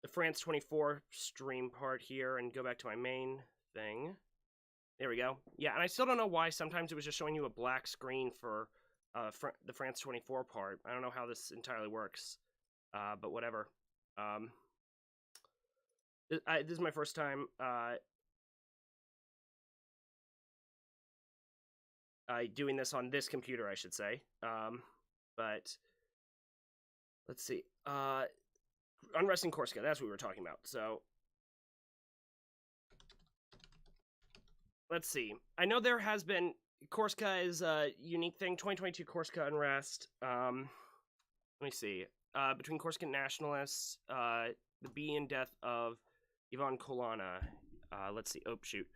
France 24 stream part here and go back to my main thing. There we go. Yeah, and I still don't know why sometimes it was just showing you a black screen for the France 24 part. I don't know how this entirely works, but whatever. This is my first time doing this on this computer, I should say. But let's see. Unrest in Corsica, that's what we were talking about. So let's see. I know there has been, Corsica is a unique thing. 2022 Corsica unrest. Let me see. Between Corsican nationalists, the beating and death of Ivan Colonna. Let's see. Oh, shoot.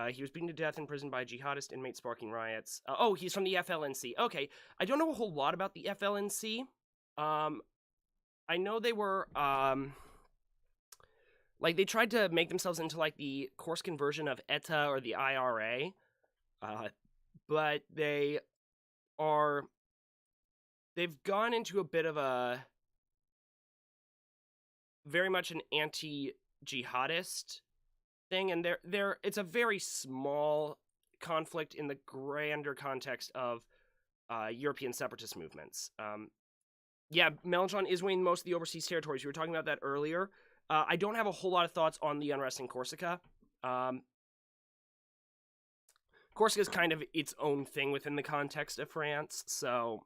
He was beaten to death in prison by jihadist inmates sparking riots. Oh, he's from the FLNC. Okay, I don't know a whole lot about the FLNC. I know they were, like, they tried to make themselves into, like, the Corsican version of ETA or the IRA, but they've gone into a bit of a, very much an anti-jihadist thing, and it's a very small conflict in the grander context of European separatist movements. Yeah, Mélenchon is winning most of the overseas territories. We were talking about that earlier. I don't have a whole lot of thoughts on the unrest in Corsica. Corsica is kind of its own thing within the context of France, so,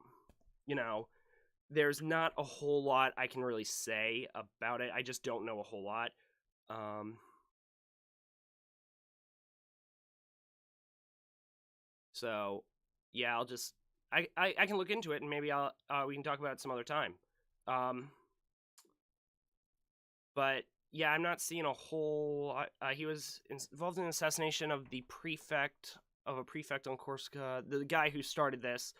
you know, there's not a whole lot I can really say about it. I just don't know a whole lot. So, yeah, I'll just... I can look into it, and maybe we can talk about it some other time. But, yeah, I'm not seeing a whole... he was involved in the assassination of the prefect, of a prefect on Corsica, the guy who started this.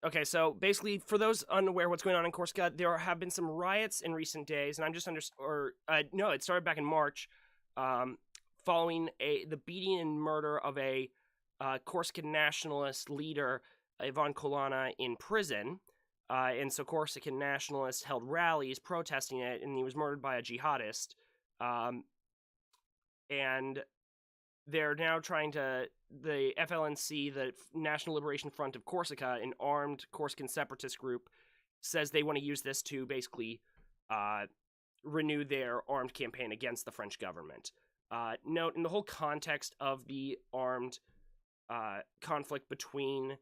Okay, so, basically, for those unaware what's going on in Corsica, there have been some riots in recent days, and I'm just no, it started back in March, following the beating and murder of a Corsican nationalist leader, Ivan Colonna, in prison. And so Corsican nationalists held rallies protesting it, and he was murdered by a jihadist. And they're now trying to, the FLNC, the National Liberation Front of Corsica, an armed Corsican separatist group, says they want to use this to basically renew their armed campaign against the French government. Note, in the whole context of the armed conflict between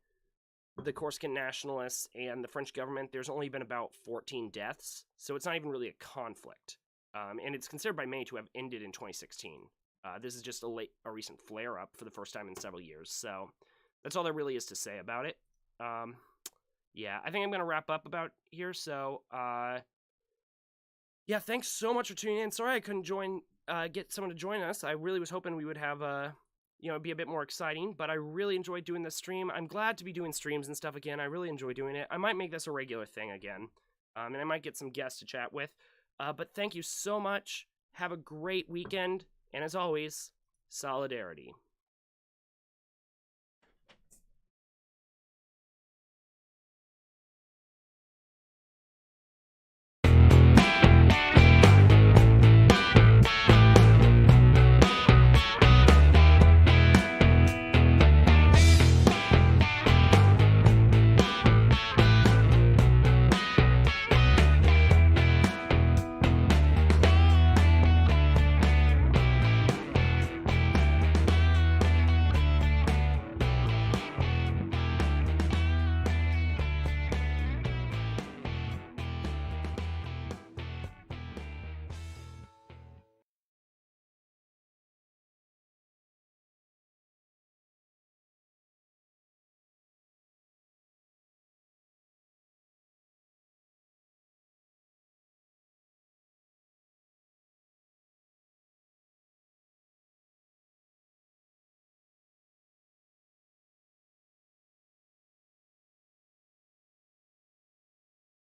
the Corsican nationalists and the French government, there's only been about 14 deaths, so it's not even really a conflict. And it's considered by many to have ended in 2016. This is just a recent flare-up for the first time in several years, so that's all there really is to say about it. Yeah, I think I'm going to wrap up about here, so, yeah, thanks so much for tuning in. Sorry I couldn't get someone to join us. I really was hoping we would have be a bit more exciting, but I really enjoyed doing this stream. I'm glad to be doing streams and stuff again. I really enjoy doing it. I might make this a regular thing again, and I might get some guests to chat with. But thank you so much. Have a great weekend, and as always, solidarity.